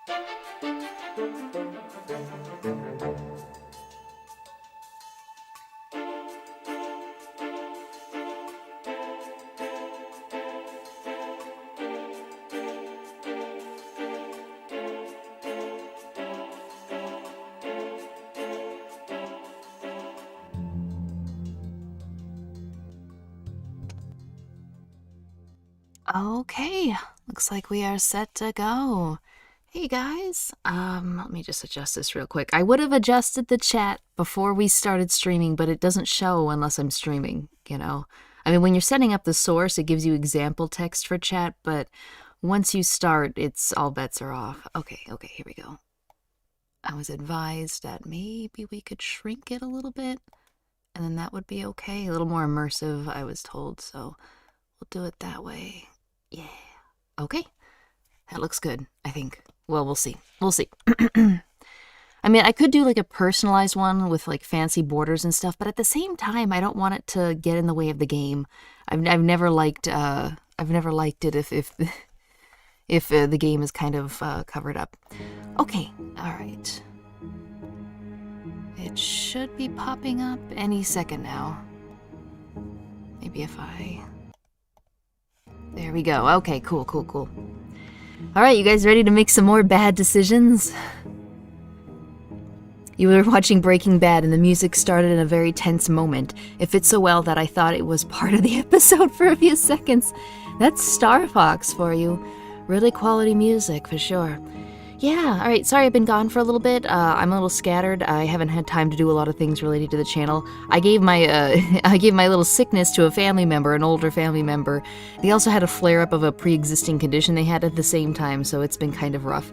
Okay, looks like we are set to go. Hey guys, let me just adjust this real quick. I would have adjusted the chat before we started streaming, but it doesn't show unless I'm streaming, you know? I mean, when you're setting up the source, it gives you example text for chat, but once you start, it's all bets are off. Okay, here we go. I was advised that maybe we could shrink it a little bit, and then that would be okay. A little more immersive, I was told, so we'll do it that way. Yeah. Okay. That looks good, I think. Well, we'll see. We'll see. I mean, I could do like a personalized one with like fancy borders and stuff, but at the same time, I don't want it to get in the way of the game. I've never liked it if the game is kind of covered up. Okay. All right. It should be popping up any second now. Maybe if I... There we go. Okay, cool. Alright, you guys ready to make some more bad decisions? You were watching Breaking Bad and the music started in a very tense moment. It fit so well that I thought it was part of the episode for a few seconds. That's Star Fox for you. Really quality music, for sure. Yeah, alright, sorry I've been gone for a little bit. I'm a little scattered. I haven't had time to do a lot of things related to the channel. I gave my little sickness to a family member, an older family member. They also had a flare-up of a pre-existing condition they had at the same time, so it's been kind of rough.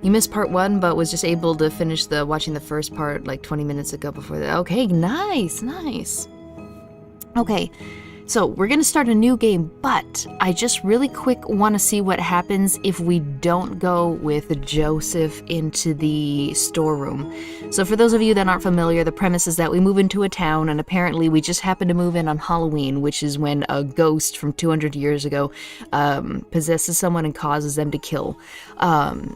You missed part 1, but was just able to finish watching the first part like 20 minutes ago before that. Okay, nice. Okay. So, we're gonna start a new game, but I just really quick want to see what happens if we don't go with Joseph into the storeroom. So for those of you that aren't familiar, the premise is that we move into a town, and apparently we just happen to move in on Halloween, which is when a ghost from 200 years ago possesses someone and causes them to kill.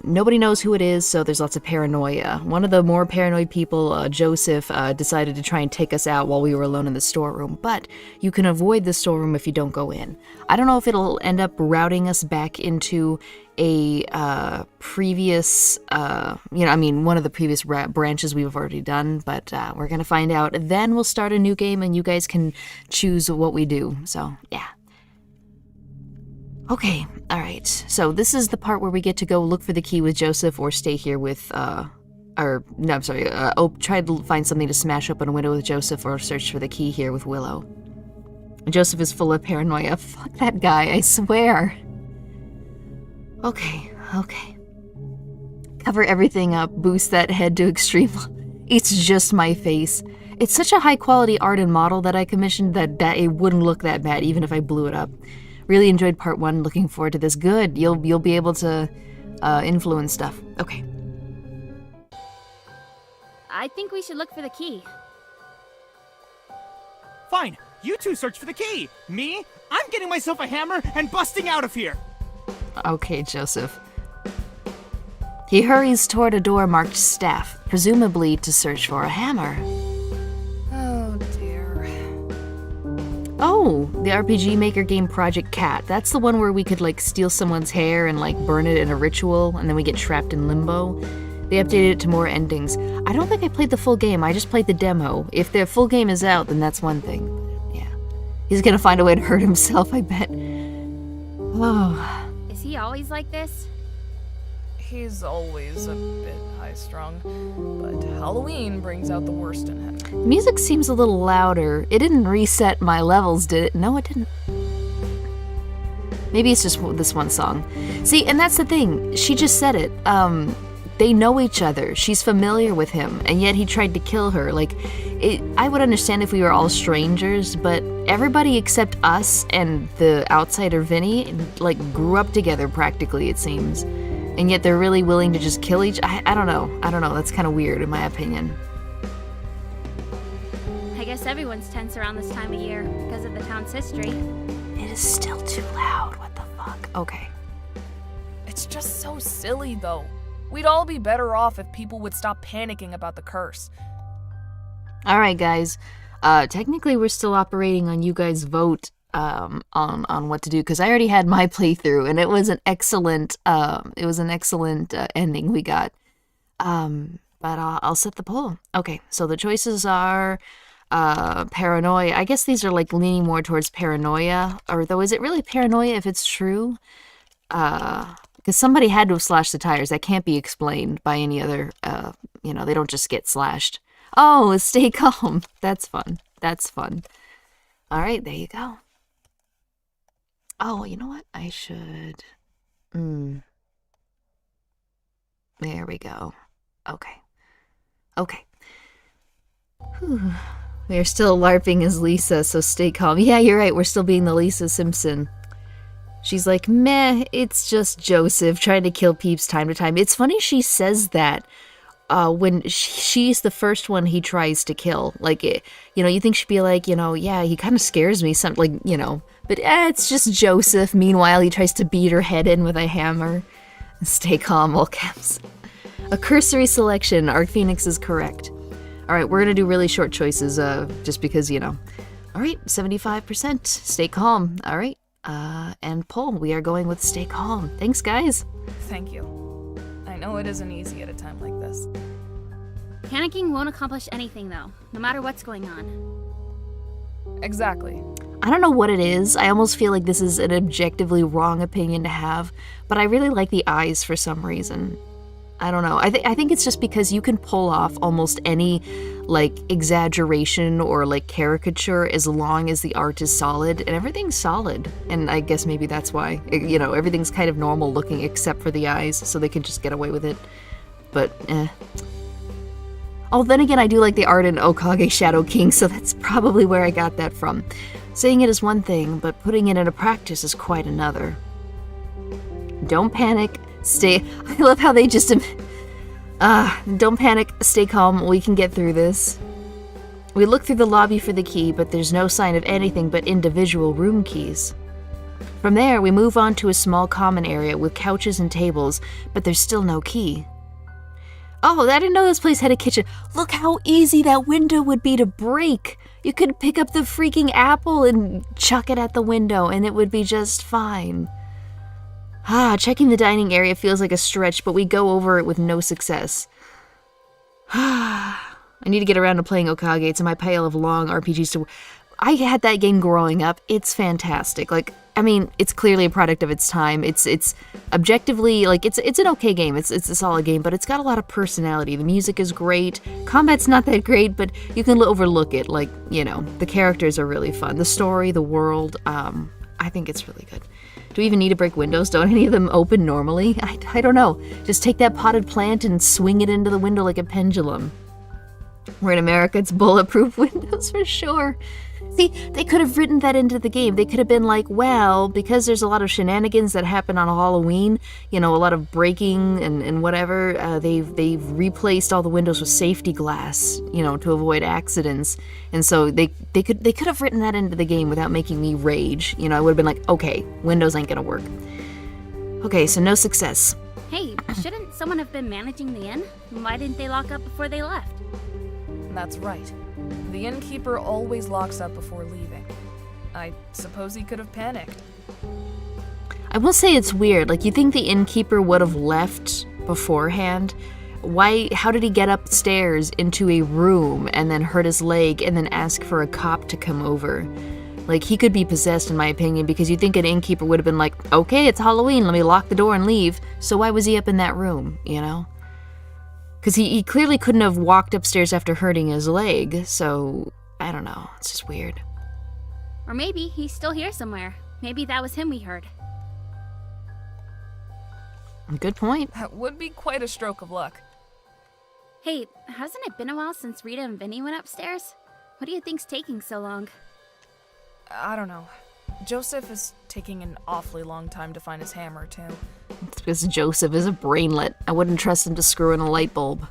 Nobody knows who it is, so there's lots of paranoia. One of the more paranoid people, Joseph, decided to try and take us out while we were alone in the storeroom, but you can avoid the storeroom if you don't go in. I don't know if it'll end up routing us back into a previous, one of the previous branches we've already done, but we're gonna find out. Then we'll start a new game and you guys can choose what we do, so yeah. Okay, alright, so this is the part where we get to go look for the key with Joseph or stay here with, try to find something to smash open a window with Joseph or search for the key here with Willow. Joseph is full of paranoia. Fuck that guy, I swear. Okay. Cover everything up, boost that head to extreme. It's just my face. It's such a high quality art and model that I commissioned that it wouldn't look that bad even if I blew it up. Really enjoyed part 1, looking forward to this. Good, you'll be able to influence stuff. Okay. I think we should look for the key. Fine, you two search for the key. Me? I'm getting myself a hammer and busting out of here. Okay, Joseph. He hurries toward a door marked staff, presumably to search for a hammer. Oh dear. Oh, the RPG Maker game Project Cat. That's the one where we could like steal someone's hair and like burn it in a ritual and then we get trapped in limbo. They updated it to more endings. I don't think I played the full game, I just played the demo. If the full game is out, then that's one thing. Yeah. He's gonna find a way to hurt himself, I bet. Oh. Is he always like this? He's always a bit high-strung, but Halloween brings out the worst in him. Music seems a little louder. It didn't reset my levels, did it? No, it didn't. Maybe it's just this one song. See, and that's the thing. She just said it. They know each other. She's familiar with him, and yet he tried to kill her. I would understand if we were all strangers, but everybody except us and the outsider Vinny, grew up together practically, it seems. And yet they're really willing to just kill I don't know. That's kind of weird, in my opinion. I guess everyone's tense around this time of year because of the town's history. It is still too loud. What the fuck? Okay. It's just so silly, though. We'd all be better off if people would stop panicking about the curse. All right, guys. Technically, we're still operating on you guys' vote on what to do, because I already had my playthrough, and it was an excellent ending we got. But I'll set the poll. Okay, so the choices are paranoia. I guess these are like leaning more towards paranoia, or though is it really paranoia if it's true? Because somebody had to have slashed the tires. That can't be explained by any other. They don't just get slashed. Oh, stay calm. That's fun. That's fun. All right, there you go. Oh, you know what? I should. There we go. Okay. Whew. We are still LARPing as Lisa, so stay calm. Yeah, you're right. We're still being the Lisa Simpson. She's like, meh, it's just Joseph trying to kill peeps time to time. It's funny she says that when she's the first one he tries to kill. Like, you think she'd be like, yeah, he kind of scares me. Something like, but it's just Joseph. Meanwhile, he tries to beat her head in with a hammer. Stay calm, all caps. A cursory selection. Arc Phoenix is correct. All right, we're going to do really short choices just because, All right, 75%. Stay calm. All right. And poll. We are going with stay calm. Thanks, guys. Thank you. I know it isn't easy at a time like this. Panicking won't accomplish anything, though, no matter what's going on. Exactly. I don't know what it is. I almost feel like this is an objectively wrong opinion to have, but I really like the eyes for some reason. I don't know. I think it's just because you can pull off almost any, exaggeration or, caricature as long as the art is solid, and everything's solid. And I guess maybe that's why, everything's kind of normal looking except for the eyes, so they can just get away with it. But, Oh, then again, I do like the art in Okage Shadow King, so that's probably where I got that from. Saying it is one thing, but putting it into practice is quite another. Don't panic. I love how they just... don't panic. Stay calm. We can get through this. We look through the lobby for the key, but there's no sign of anything but individual room keys. From there, we move on to a small common area with couches and tables, but there's still no key. Oh, I didn't know this place had a kitchen. Look how easy that window would be to break. You could pick up the freaking apple and chuck it at the window, and it would be just fine. Checking the dining area feels like a stretch, but we go over it with no success. I need to get around to playing Okage. It's in my pile of long RPGs I had that game growing up. It's fantastic. It's clearly a product of its time. It's objectively, it's an okay game. It's a solid game, but it's got a lot of personality. The music is great. Combat's not that great, but you can overlook it. The characters are really fun. The story, the world, I think it's really good. Do we even need to break windows? Don't any of them open normally? I don't know. Just take that potted plant and swing it into the window like a pendulum. We're in America, it's bulletproof windows for sure. See, they could have written that into the game. They could have been like, well, because there's a lot of shenanigans that happen on Halloween, a lot of breaking and whatever, they've replaced all the windows with safety glass, to avoid accidents. And so they could have written that into the game without making me rage. I would have been like, okay, windows ain't gonna work. Okay, so no success. Hey, shouldn't someone have been managing the inn? Why didn't they lock up before they left? That's right. The innkeeper always locks up before leaving. I suppose he could have panicked. I will say it's weird. You think the innkeeper would have left beforehand? How did he get upstairs into a room and then hurt his leg and then ask for a cop to come over? He could be possessed, in my opinion, because you think an innkeeper would have been like, okay, it's Halloween, let me lock the door and leave. So why was he up in that room, Because he clearly couldn't have walked upstairs after hurting his leg, so I don't know. It's just weird. Or maybe he's still here somewhere. Maybe that was him we heard. Good point. That would be quite a stroke of luck. Hey, hasn't it been a while since Rita and Vinny went upstairs? What do you think's taking so long? I don't know. Joseph is taking an awfully long time to find his hammer, too. It's because Joseph is a brainlet. I wouldn't trust him to screw in a light bulb.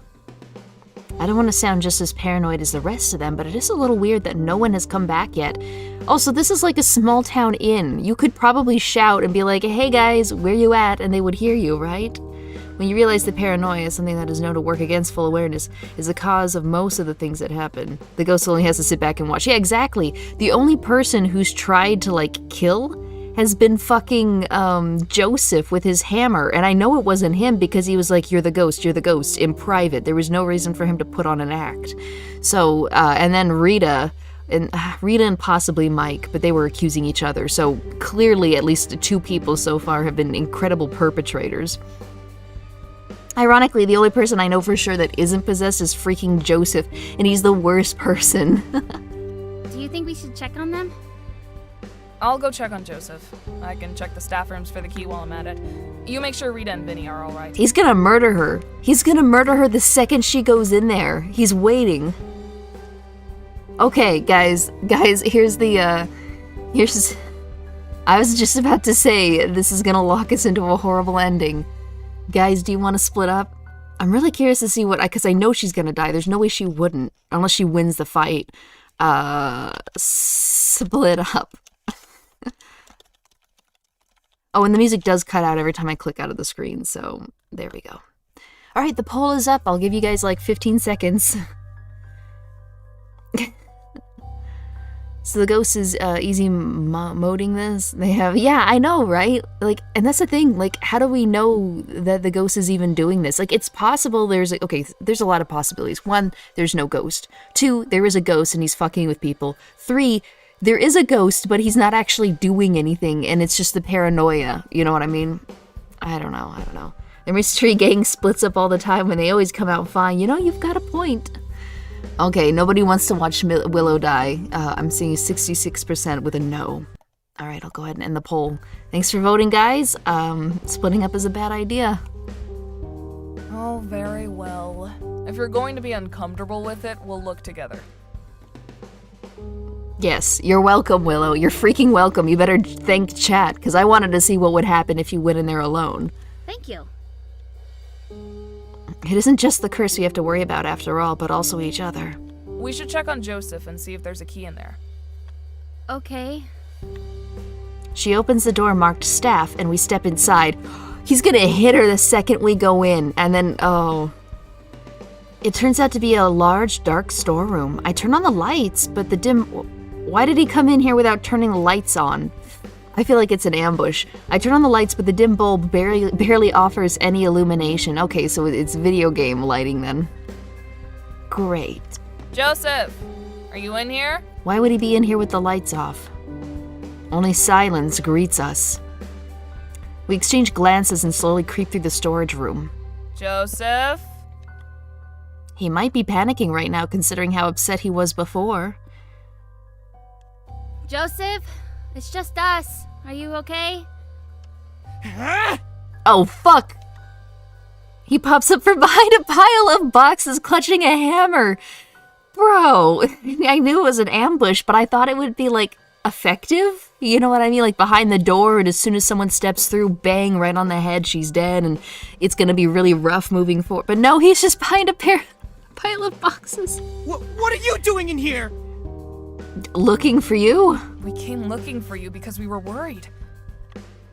I don't want to sound just as paranoid as the rest of them, but it is a little weird that no one has come back yet. Also, this is like a small town inn. You could probably shout and be like, hey guys, where you at? And they would hear you, right? When you realize the paranoia, something that is known to work against full awareness, is the cause of most of the things that happen. The ghost only has to sit back and watch. Yeah, exactly. The only person who's tried to, like, kill has been fucking Joseph with his hammer. And I know it wasn't him because he was like, you're the ghost, in private. There was no reason for him to put on an act. So, and then Rita and possibly Mike, but they were accusing each other. So clearly at least 2 people so far have been incredible perpetrators. Ironically, the only person I know for sure that isn't possessed is freaking Joseph, and he's the worst person. Do you think we should check on them? I'll go check on Joseph. I can check the staff rooms for the key while I'm at it. You make sure Rita and Vinny are alright. He's gonna murder her. He's gonna murder her the second she goes in there. He's waiting. Okay, guys, here's the, I was just about to say, this is gonna lock us into a horrible ending. Guys, do you want to split up? I'm really curious to see because I know she's gonna die. There's no way she wouldn't, unless she wins the fight. Split up. Oh, and the music does cut out every time I click out of the screen, so there we go. Alright, the poll is up. I'll give you guys like 15 seconds. So the ghost is easy moding this. They have, yeah, I know, right? Like, and that's the thing. Like, how do we know that the ghost is even doing this? Like, it's possible. There's a lot of possibilities. 1, there's no ghost. 2, there is a ghost and he's fucking with people. 3, there is a ghost, but he's not actually doing anything, and it's just the paranoia. You know what I mean? I don't know. The mystery gang splits up all the time when they always come out fine. You know, you've got a point. Okay, nobody wants to watch Willow die. I'm seeing 66% with a no. Alright, I'll go ahead and end the poll. Thanks for voting, guys. Splitting up is a bad idea. Oh, very well. If you're going to be uncomfortable with it, we'll look together. Yes, you're welcome, Willow. You're freaking welcome. You better thank chat, because I wanted to see what would happen if you went in there alone. Thank you. It isn't just the curse we have to worry about after all, but also each other. We should check on Joseph and see if there's a key in there. Okay. She opens the door marked staff, and we step inside. He's gonna hit her the second we go in, and then, oh. It turns out to be a large, dark storeroom. I turn on the lights, but the dim... Why did he come in here without turning the lights on? I feel like it's an ambush. I turn on the lights, but the dim bulb barely offers any illumination. Okay, so it's video game lighting then. Great. Joseph! Are you in here? Why would he be in here with the lights off? Only silence greets us. We exchange glances and slowly creep through the storage room. Joseph? He might be panicking right now, considering how upset he was before. Joseph? It's just us. Are you okay? Oh, fuck! He pops up from behind a pile of boxes, clutching a hammer. Bro, I knew it was an ambush, but I thought it would be, like, effective? You know what I mean? Like, behind the door, and as soon as someone steps through, bang, right on the head, she's dead, and it's gonna be really rough moving forward. But no, he's just behind a pile of boxes. What are you doing in here? Looking for you? We came looking for you because we were worried.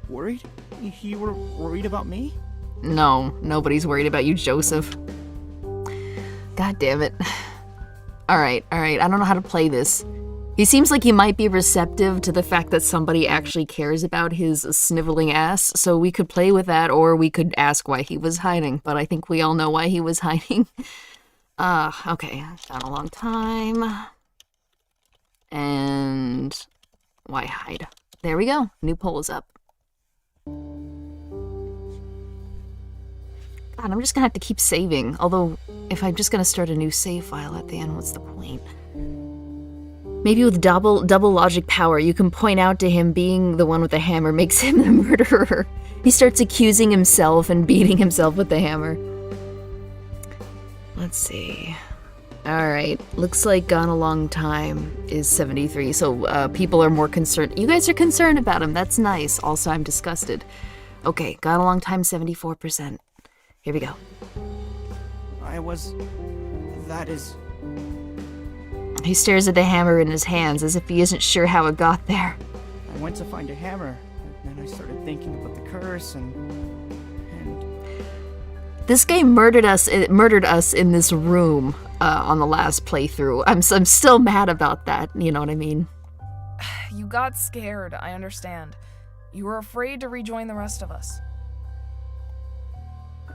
Worried? You were worried about me? No, nobody's worried about you, Joseph. God damn it. Alright, I don't know how to play this. He seems like he might be receptive to the fact that somebody actually cares about his sniveling ass, so we could play with that, or we could ask why he was hiding, but I think we all know why he was hiding. Okay, down a long time. And why hide? There we go. New poll is up. God, I'm just gonna have to keep saving. Although, if I'm just gonna start a new save file at the end, what's the point? Maybe with double logic power, you can point out to him being the one with the hammer makes him the murderer. He starts accusing himself and beating himself with the hammer. Let's see. Alright, looks like gone a long time is 73, so people are more concerned. You guys are concerned about him, that's nice. Also, I'm disgusted. Okay, gone a long time, 74%. Here we go. That is... He stares at the hammer in his hands as if he isn't sure how it got there. I went to find a hammer, and then I started thinking about the curse, and... This game murdered us in this room on the last playthrough. I'm still mad about that, you know what I mean? You got scared, I understand. You were afraid to rejoin the rest of us.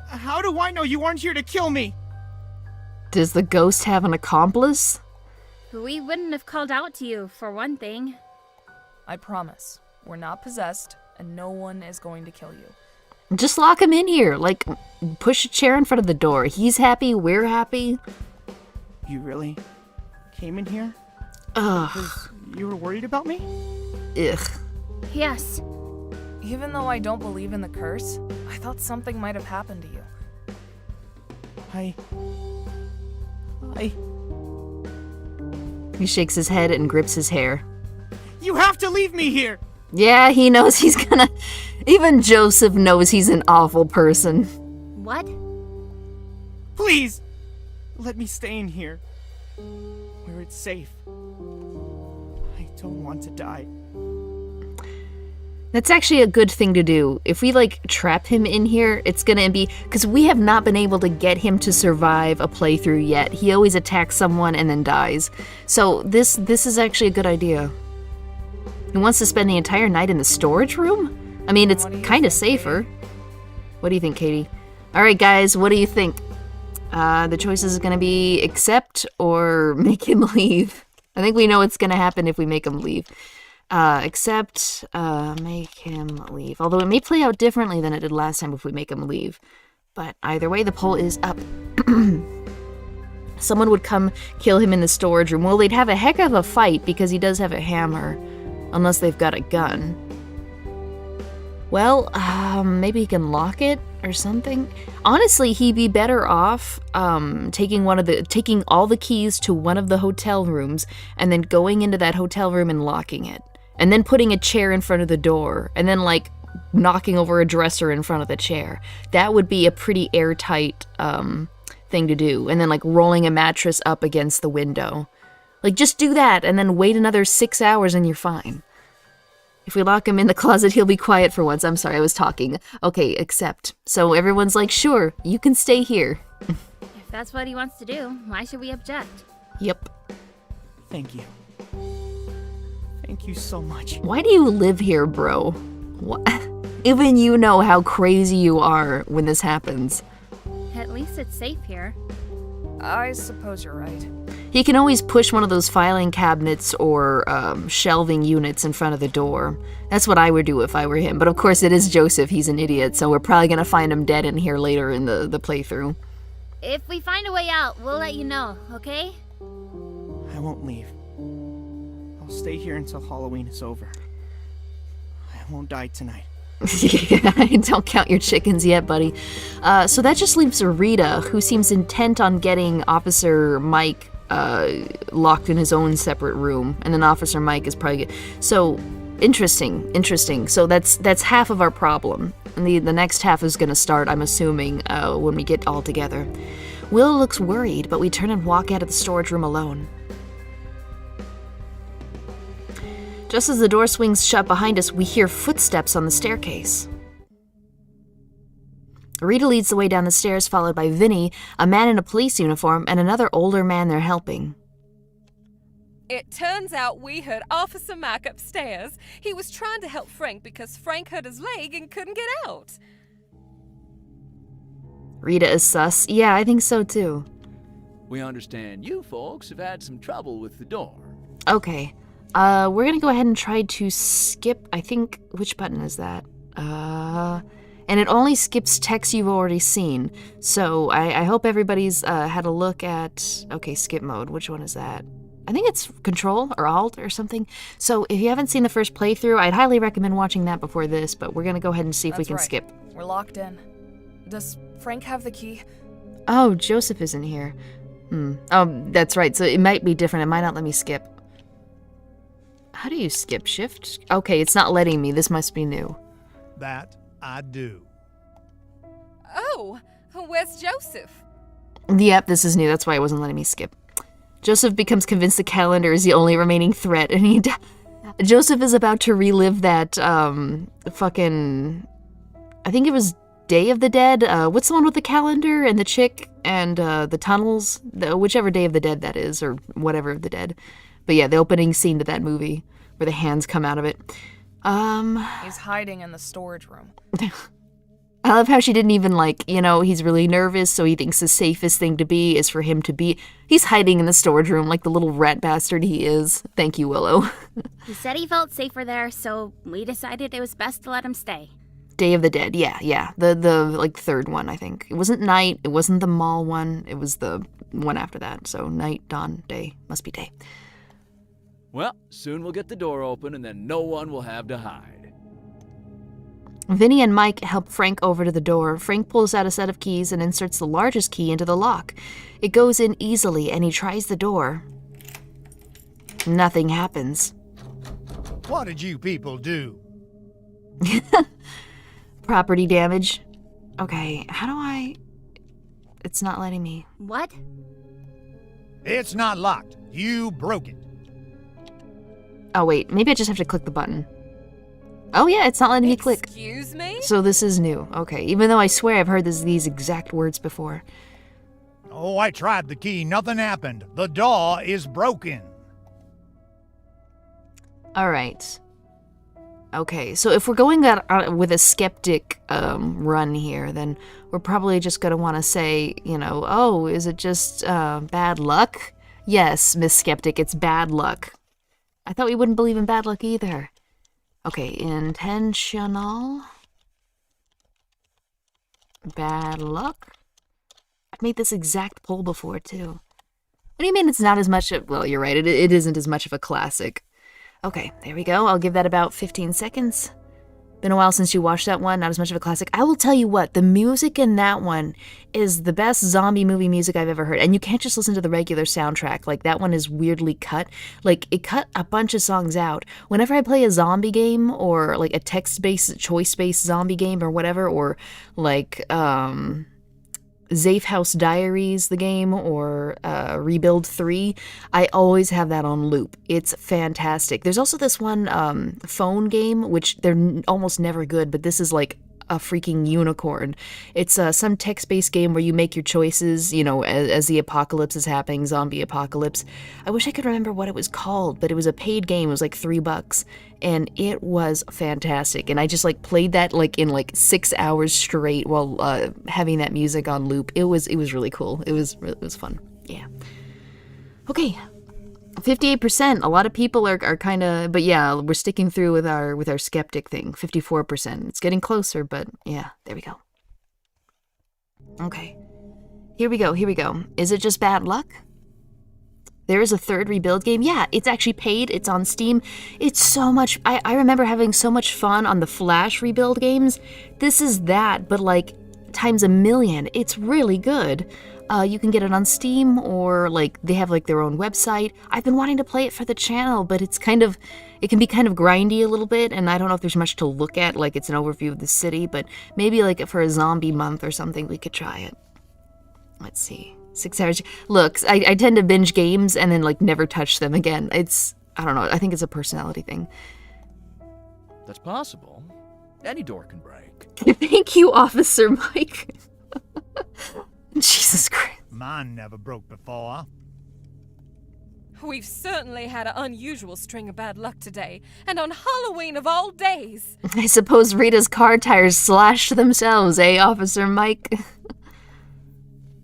How do I know you weren't here to kill me? Does the ghost have an accomplice? We wouldn't have called out to you, for one thing. I promise, we're not possessed, and no one is going to kill you. Just lock him in here. Like, push a chair in front of the door. He's happy, we're happy. You really came in here? Ugh. Because you were worried about me? Ugh. Yes. Even though I don't believe in the curse, I thought something might have happened to you. He shakes his head and grips his hair. You have to leave me here! Yeah, he knows he's gonna... Even Joseph knows he's an awful person. What? Please! Let me stay in here. Where it's safe. I don't want to die. That's actually a good thing to do. If we, like, trap him in here, it's gonna be... Because we have not been able to get him to survive a playthrough yet. He always attacks someone and then dies. So this is actually a good idea. He wants to spend the entire night in the storage room? I mean, it's kind of safer. What do you think, Katie? Alright, guys, what do you think? The choice is gonna be accept or make him leave. I think we know what's gonna happen if we make him leave. Accept, make him leave. Although it may play out differently than it did last time if we make him leave. But either way, the poll is up. Someone would come kill him in the storage room. Well, they'd have a heck of a fight because he does have a hammer. Unless they've got a gun. Well, maybe he can lock it or something. Honestly, he'd be better off taking all the keys to one of the hotel rooms and then going into that hotel room and locking it. And then putting a chair in front of the door and then like knocking over a dresser in front of the chair. That would be a pretty airtight thing to do. And then like rolling a mattress up against the window. Like, just do that and then wait another 6 hours and you're fine. If we lock him in the closet, he'll be quiet for once. I'm sorry, I was talking. Okay, accept. So everyone's like, sure, you can stay here. If that's what he wants to do, why should we object? Yep. Thank you. Thank you so much. Why do you live here, bro? What? Even you know how crazy you are when this happens. At least it's safe here. I suppose you're right. He can always push one of those filing cabinets or shelving units in front of the door. That's what I would do if I were him. But of course it is Joseph, he's an idiot, so we're probably gonna find him dead in here later in the playthrough. If we find a way out, we'll let you know, okay? I won't leave. I'll stay here until Halloween is over. I won't die tonight. Don't count your chickens yet, buddy. So that just leaves Rita, who seems intent on getting Officer Mike locked in his own separate room, and then Officer Mike is probably so interesting. So that's half of our problem, and the next half is gonna start, I'm assuming, when we get all together. Will looks worried, but we turn and walk out of the storage room alone. Just as the door swings shut behind us, we hear footsteps on the staircase. Rita leads the way down the stairs, followed by Vinny, a man in a police uniform, and another older man they're helping. It turns out we heard Officer Mac upstairs. He was trying to help Frank because Frank hurt his leg and couldn't get out. Rita is sus. Yeah, I think so too. We understand you folks have had some trouble with the door. Okay. We're gonna go ahead and try to skip, I think, which button is that? And it only skips text you've already seen. So I hope everybody's had a look at, okay, skip mode. Which one is that? I think it's Control or Alt or something. So if you haven't seen the first playthrough, I'd highly recommend watching that before this, but we're gonna go ahead and see if we can skip. We're locked in. Does Frank have the key? Oh, Joseph isn't here. Oh, that's right. So it might be different. It might not let me skip. How do you skip? Shift? Okay, it's not letting me. This must be new. That I do. Oh, where's Joseph? Yep, this is new. That's why it wasn't letting me skip. Joseph becomes convinced the calendar is the only remaining threat, and Joseph is about to relive that, fucking... I think it was Day of the Dead. What's the one with the calendar and the chick and the tunnels? Whichever Day of the Dead that is, or whatever of the dead. But yeah, the opening scene to that movie where the hands come out of it. He's hiding in the storage room. I love how she didn't even he's really nervous, so he thinks the safest thing to be is for him to be. He's hiding in the storage room like the little rat bastard he is. Thank you, Willow. He said he felt safer there, so we decided it was best to let him stay. Day of the Dead, yeah. The third one, I think. It wasn't night, it wasn't the mall one, it was the one after that. So night, dawn, day, must be day. Well, soon we'll get the door open and then no one will have to hide. Vinny and Mike help Frank over to the door. Frank pulls out a set of keys and inserts the largest key into the lock. It goes in easily, and he tries the door. Nothing happens. What did you people do? Property damage. Okay, how do I... It's not letting me... What? It's not locked. You broke it. Oh, wait, maybe I just have to click the button. Oh yeah, it's not letting me click. Excuse me? So this is new. Okay, even though I swear I've heard these exact words before. Oh, I tried the key. Nothing happened. The door is broken. All right. Okay, so if we're going with a skeptic run here, then we're probably just going to want to say, oh, is it just bad luck? Yes, Miss Skeptic, it's bad luck. I thought we wouldn't believe in bad luck either. Okay, intentional. Bad luck. I've made this exact poll before, too. What do you mean it's not as much of... Well, you're right, it isn't as much of a classic. Okay, there we go. I'll give that about 15 seconds. Been a while since you watched that one, not as much of a classic. I will tell you what, the music in that one is the best zombie movie music I've ever heard. And you can't just listen to the regular soundtrack. Like, that one is weirdly cut. Like, it cut a bunch of songs out. Whenever I play a zombie game, or like a text-based, choice-based zombie game or whatever, or like, Zafe House Diaries, the game, or Rebuild 3, I always have that on loop. It's fantastic. There's also this one phone game, which they're almost never good, but this is like a freaking unicorn. It's some text-based game where you make your choices, as the apocalypse is happening, zombie apocalypse. I wish I could remember what it was called, but it was a paid game. It was like $3, and it was fantastic. And I just played that in 6 hours straight while having that music on loop. It was really cool. It was fun. Yeah. Okay. 58%. A lot of people are kind of, but yeah, we're sticking through with our skeptic thing. 54%. It's getting closer, but yeah, there we go. Okay. Here we go. Is it just bad luck? There is a third Rebuild game. Yeah, it's actually paid. It's on Steam. It's so much. I remember having so much fun on the Flash Rebuild games. This is that, but times a million. It's really good. You can get it on Steam, or they have their own website. I've been wanting to play it for the channel, but it can be kind of grindy a little bit, and I don't know if there's much to look at. It's an overview of the city, but maybe for a zombie month or something, we could try it. Let's see. 6 hours. Look, I tend to binge games and then never touch them again. I don't know. I think it's a personality thing. That's possible. Any door can break. Thank you, Officer Mike. Jesus Christ. Mine never broke before. We've certainly had an unusual string of bad luck today, and on Halloween of all days. I suppose Rita's car tires slashed themselves, eh, Officer Mike?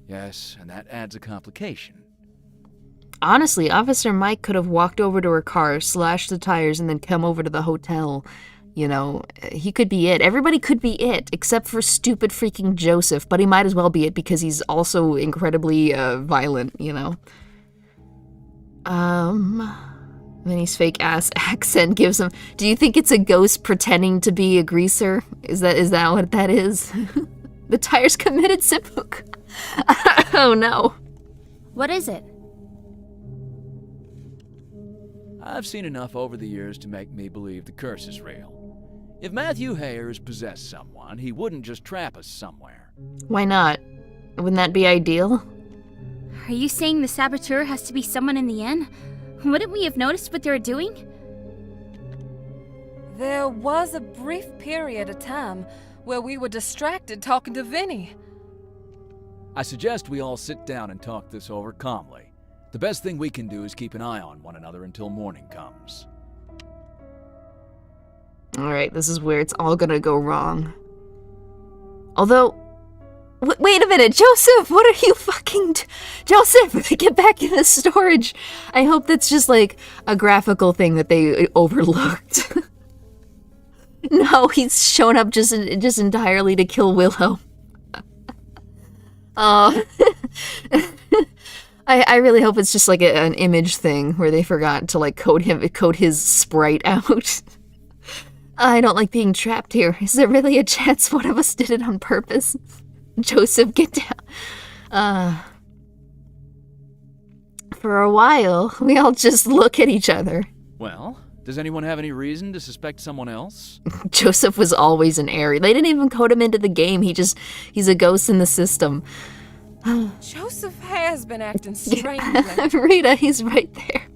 Yes, and that adds a complication. Honestly, Officer Mike could have walked over to her car, slashed the tires, and then come over to the hotel. He could be it. Everybody could be it, except for stupid freaking Joseph, but he might as well be it because he's also incredibly violent, Vinny's fake ass accent gives him... Do you think it's a ghost pretending to be a greaser? Is that what that is? The tires committed seppuku. Oh no. What is it? I've seen enough over the years to make me believe the curse is real. If Matthew Hayers possessed someone, he wouldn't just trap us somewhere. Why not? Wouldn't that be ideal? Are you saying the saboteur has to be someone in the inn? Wouldn't we have noticed what they were doing? There was a brief period of time where we were distracted talking to Vinny. I suggest we all sit down and talk this over calmly. The best thing we can do is keep an eye on one another until morning comes. Alright, this is where it's all gonna go wrong. Although, wait a minute, Joseph, what are you fucking... Joseph, get back in the storage. I hope that's just like a graphical thing that they overlooked. No, he's shown up just entirely to kill Willow. Oh. I really hope it's just like an image thing where they forgot to like code his sprite out. I don't like being trapped here. Is there really a chance one of us did it on purpose? Joseph, get down. For a while, we all just look at each other. Well, does anyone have any reason to suspect someone else? Joseph was always an Airy. They didn't even code him into the game. He's a ghost in the system. Joseph has been acting strangely. Rita, he's right there.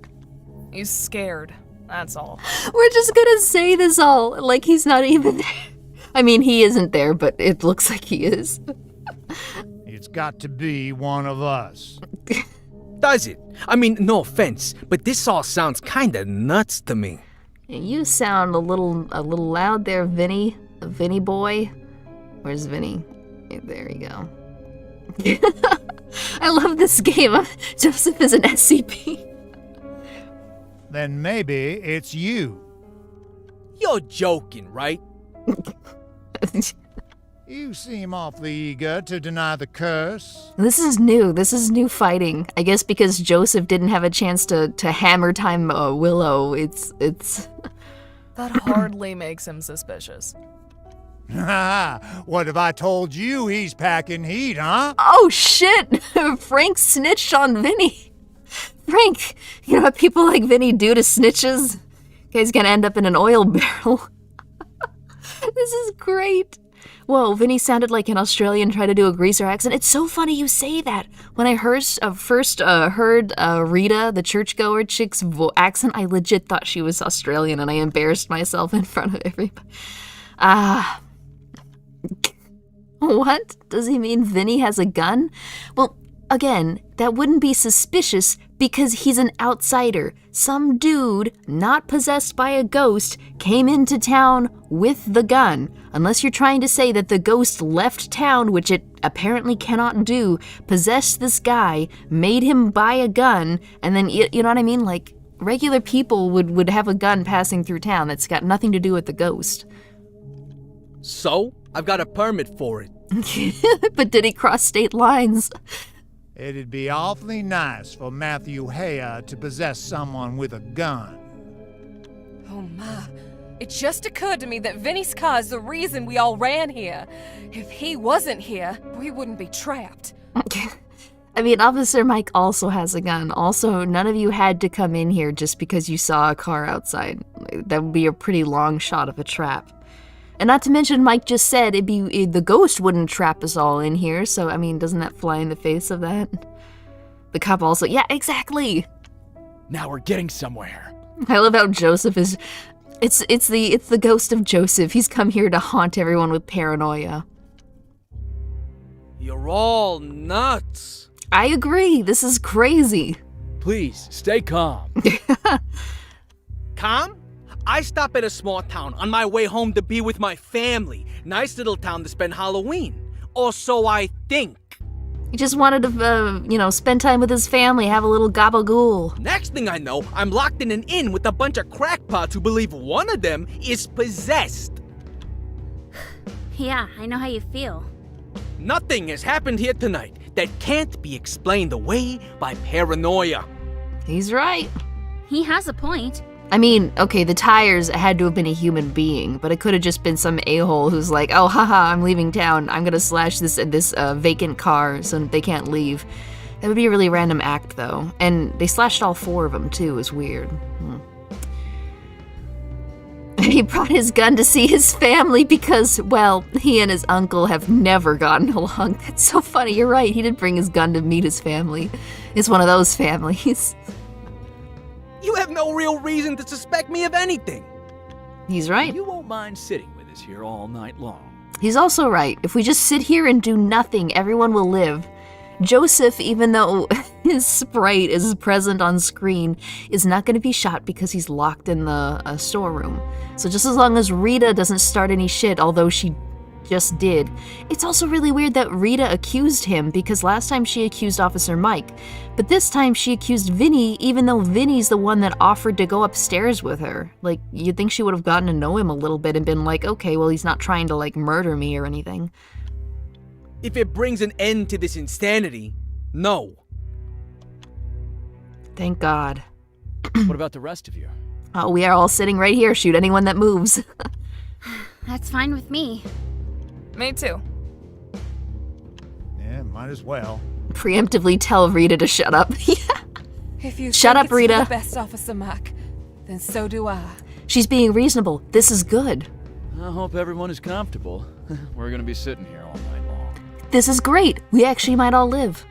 He's scared. That's all. We're just gonna say this all like he's not even there. I mean, he isn't there, but it looks like he is. It's got to be one of us. Does it? I mean, no offense, but this all sounds kinda nuts to me. You sound a little loud there, Vinny. Vinny boy. Where's Vinny? There you go. I love this game. Joseph is an SCP. Then maybe it's you. You're joking, right? You seem awfully eager to deny the curse. This is new. This is new fighting. I guess because Joseph didn't have a chance to hammer time Willow. It's. That hardly makes him suspicious. What have I told you? He's packing heat, huh? Oh shit! Frank snitched on Vinny. Frank, you know what people like Vinny do to snitches? Guy's gonna end up in an oil barrel. This is great. Whoa, Vinny sounded like an Australian trying to do a greaser accent. It's so funny you say that. When I first heard Rita, the churchgoer chick's accent, I legit thought she was Australian, and I embarrassed myself in front of everybody. What? Does he mean Vinny has a gun? Well, again, that wouldn't be suspicious because he's an outsider. Some dude, not possessed by a ghost, came into town with the gun. Unless you're trying to say that the ghost left town, which it apparently cannot do, possessed this guy, made him buy a gun, and then, you know what I mean? Like, regular people would have a gun passing through town that's got nothing to do with the ghost. So, I've got a permit for it. But did he cross state lines? It'd be awfully nice for Matthew Hare to possess someone with a gun. Oh my. It just occurred to me that Vinny's car is the reason we all ran here. If he wasn't here, we wouldn't be trapped. I mean, Officer Mike also has a gun. Also, none of you had to come in here just because you saw a car outside. That would be a pretty long shot of a trap. And not to mention, Mike just said the ghost wouldn't trap us all in here, so, I mean, doesn't that fly in the face of that? The cop also, yeah, exactly! Now we're getting somewhere. I love how Joseph is... It's the ghost of Joseph. He's come here to haunt everyone with paranoia. You're all nuts. I agree, this is crazy. Please, stay calm. Calm? I stop at a small town on my way home to be with my family. Nice little town to spend Halloween. Or so I think. He just wanted to, spend time with his family, have a little gabagool. Next thing I know, I'm locked in an inn with a bunch of crackpots who believe one of them is possessed. Yeah, I know how you feel. Nothing has happened here tonight that can't be explained away by paranoia. He's right. He has a point. I mean, okay, the tires had to have been a human being, but it could have just been some a-hole who's like, oh, haha, I'm leaving town. I'm gonna slash this vacant car so they can't leave. That would be a really random act, though. And they slashed all 4 of them, too. It's weird. He brought his gun to see his family because, well, he and his uncle have never gotten along. That's so funny. You're right. He did bring his gun to meet his family. It's one of those families. You have no real reason to suspect me of anything. He's right. You won't mind sitting with us here all night long. He's also right. If we just sit here and do nothing, everyone will live. Joseph, even though his sprite is present on screen, is not going to be shot because he's locked in the storeroom. So just as long as Rita doesn't start any shit, although she just did. It's also really weird that Rita accused him, because last time she accused Officer Mike, but this time she accused Vinny, even though Vinny's the one that offered to go upstairs with her. Like, you'd think she would have gotten to know him a little bit and been like, okay, well, he's not trying to, like, murder me or anything. If it brings an end to this insanity, no. Thank God. What about the rest of you? Oh, we are all sitting right here. Shoot anyone that moves. That's fine with me. Me too. Yeah, might as well. Preemptively tell Rita to shut up. Yeah. If you Shut think up, it's for Rita. the best, Officer Mac, then so do I. She's being reasonable. This is good. I hope everyone is comfortable. We're gonna be sitting here all night long. This is great. We actually might all live.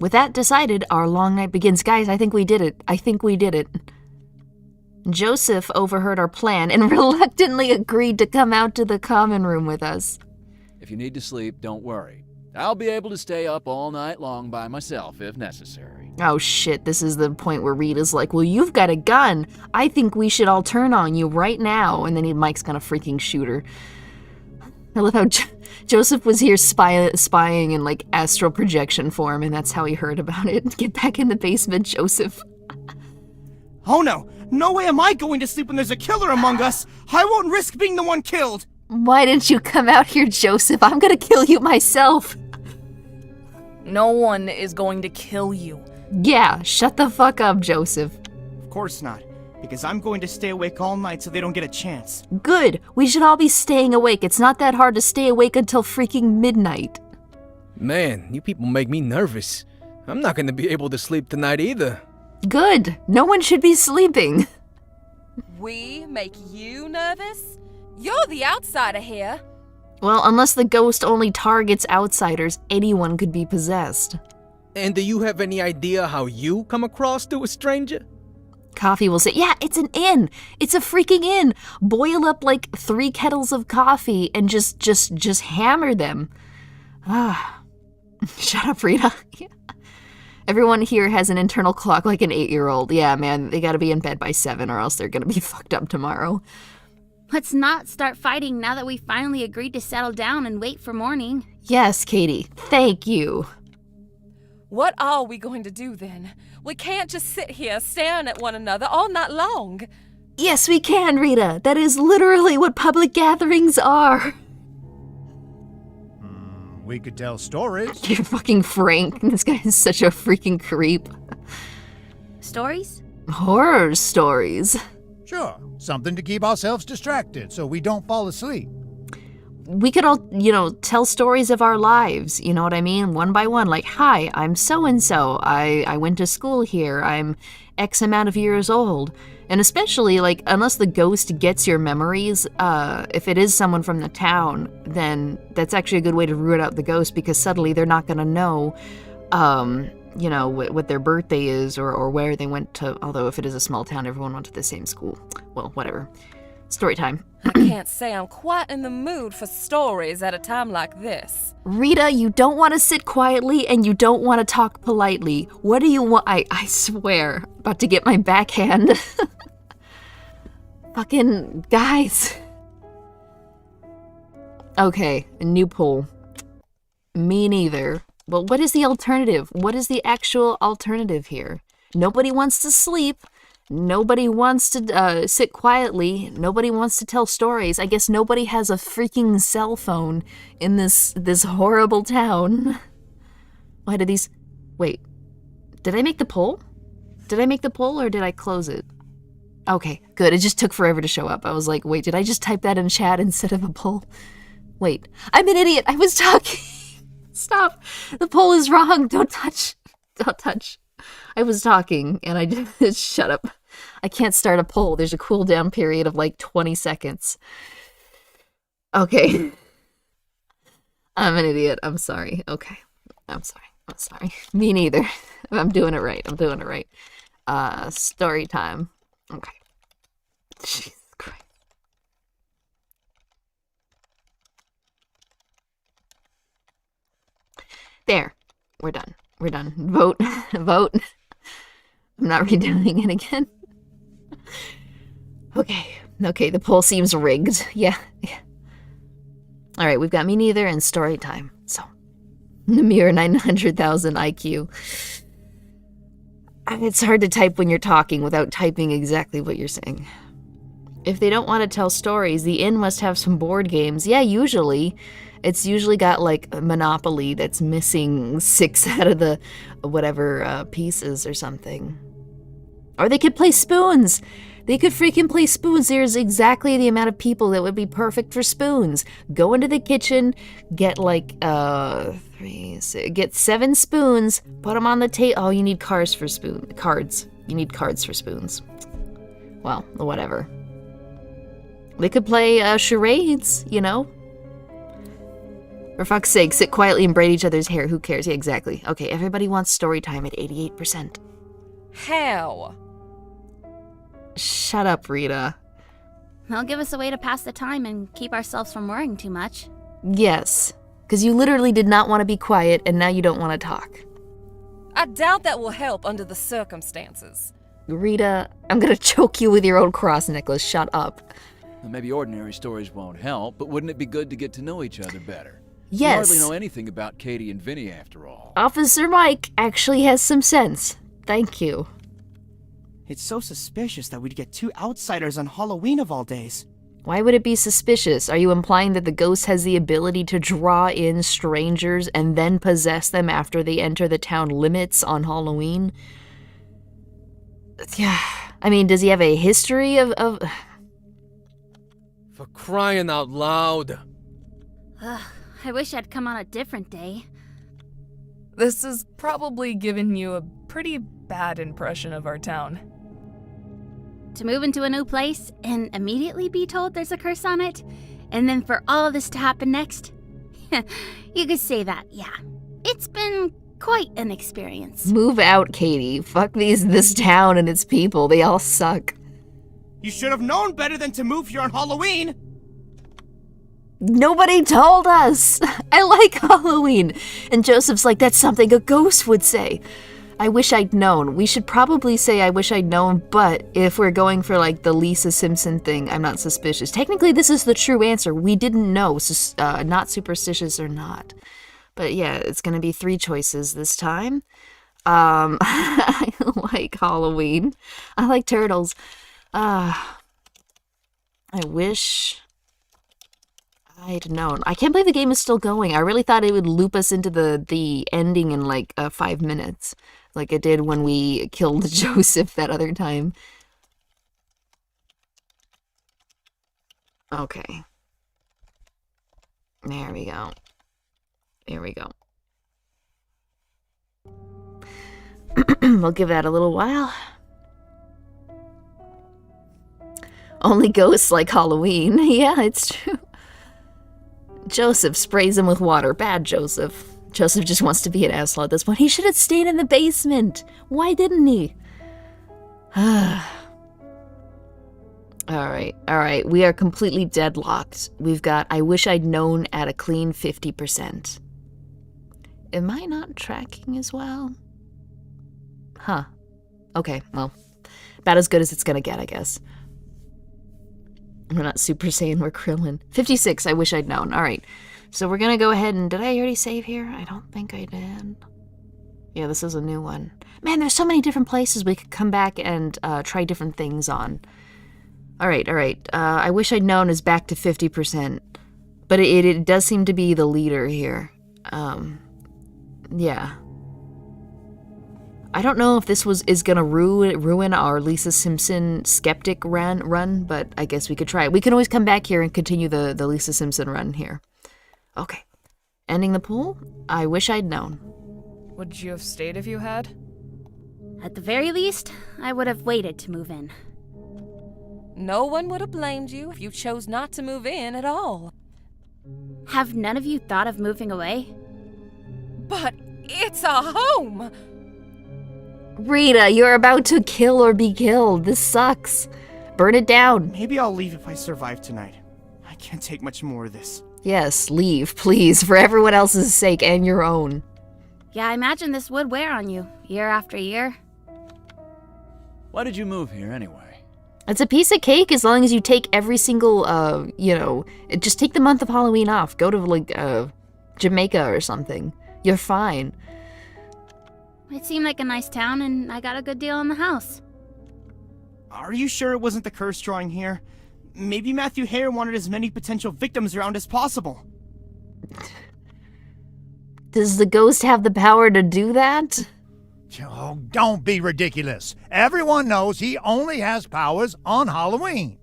With that decided, our long night begins. Guys, I think we did it. I think we did it. Joseph overheard our plan and reluctantly agreed to come out to the common room with us. If you need to sleep, don't worry. I'll be able to stay up all night long by myself if necessary. Oh shit, this is the point where Rita's like, well, you've got a gun. I think we should all turn on you right now. And then Mike's gonna freaking shoot her. I love how Joseph was here spying in like astral projection form, and that's how he heard about it. Get back in the basement, Joseph. Oh no! No way am I going to sleep when there's a killer among us! I won't risk being the one killed! Why didn't you come out here, Joseph? I'm gonna kill you myself. No one is going to kill you. Yeah, shut the fuck up, Joseph. Of course not, because I'm going to stay awake all night so they don't get a chance. Good. We should all be staying awake. It's not that hard to stay awake until freaking midnight. Man, you people make me nervous. I'm not gonna be able to sleep tonight either. Good. No one should be sleeping. We make you nervous? You're the outsider here. Well, unless the ghost only targets outsiders, anyone could be possessed. And do you have any idea how you come across to a stranger? Coffee will say, yeah, it's an inn. It's a freaking inn. Boil up like 3 kettles of coffee and just hammer them. Ah, shut up, Rita. Everyone here has an internal clock like an 8-year-old. Yeah, man, they gotta be in bed by 7 or else they're gonna be fucked up tomorrow. Let's not start fighting now that we finally agreed to settle down and wait for morning. Yes, Katie, thank you. What are we going to do then? We can't just sit here staring at one another all night long. Yes, we can, Rita. That is literally what public gatherings are. We could tell stories. You're fucking Frank. This guy is such a freaking creep. Stories? Horror stories. Sure, something to keep ourselves distracted so we don't fall asleep. We could all, tell stories of our lives, you know what I mean? One by one, like, hi, I'm so-and-so. I went to school here. I'm X amount of years old. And especially, like, unless the ghost gets your memories, if it is someone from the town, then that's actually a good way to root out the ghost, because suddenly they're not going to know, what their birthday is or where they went to. Although if it is a small town, everyone went to the same school. Well, whatever. Story time. I can't say I'm quite in the mood for stories at a time like this. Rita, you don't want to sit quietly and you don't want to talk politely. What do you want? I swear, about to get my backhand. Fucking guys. Okay, a new poll. Me neither. But what is the alternative? What is the actual alternative here? Nobody wants to sleep. Nobody wants to sit quietly. Nobody wants to tell stories. I guess nobody has a freaking cell phone in this horrible town. Why did these... Wait. Did I make the poll? Did I make the poll or did I close it? Okay, good. It just took forever to show up. I was like, wait, did I just type that in chat instead of a poll? Wait. I'm an idiot. I was talking. Stop. The poll is wrong. Don't touch. Don't touch. I was talking, and I just shut up. I can't start a poll. There's a cooldown period of like 20 seconds. Okay. I'm an idiot. I'm sorry. Okay. I'm sorry. Me neither. I'm doing it right. Story time. Okay. Jesus Christ. There. We're done. We're done. Vote. Vote. I'm not redoing it again. Okay. Okay, the poll seems rigged. Yeah. Alright, we've got me neither and story time. So, Namir 900,000 IQ. It's hard to type when you're talking without typing exactly what you're saying. If they don't want to tell stories, the inn must have some board games. Yeah, usually. It's usually got, like, a Monopoly that's missing 6 out of the whatever pieces or something. Or they could play spoons! They could freaking play spoons. There's exactly the amount of people that would be perfect for spoons. Go into the kitchen, get like, get 7 spoons, put them on the table. Oh, you need cards for cards. You need cards for spoons. Well, whatever. They could play charades, you know? For fuck's sake, sit quietly and braid each other's hair. Who cares? Yeah, exactly. Okay, everybody wants story time at 88%. How? Shut up, Rita. They'll give us a way to pass the time and keep ourselves from worrying too much. Yes, because you literally did not want to be quiet, and now you don't want to talk. I doubt that will help under the circumstances. Rita, I'm gonna choke you with your old cross necklace. Shut up. Well, maybe ordinary stories won't help, but wouldn't it be good to get to know each other better? Yes. We hardly know anything about Katie and Vinny, after all. Officer Mike actually has some sense. Thank you. It's so suspicious that we'd get 2 outsiders on Halloween of all days. Why would it be suspicious? Are you implying that the ghost has the ability to draw in strangers and then possess them after they enter the town limits on Halloween? Yeah. I mean, does he have a history of... For crying out loud. Ugh, I wish I'd come on a different day. This has probably given you a pretty bad impression of our town. To move into a new place and immediately be told there's a curse on it, and then for all of this to happen next? You could say that, yeah. It's been quite an experience. Move out, Katie. Fuck this town and its people. They all suck. You should have known better than to move here on Halloween! Nobody told us! I like Halloween! And Joseph's like, that's something a ghost would say. I wish I'd known. We should probably say I wish I'd known, but if we're going for like the Lisa Simpson thing, I'm not suspicious. Technically, this is the true answer. We didn't know, not superstitious or not. But yeah, it's gonna be 3 choices this time. I like Halloween. I like turtles. I wish I'd known. I can't believe the game is still going. I really thought it would loop us into the ending in like 5 minutes. Like it did when we killed Joseph that other time. Okay. There we go. There we go. We'll give that a little while. Only ghosts like Halloween. Yeah, it's true. Joseph sprays him with water. Bad Joseph. Joseph just wants to be an asshole at this point. He should have stayed in the basement. Why didn't he? Alright. We are completely deadlocked. We've got I wish I'd known at a clean 50%. Am I not tracking as well? Huh. Okay, well. About as good as it's gonna get, I guess. We're not Super Saiyan, we're Krillin. 56, I wish I'd known. Alright. So we're gonna go ahead and... Did I already save here? I don't think I did. Yeah, this is a new one. Man, there's so many different places we could come back and try different things on. Alright. I wish I'd known is back to 50%. But it does seem to be the leader here. Yeah. I don't know if this is gonna ruin our Lisa Simpson skeptic run, but I guess we could try it. We can always come back here and continue the Lisa Simpson run here. Okay. Ending the pool? I wish I'd known. Would you have stayed if you had? At the very least, I would have waited to move in. No one would have blamed you if you chose not to move in at all. Have none of you thought of moving away? But it's a home! Rita, you're about to kill or be killed. This sucks. Burn it down. Maybe I'll leave if I survive tonight. I can't take much more of this. Yes, leave, please, for everyone else's sake and your own. Yeah, I imagine this would wear on you, year after year. Why did you move here anyway? It's a piece of cake as long as you take every single, just take the month of Halloween off. Go to, like, Jamaica or something. You're fine. It seemed like a nice town, and I got a good deal on the house. Are you sure it wasn't the curse drawing here? Maybe Matthew Hare wanted as many potential victims around as possible. Does the ghost have the power to do that? Oh, don't be ridiculous. Everyone knows he only has powers on Halloween.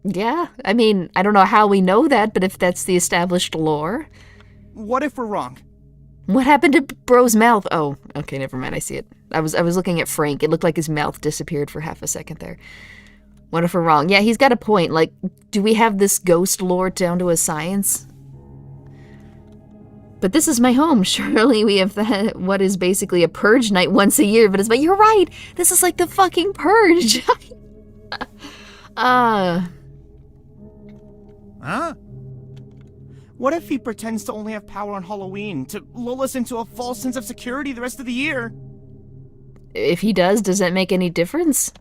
Yeah, I mean, I don't know how we know that, but if that's the established lore. What if we're wrong? What happened to Bro's mouth? Oh, okay, never mind, I see it. I was looking at Frank. It looked like his mouth disappeared for half a second there. What if we're wrong? Yeah, he's got a point. Like, do we have this ghost lore down to a science? But this is my home. Surely we have what is basically a purge night once a year. But you're right. This is like the fucking purge. Huh? What if he pretends to only have power on Halloween, to lull us into a false sense of security the rest of the year? If he does that make any difference?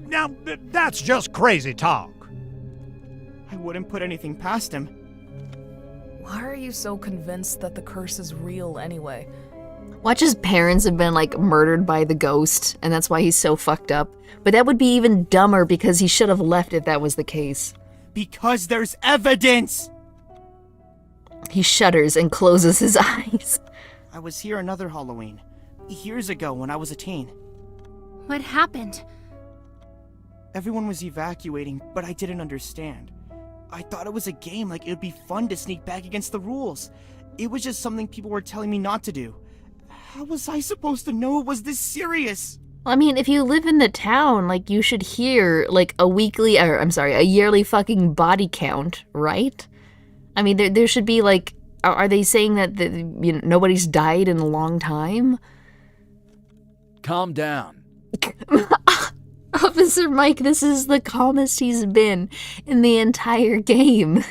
Now, that's just crazy talk. I wouldn't put anything past him. Why are you so convinced that the curse is real anyway? Watch, his parents have been, like, murdered by the ghost, and that's why he's so fucked up. But that would be even dumber because he should have left if that was the case. Because there's evidence! He shudders and closes his eyes. I was here another Halloween, years ago when I was a teen. What happened? Everyone was evacuating, but I didn't understand. I thought it was a game, like it would be fun to sneak back against the rules. It was just something people were telling me not to do. How was I supposed to know it was this serious? I mean, if you live in the town, like, you should hear, like, a yearly fucking body count, right? I mean, there should be, like, are they saying that nobody's died in a long time? Calm down. Officer Mike, this is the calmest he's been in the entire game.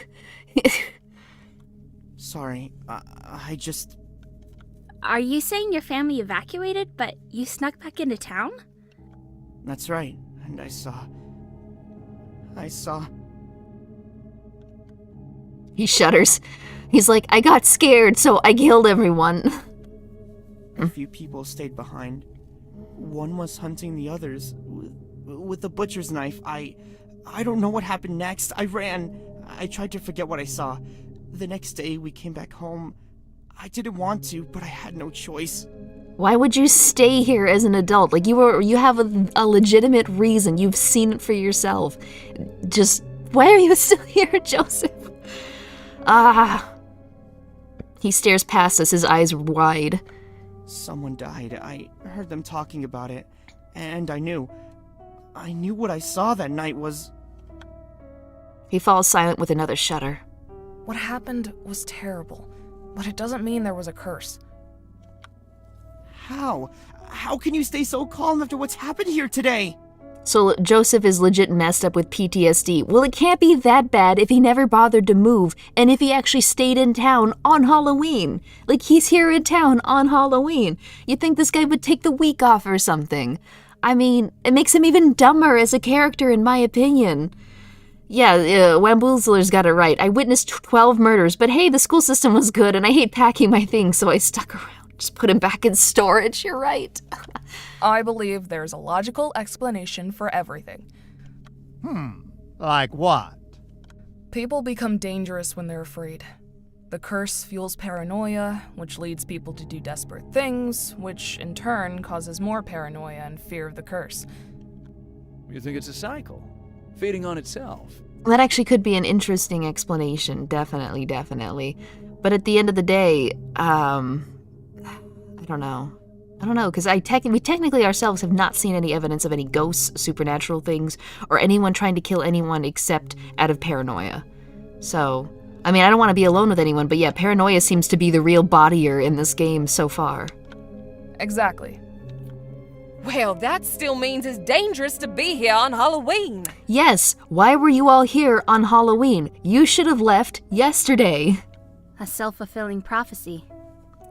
Sorry, I just... Are you saying your family evacuated, but you snuck back into town? That's right, and I saw... He shudders. He's like, I got scared, so I killed everyone. A few people stayed behind. One was hunting the others with a butcher's knife. I don't know what happened next. I ran. I tried to forget what I saw. The next day we came back home. I didn't want to, but I had no choice. Why would you stay here as an adult? Like, you have a legitimate reason. You've seen it for yourself. Just, why are you still here, Joseph? He stares past us, his eyes wide. Someone died. I heard them talking about it, and I knew what I saw that night was... He falls silent with another shudder. What happened was terrible, but it doesn't mean there was a curse. How? How can you stay so calm after what's happened here today? So Joseph is legit messed up with PTSD. Well, it can't be that bad if he never bothered to move, and if he actually stayed in town on Halloween. Like, he's here in town on Halloween. You'd think this guy would take the week off or something. I mean, it makes him even dumber as a character, in my opinion. Yeah, Wamboozler's got it right. I witnessed 12 murders, but hey, the school system was good, and I hate packing my things, so I stuck around. Just put him back in storage, you're right. I believe there's a logical explanation for everything. Like what? People become dangerous when they're afraid. The curse fuels paranoia, which leads people to do desperate things, which in turn causes more paranoia and fear of the curse. You think it's a cycle, feeding on itself? That actually could be an interesting explanation, definitely. But at the end of the day, I don't know, because we technically ourselves have not seen any evidence of any ghosts, supernatural things, or anyone trying to kill anyone except out of paranoia. So, I mean, I don't want to be alone with anyone, but yeah, paranoia seems to be the real bodier in this game so far. Exactly. Well, that still means it's dangerous to be here on Halloween. Yes, why were you all here on Halloween? You should have left yesterday. A self-fulfilling prophecy.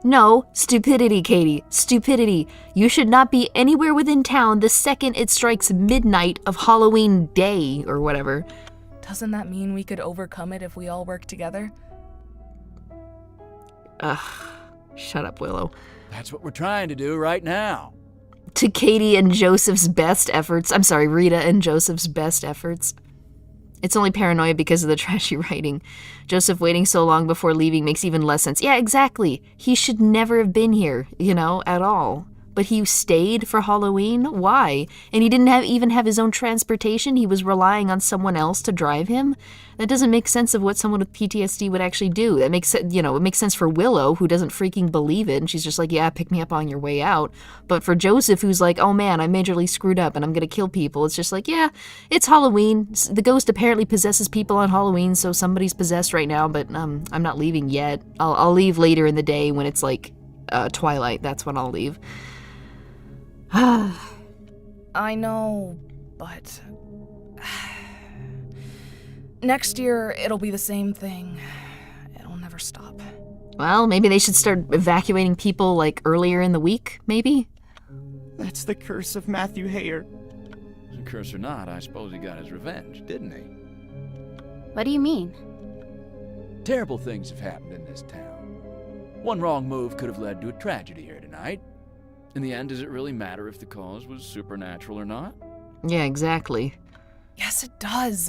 No, stupidity, Katie. Stupidity. You should not be anywhere within town the second it strikes midnight of Halloween Day or whatever. Doesn't that mean we could overcome it if we all work together? Shut up, Willow. That's what we're trying to do right now. To Katie and Joseph's best efforts. I'm sorry, Rita and Joseph's best efforts. It's only paranoia because of the trashy writing. Joseph waiting so long before leaving makes even less sense. Yeah, exactly. He should never have been here, at all. But he stayed for Halloween? Why? And he didn't even have his own transportation? He was relying on someone else to drive him? That doesn't make sense of what someone with PTSD would actually do. That makes it makes sense for Willow, who doesn't freaking believe it, and she's just like, yeah, pick me up on your way out. But for Joseph, who's like, oh man, I majorly screwed up and I'm gonna kill people, it's just like, yeah, it's Halloween. The ghost apparently possesses people on Halloween, so somebody's possessed right now, but I'm not leaving yet. I'll leave later in the day when it's like twilight. That's when I'll leave. I know, but next year it'll be the same thing. It'll never stop. Well, maybe they should start evacuating people like earlier in the week, maybe? That's the curse of Matthew Hayer. Curse or not, I suppose he got his revenge, didn't he? What do you mean? Terrible things have happened in this town. One wrong move could have led to a tragedy here tonight. In the end, does it really matter if the cause was supernatural or not? Yeah, exactly. Yes, it does.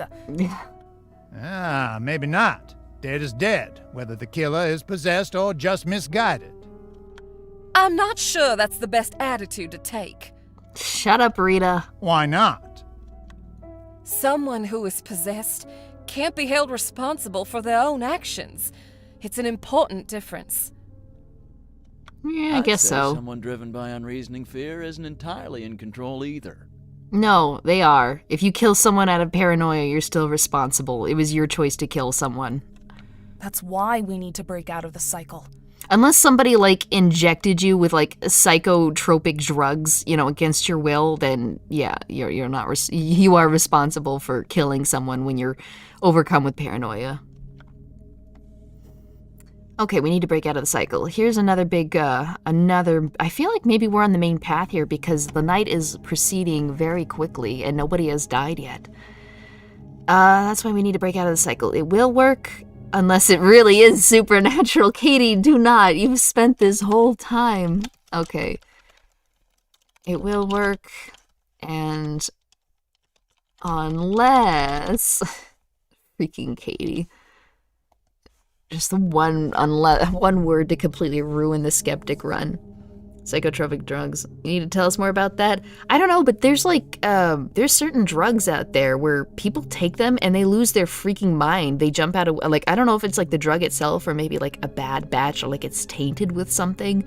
Maybe not. Dead is dead, whether the killer is possessed or just misguided. I'm not sure that's the best attitude to take. Shut up, Rita. Why not? Someone who is possessed can't be held responsible for their own actions. It's an important difference. Yeah, I I'd guess say so. Someone driven by unreasoning fear isn't entirely in control either. No, they are. If you kill someone out of paranoia, you're still responsible. It was your choice to kill someone. That's why we need to break out of the cycle. Unless somebody, injected you with, psychotropic drugs, against your will, then, yeah, you're not, you are responsible for killing someone when you're overcome with paranoia. Okay, we need to break out of the cycle. Here's another big, I feel like maybe we're on the main path here because the night is proceeding very quickly and nobody has died yet. That's why we need to break out of the cycle. It will work unless it really is supernatural. Katie, do not. You've spent this whole time. Okay. It will work, and unless... Freaking Katie. Just the one word to completely ruin the skeptic run. Psychotropic drugs. You need to tell us more about that? I don't know, but there's there's certain drugs out there where people take them and they lose their freaking mind. They jump out of, I don't know if it's the drug itself or maybe a bad batch or it's tainted with something.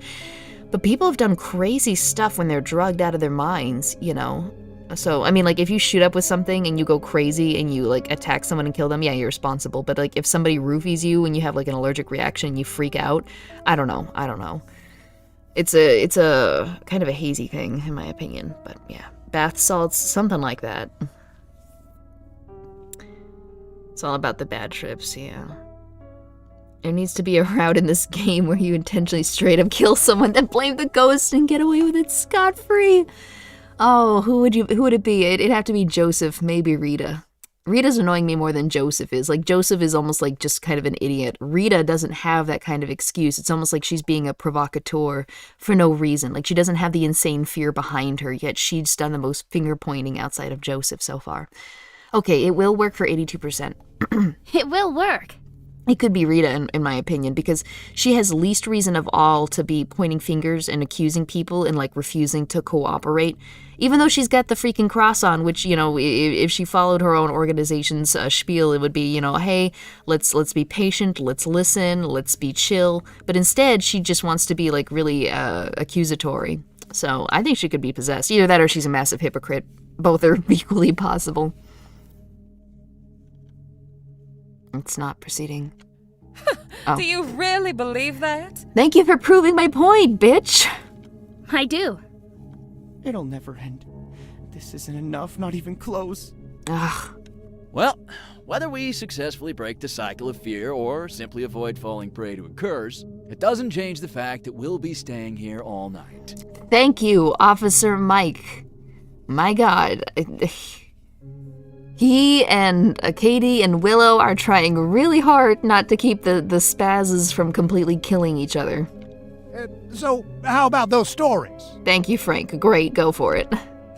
But people have done crazy stuff when they're drugged out of their minds, So, if you shoot up with something and you go crazy and you, attack someone and kill them, yeah, you're responsible. But, if somebody roofies you and you have, an allergic reaction and you freak out, I don't know. It's a kind of a hazy thing, in my opinion. But, yeah, bath salts, something like that. It's all about the bad trips, yeah. There needs to be a route in this game where you intentionally straight up kill someone, then blame the ghost and get away with it scot-free. Oh, who would it be? It'd have to be Joseph, maybe Rita. Rita's annoying me more than Joseph is. Joseph is almost just kind of an idiot. Rita doesn't have that kind of excuse. It's almost like she's being a provocateur for no reason. She doesn't have the insane fear behind her, yet she's done the most finger-pointing outside of Joseph so far. Okay, it will work for 82%. It will work. It could be Rita, in my opinion, because she has least reason of all to be pointing fingers and accusing people and, refusing to cooperate. Even though she's got the freaking cross on, which, if she followed her own organization's spiel, it would be, hey, let's be patient, let's listen, let's be chill. But instead, she just wants to be, really accusatory. So I think she could be possessed. Either that or she's a massive hypocrite. Both are equally possible. It's not proceeding. Oh. Do you really believe that? Thank you for proving my point, bitch! I do. It'll never end. This isn't enough, not even close. Ugh. Well, whether we successfully break the cycle of fear or simply avoid falling prey to a curse, it doesn't change the fact that we'll be staying here all night. Thank you, Officer Mike. My God. He and Katie and Willow are trying really hard not to keep the spazzes from completely killing each other. So, how about those stories? Thank you, Frank. Great, go for it.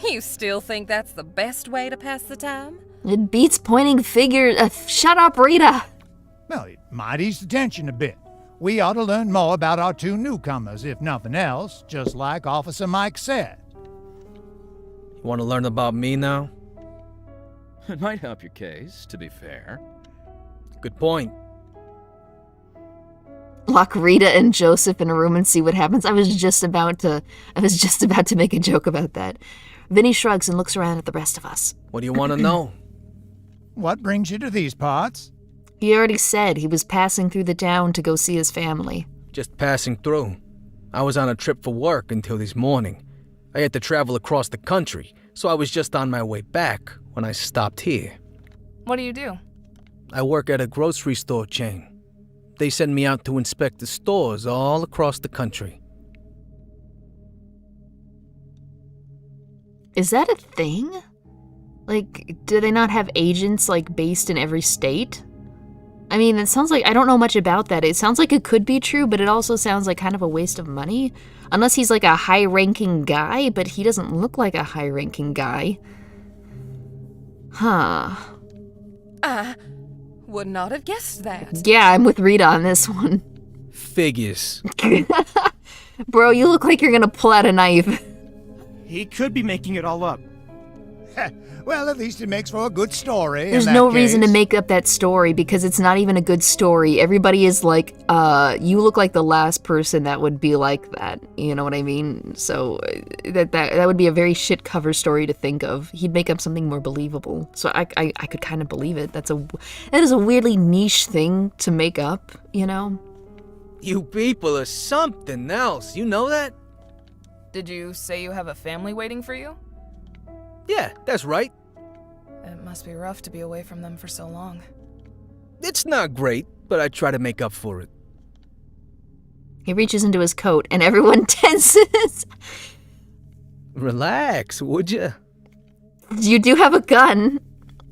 You still think that's the best way to pass the time? It beats pointing fingers. Shut up, Rita. Well, it might ease the tension a bit. We ought to learn more about our two newcomers, if nothing else, just like Officer Mike said. You want to learn about me now? It might help your case, to be fair. Good point. Lock Rita and Joseph in a room and see what happens. I was just about to make a joke about that. Vinny shrugs and looks around at the rest of us. What do you want to know? What brings you to these parts? He already said he was passing through the town to go see his family. Just passing through. I was on a trip for work until this morning. I had to travel across the country, so I was just on my way back when I stopped here. What do you do? I work at a grocery store chain. They send me out to inspect the stores all across the country. Is that a thing? Like, do they not have agents, like, based in every state? I mean, it sounds like, I don't know much about that. It sounds like it could be true, but it also sounds like kind of a waste of money. Unless he's like a high-ranking guy, but he doesn't look like a high-ranking guy. Huh. I would not have guessed that. Yeah, I'm with Rita on this one. Figures. Bro, you look like you're gonna pull out a knife. He could be making it all up. Well, at least it makes for a good story. There's no reason to make up that story because it's not even a good story. Everybody is like, you look like the last person that would be like that. You know what I mean? So that would be a very shit cover story to think of. He'd make up something more believable. So I could kind of believe it. That is a weirdly niche thing to make up, you know? You people are something else, you know that? Did you say you have a family waiting for you? Yeah, that's right. It must be rough to be away from them for so long. It's not great, but I try to make up for it. He reaches into his coat and everyone tenses. Relax, would ya? You do have a gun.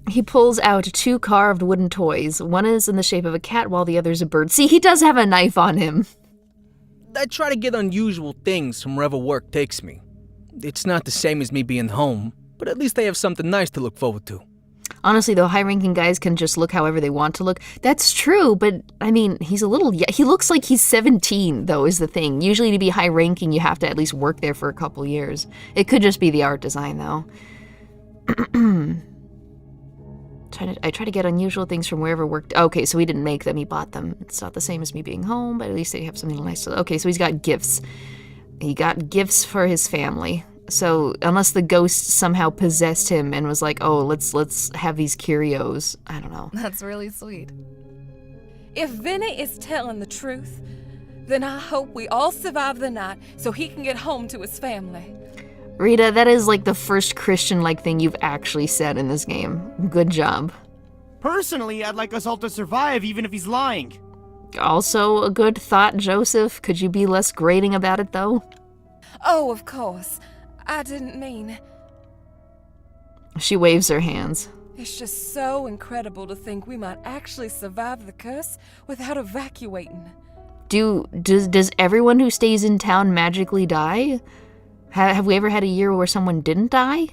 He pulls out 2 carved wooden toys. One is in the shape of a cat while the other's a bird. See, he does have a knife on him. I try to get unusual things from wherever work takes me. It's not the same as me being home, but at least I have something nice to look forward to. Honestly, though, high-ranking guys can just look however they want to look. That's true, but, I mean, he's a little... He looks like he's 17, though, is the thing. Usually to be high-ranking, you have to at least work there for a couple years. It could just be the art design, though. I try to get unusual things from wherever worked. Okay, so he didn't make them, he bought them. It's not the same as me being home, but at least they have something nice to... Okay, so he's got gifts. He got gifts for his family. So, unless the ghost somehow possessed him and was like, oh, let's have these curios. I don't know. That's really sweet. If Vinny is telling the truth, then I hope we all survive the night so he can get home to his family. Rita, that is like the first Christian-like thing you've actually said in this game. Good job. Personally, I'd like us all to survive even if he's lying. Also a good thought, Joseph. Could you be less grating about it, though? Oh, of course. I didn't mean... She waves her hands. It's just so incredible to think we might actually survive the curse without evacuating. Does everyone who stays in town magically die? Have we ever had a year where someone didn't die?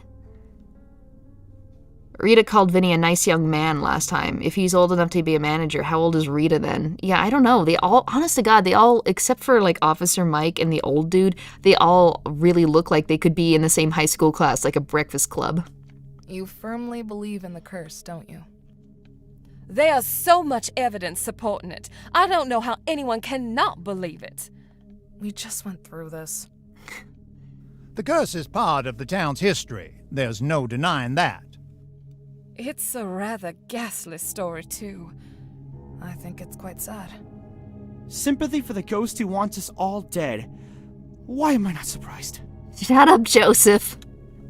Rita called Vinny a nice young man last time. If he's old enough to be a manager, how old is Rita then? Yeah, I don't know. They all, honest to God, they all, except for like Officer Mike and the old dude, they all really look like they could be in the same high school class, like a breakfast club. You firmly believe in the curse, don't you? There's so much evidence supporting it. I don't know how anyone cannot believe it. We just went through this. The curse is part of the town's history. There's no denying that. It's a rather ghastly story, too. I think it's quite sad. Sympathy for the ghost who wants us all dead. Why am I not surprised? Shut up, Joseph.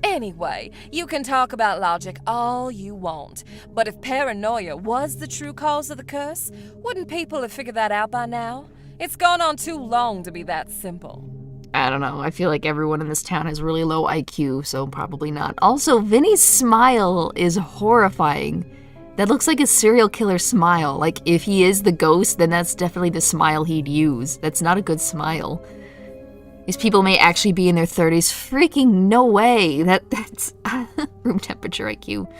Anyway, you can talk about logic all you want, but if paranoia was the true cause of the curse, wouldn't people have figured that out by now? It's gone on too long to be that simple. I don't know. I feel like everyone in this town has really low IQ, so probably not. Also, Vinny's smile is horrifying. That looks like a serial killer smile. Like, if he is the ghost, then that's definitely the smile he'd use. That's not a good smile. These people may actually be in their 30s. Freaking no way. That's room temperature IQ.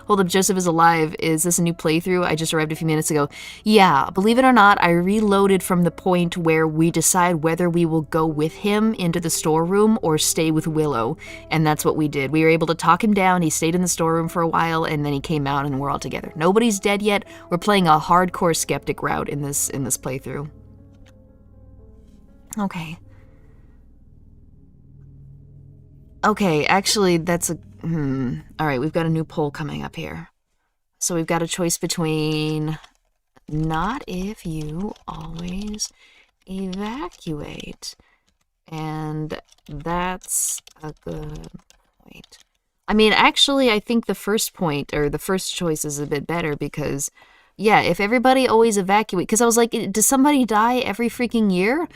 Hold up, Joseph is alive. Is this a new playthrough? I just arrived a few minutes ago. Yeah, believe it or not, I reloaded from the point where we decide whether we will go with him into the storeroom or stay with Willow. And that's what we did. We were able to talk him down. He stayed in the storeroom for a while, and then he came out and we're all together. Nobody's dead yet. We're playing a hardcore skeptic route in this playthrough. Okay. Okay, actually, that's a... Alright, we've got a new poll coming up here. So we've got a choice between... Not if you always evacuate. And that's a good point. I mean, actually, I think the first point, or the first choice is a bit better because... Yeah, if everybody always evacuate... Because I was like, does somebody die every freaking year?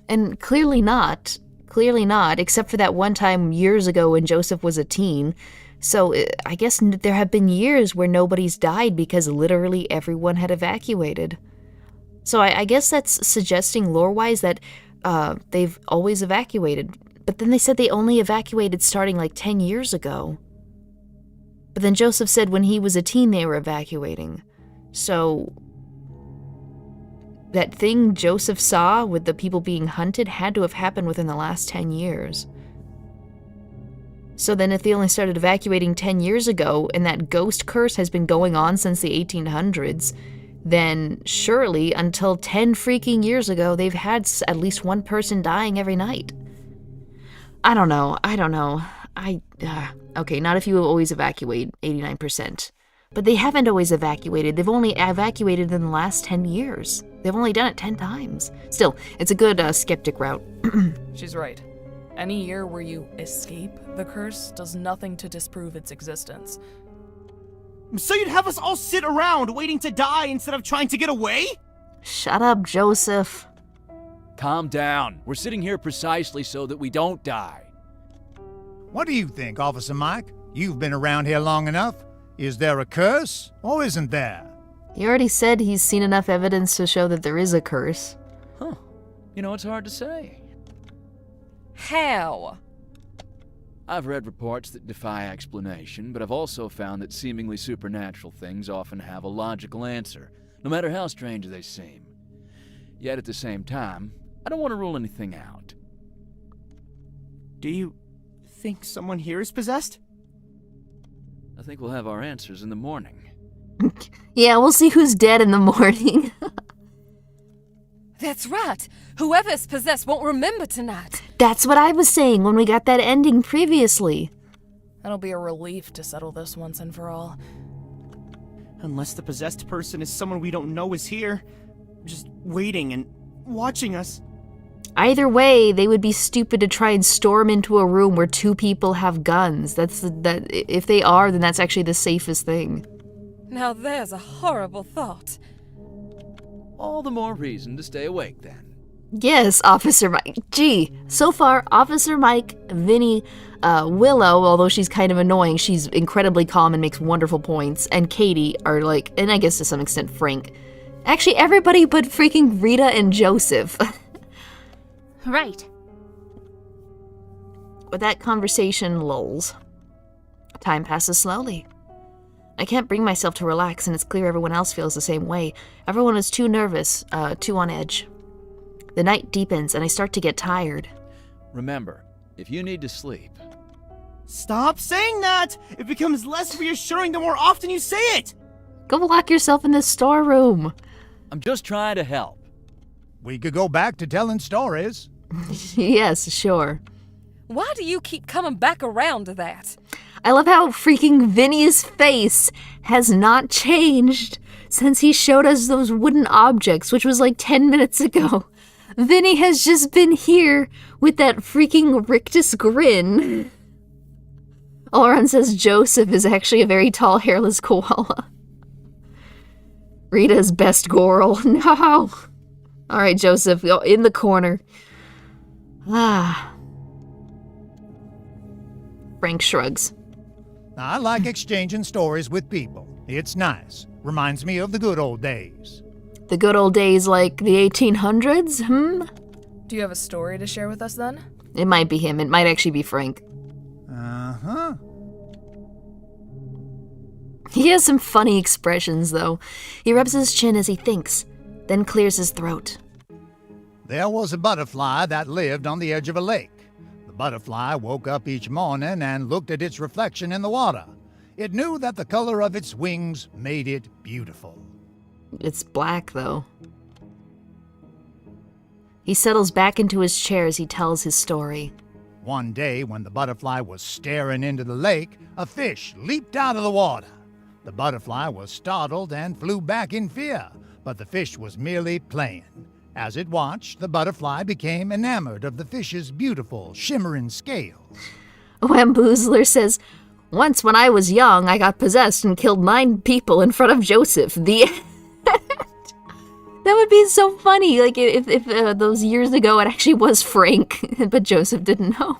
And clearly not. Clearly not, except for that one time years ago when Joseph was a teen. So I guess there have been years where nobody's died because literally everyone had evacuated. So I guess that's suggesting lore-wise that they've always evacuated. But then they said they only evacuated starting like 10 years ago. But then Joseph said when he was a teen they were evacuating. So... that thing Joseph saw with the people being hunted had to have happened within the last 10 years. So then if they only started evacuating 10 years ago, and that ghost curse has been going on since the 1800s, then surely until 10 freaking years ago, they've had at least one person dying every night. I don't know. Okay, not if you always evacuate, 89%. But they haven't always evacuated. They've only evacuated in the last 10 years. They've only done it 10 times. Still, it's a good skeptic route. She's right. Any year where you escape the curse does nothing to disprove its existence. So you'd have us all sit around waiting to die instead of trying to get away? Shut up, Joseph. Calm down. We're sitting here precisely so that we don't die. What do you think, Officer Mike? You've been around here long enough. Is there a curse, or isn't there? He already said he's seen enough evidence to show that there is a curse. Huh. You know, it's hard to say. How? I've read reports that defy explanation, but I've also found that seemingly supernatural things often have a logical answer, no matter how strange they seem. Yet at the same time, I don't want to rule anything out. Do you think someone here is possessed? I think we'll have our answers in the morning. Yeah, we'll see who's dead in the morning. That's right. Whoever's possessed won't remember tonight. That's what I was saying when we got that ending previously. That'll be a relief to settle this once and for all. Unless the possessed person is someone we don't know is here, just waiting and watching us. Either way, they would be stupid to try and storm into a room where two people have guns. If they are, then that's actually the safest thing. Now there's a horrible thought. All the more reason to stay awake then. Yes, Officer Mike. Gee, so far, Officer Mike, Vinny, Willow, although she's kind of annoying, she's incredibly calm and makes wonderful points, and Katie are like, and I guess to some extent Frank. Actually, everybody but freaking Rita and Joseph. Right. With that conversation lulls. Time passes slowly. I can't bring myself to relax, and it's clear everyone else feels the same way. Everyone is too nervous, too on edge. The night deepens, and I start to get tired. Remember, if you need to sleep... Stop saying that! It becomes less reassuring the more often you say it! Go lock yourself in the storeroom. I'm just trying to help. We could go back to telling stories. Yes, sure. Why do you keep coming back around to that? I love how freaking Vinny's face has not changed since he showed us those wooden objects, which was like 10 minutes ago. Vinny has just been here with that freaking rictus grin. Oleron says Joseph is actually a very tall, hairless koala. Rita's best Goral. No! Alright, Joseph, go in the corner. Ah. Frank shrugs. I like exchanging stories with people. It's nice. Reminds me of the good old days. The good old days like the 1800s? Do you have a story to share with us then? It might be him. It might actually be Frank. Uh-huh. He has some funny expressions, though. He rubs his chin as he thinks, then clears his throat. There was a butterfly that lived on the edge of a lake. The butterfly woke up each morning and looked at its reflection in the water. It knew that the color of its wings made it beautiful. It's black, though. He settles back into his chair as he tells his story. One day, when the butterfly was staring into the lake, a fish leaped out of the water. The butterfly was startled and flew back in fear, but the fish was merely playing. As it watched, the butterfly became enamored of the fish's beautiful, shimmering scales. Wamboozler says, once when I was young, I got possessed and killed 9 people in front of Joseph. The end. That would be so funny, like if those years ago it actually was Frank, but Joseph didn't know.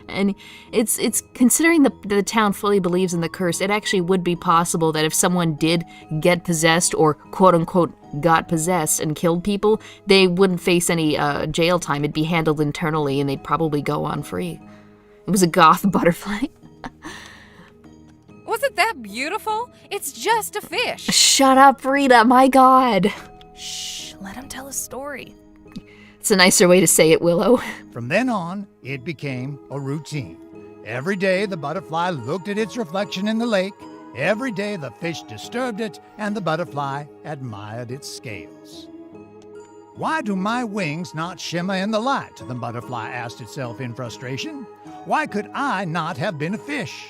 And it's considering the town fully believes in the curse, it actually would be possible that if someone did get possessed or quote-unquote got possessed and killed people, they wouldn't face any jail time. It'd be handled internally and they'd probably go on free. It was a goth butterfly. Was it that beautiful? It's just a fish. Shut up, Rita, my god. Shh, let him tell his story. It's a nicer way to say it, Willow. From then on, it became a routine. Every day, the butterfly looked at its reflection in the lake. Every day, the fish disturbed it, and the butterfly admired its scales. Why do my wings not shimmer in the light? The butterfly asked itself in frustration. Why could I not have been a fish?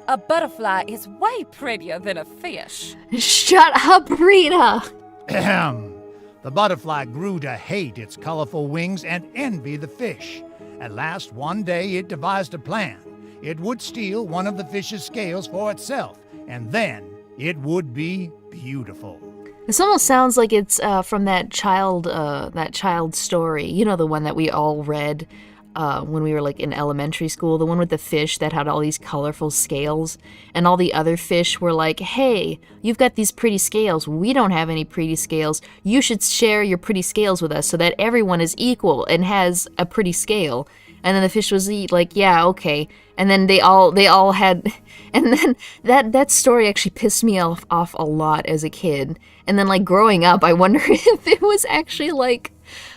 A butterfly is way prettier than a fish. Shut up, Rita! Ahem. The butterfly grew to hate its colorful wings and envy the fish. At last, one day, it devised a plan. It would steal one of the fish's scales for itself, and then it would be beautiful. This almost sounds like it's from that child story. You know, the one that we all read when we were like in elementary school, the one with the fish that had all these colorful scales, and all the other fish were like, hey, you've got these pretty scales, we don't have any pretty scales, you should share your pretty scales with us so that everyone is equal and has a pretty scale. And then the fish was like, yeah, okay. And then they all had, and then that story actually pissed me off a lot as a kid. And then like growing up, I wonder if it was actually like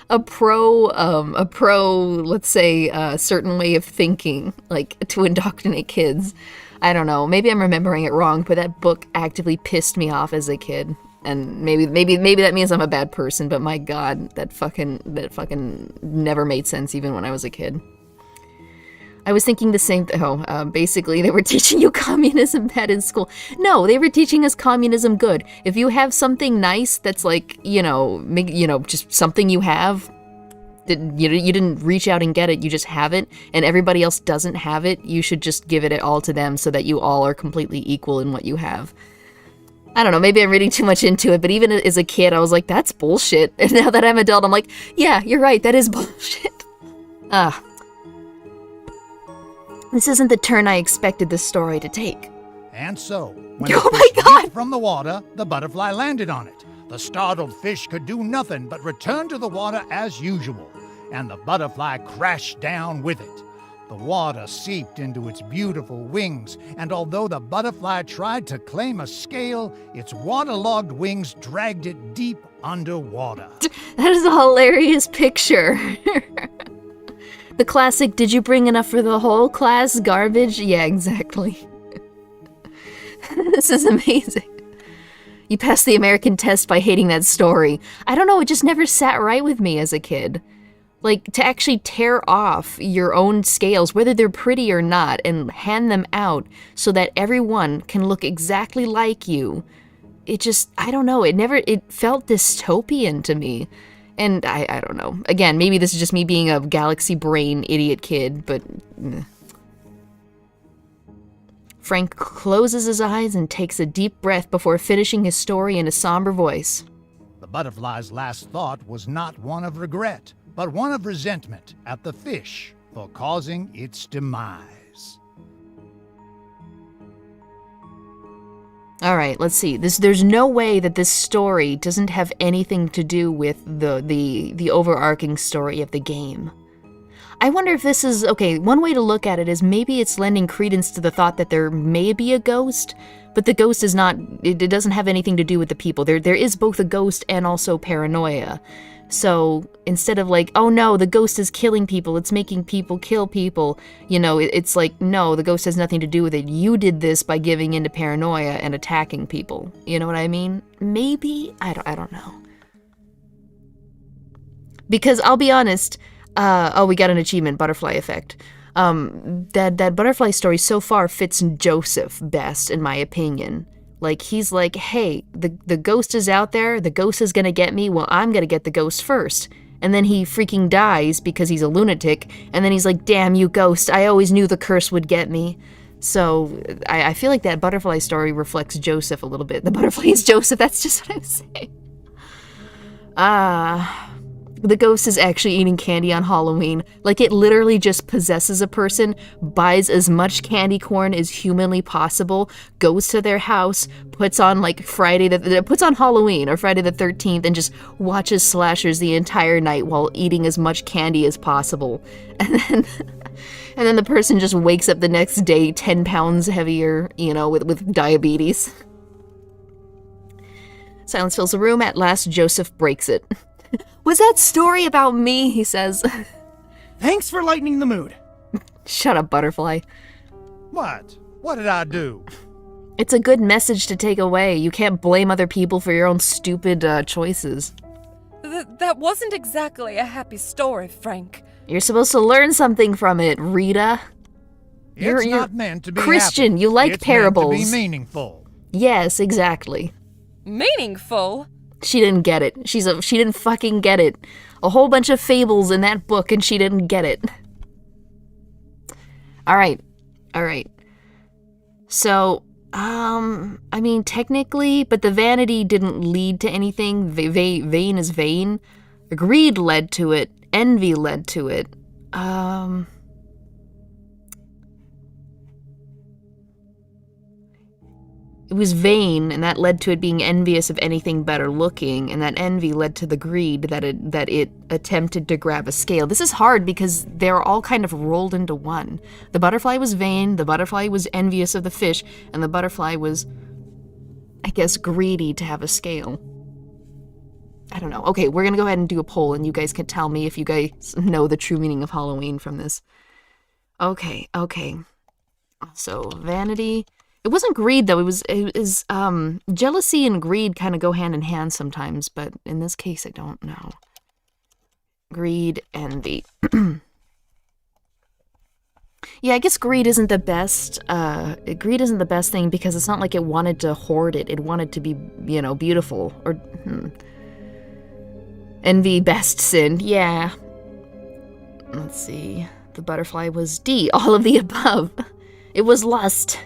a pro, let's say, certain way of thinking, like to indoctrinate kids. I don't know. Maybe I'm remembering it wrong, but that book actively pissed me off as a kid. And maybe that means I'm a bad person, but my god, that fucking never made sense even when I was a kid. I was thinking the same basically they were teaching you communism bad in school. No, they were teaching us communism good. If you have something nice that's like, just something you have, you didn't reach out and get it, you just have it, and everybody else doesn't have it, you should just give it all to them so that you all are completely equal in what you have. I don't know, maybe I'm reading too much into it, but even as a kid, I was like, that's bullshit. And now that I'm an adult, I'm like, yeah, you're right, that is bullshit. This isn't the turn I expected this story to take. And so, when Oh the my fish God! leaped from the water, the butterfly landed on it. The startled fish could do nothing but return to the water as usual, and the butterfly crashed down with it. The water seeped into its beautiful wings, and although the butterfly tried to claim a scale, its waterlogged wings dragged it deep underwater. That is a hilarious picture. The classic, did you bring enough for the whole class garbage? Yeah, exactly. This is amazing. You passed the American test by hating that story. I don't know, it just never sat right with me as a kid. Like, to actually tear off your own scales, whether they're pretty or not, and hand them out so that everyone can look exactly like you. It just, I don't know, it felt dystopian to me. And I don't know. Again, maybe this is just me being a galaxy brain idiot kid, but... Frank closes his eyes and takes a deep breath before finishing his story in a somber voice. The butterfly's last thought was not one of regret, but one of resentment at the fish for causing its demise. All right, let's see. There's no way that this story doesn't have anything to do with the overarching story of the game. I wonder if this is, okay, one way to look at it is maybe it's lending credence to the thought that there may be a ghost, but the ghost is not, it doesn't have anything to do with the people. There is both a ghost and also paranoia. So instead of like, oh no, the ghost is killing people, it's making people kill people, it's like, no, the ghost has nothing to do with it. You did this by giving into paranoia and attacking people. You know what I mean? Maybe? I don't know. Because I'll be honest, we got an achievement, butterfly effect. That butterfly story so far fits Joseph best, in my opinion. Like, he's like, hey, the ghost is out there, the ghost is gonna get me, well, I'm gonna get the ghost first. And then he freaking dies because he's a lunatic, and then he's like, damn you ghost, I always knew the curse would get me. So, I feel like that butterfly story reflects Joseph a little bit. The butterfly is Joseph, that's just what I'm saying. The ghost is actually eating candy on Halloween. Like, it literally just possesses a person, buys as much candy corn as humanly possible, goes to their house, puts on like puts on Halloween or Friday the 13th and just watches slashers the entire night while eating as much candy as possible. And then the person just wakes up the next day 10 pounds heavier, with diabetes. Silence fills the room. At last, Joseph breaks it. Was that story about me? He says. Thanks for lightening the mood. Shut up, butterfly. What? What did I do? It's a good message to take away. You can't blame other people for your own stupid choices. That wasn't exactly a happy story, Frank. You're supposed to learn something from it, Rita. It's not meant to be Christian. happy. You like it's parables. Meant to be meaningful. Yes, exactly. Meaningful? She didn't get it. She didn't fucking get it. A whole bunch of fables in that book and she didn't get it. All right. So, technically, but the vanity didn't lead to anything. Vain is vain. Greed led to it. Envy led to it. It was vain, and that led to it being envious of anything better looking, and that envy led to the greed that it attempted to grab a scale. This is hard because they're all kind of rolled into one. The butterfly was vain, the butterfly was envious of the fish, and the butterfly was, I guess, greedy to have a scale. I don't know. Okay, we're gonna go ahead and do a poll, and you guys can tell me if you guys know the true meaning of Halloween from this. Okay. So, vanity... It wasn't greed, though. It was jealousy and greed kind of go hand in hand sometimes, but in this case, I don't know. Greed, envy. Yeah, I guess greed isn't the best. Greed isn't the best thing because it's not like it wanted to hoard it. It wanted to be, beautiful. Or, Envy, best sin. Yeah. Let's see. The butterfly was D. All of the above. It was lust.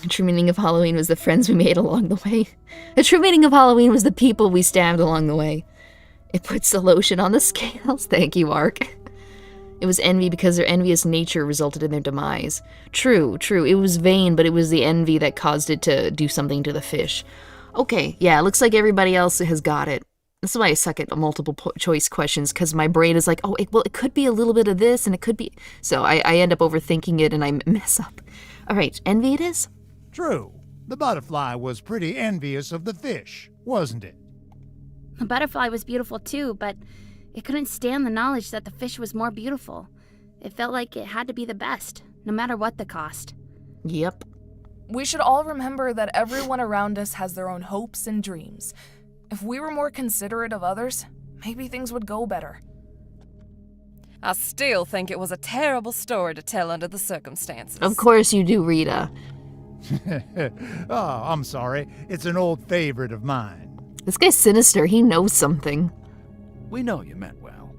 The true meaning of Halloween was the friends we made along the way. The true meaning of Halloween was the people we stabbed along the way. It puts the lotion on the scales. Thank you, Ark. It was envy because their envious nature resulted in their demise. True. It was vain, but it was the envy that caused it to do something to the fish. Okay, yeah, it looks like everybody else has got it. This is why I suck at multiple choice questions, because my brain is like, it could be a little bit of this, and it could be... So I end up overthinking it, and I mess up. All right, envy it is? True. The butterfly was pretty envious of the fish, wasn't it? The butterfly was beautiful too, but it couldn't stand the knowledge that the fish was more beautiful. It felt like it had to be the best, no matter what the cost. Yep. We should all remember that everyone around us has their own hopes and dreams. If we were more considerate of others, maybe things would go better. I still think it was a terrible story to tell under the circumstances. Of course you do, Rita. Oh, I'm sorry. It's an old favorite of mine. This guy's sinister. He knows something. We know you meant well.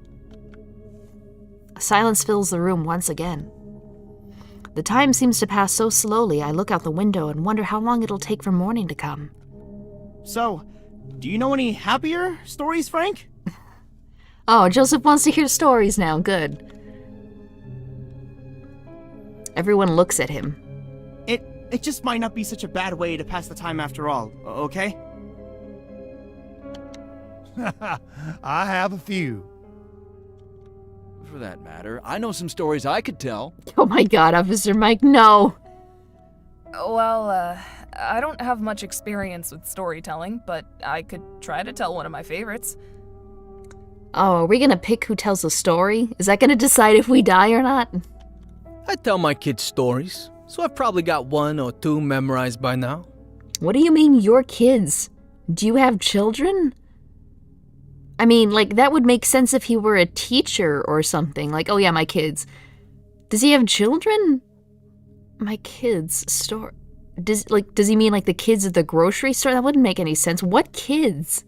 Silence fills the room once again. The time seems to pass so slowly, I look out the window and wonder how long it'll take for morning to come. So, do you know any happier stories, Frank? Oh, Joseph wants to hear stories now. Good. Everyone looks at him. It just might not be such a bad way to pass the time after all, okay? I have a few. For that matter, I know some stories I could tell. Oh my god, Officer Mike, no! Well, I don't have much experience with storytelling, but I could try to tell one of my favorites. Oh, are we gonna pick who tells the story? Is that gonna decide if we die or not? I tell my kids stories, so I've probably got 1 or 2 memorized by now. What do you mean, your kids? Do you have children? I mean, like, that would make sense if he were a teacher or something. Like, oh yeah, my kids. Does he have children? My kids' store. Does he mean like the kids at the grocery store? That wouldn't make any sense. What kids?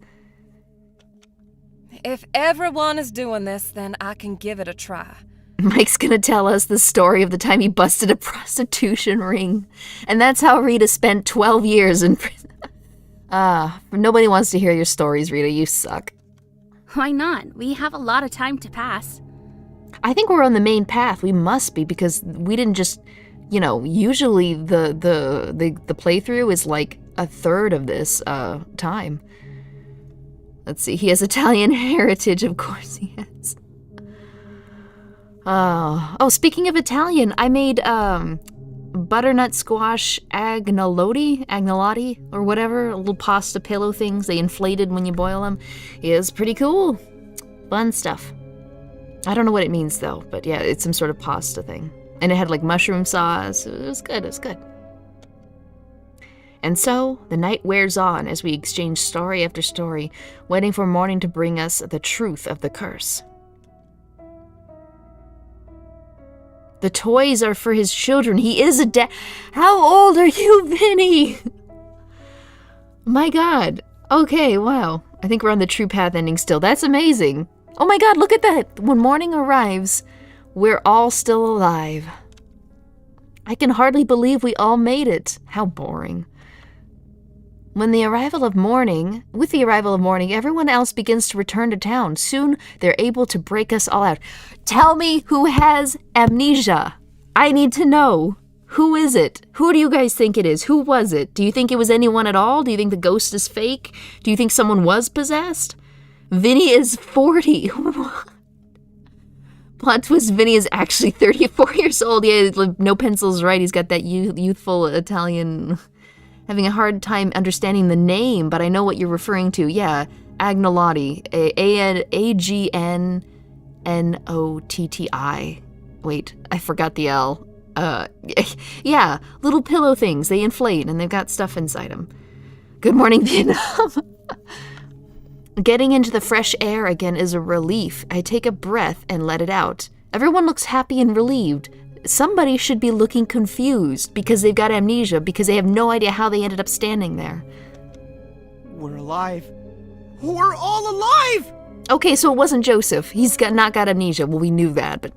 If everyone is doing this, then I can give it a try. Mike's gonna tell us the story of the time he busted a prostitution ring. And that's how Rita spent 12 years in prison. Nobody wants to hear your stories, Rita. You suck. Why not? We have a lot of time to pass. I think we're on the main path. We must be, because we didn't just, usually the playthrough is like a third of this time. Let's see. He has Italian heritage, of course he has. Oh, speaking of Italian, I made butternut squash agnolotti, or whatever, little pasta pillow things. They inflated when you boil them. It's pretty cool. Fun stuff. I don't know what it means though, but yeah, it's some sort of pasta thing. And it had like mushroom sauce. It was good. And so, the night wears on as we exchange story after story, waiting for morning to bring us the truth of the curse. The toys are for his children. He is a dad. How old are you, Vinny? My god. Okay, wow. I think we're on the true path ending still. That's amazing. Oh my god, look at that. When morning arrives, we're all still alive. I can hardly believe we all made it. How boring. With the arrival of morning, everyone else begins to return to town. Soon, they're able to break us all out. Tell me who has amnesia. I need to know. Who is it? Who do you guys think it is? Who was it? Do you think it was anyone at all? Do you think the ghost is fake? Do you think someone was possessed? Vinny is 40. Plot twist, Vinny is actually 34 years old. Yeah, NoPencil's right. He's got that youthful Italian... Having a hard time understanding the name, but I know what you're referring to. Yeah, Agnolotti. A-G-N-N-O-T-T-I. Wait, I forgot the L. Yeah, little pillow things. They inflate, and they've got stuff inside them. Good morning, Vietnam. Getting into the fresh air again is a relief. I take a breath and let it out. Everyone looks happy and relieved. Somebody should be looking confused because they've got amnesia, because they have no idea how they ended up standing there. We're alive. We're all alive! Okay, so it wasn't Joseph. He's not got amnesia. Well, we knew that, but...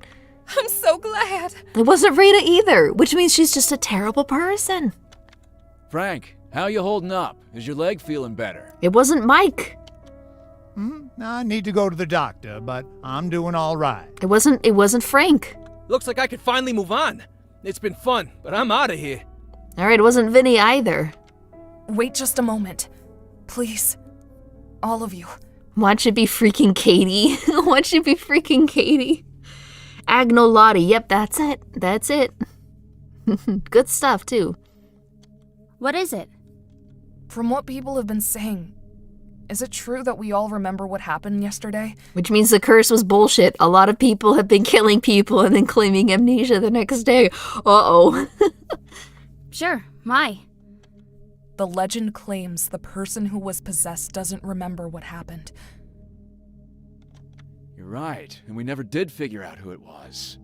I'm so glad. It wasn't Rita either, which means she's just a terrible person. Frank, how you holding up? Is your leg feeling better? It wasn't Mike. I need to go to the doctor, but I'm doing all right. It wasn't Frank. Looks like I could finally move on. It's been fun, but I'm out of here. All right, it wasn't Vinny either. Wait just a moment. Please. All of you. Watch it be freaking Katie. Watch it be freaking Katie. Agnolotti. Yep, that's it. Good stuff, too. What is it? From what people have been saying, is it true that we all remember what happened yesterday? Which means the curse was bullshit. A lot of people have been killing people and then claiming amnesia the next day. Uh-oh. Sure, why? The legend claims the person who was possessed doesn't remember what happened. You're right, and we never did figure out who it was.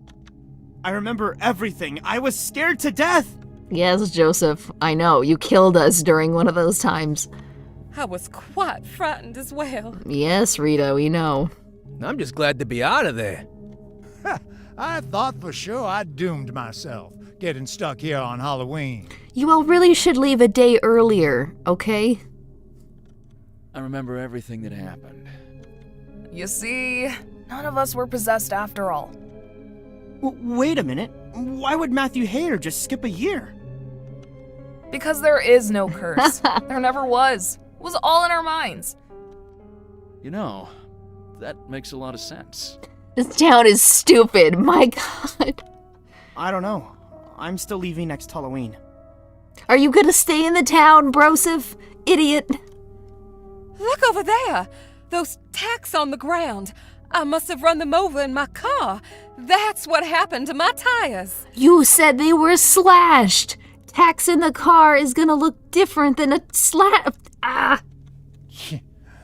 I remember everything. I was scared to death. Yes, Joseph. I know. You killed us during one of those times. I was quite frightened as well. Yes, Rita, we know. I'm just glad to be out of there. I thought for sure I'd doomed myself. getting stuck here on Halloween. You all really should leave a day earlier, okay? I remember everything that happened. You see, none of us were possessed after all. Wait a minute. Why would Matthew Hayter just skip a year? Because there is no curse. There never was. It was all in our minds. You know, that makes a lot of sense. This town is stupid, my god. I don't know. I'm still leaving next Halloween. Are you gonna stay in the town, Broseph? Idiot. Look over there! Those tacks on the ground. I must have run them over in my car. That's what happened to my tires. You said they were slashed. Tacks in the car is gonna look different than a Ah!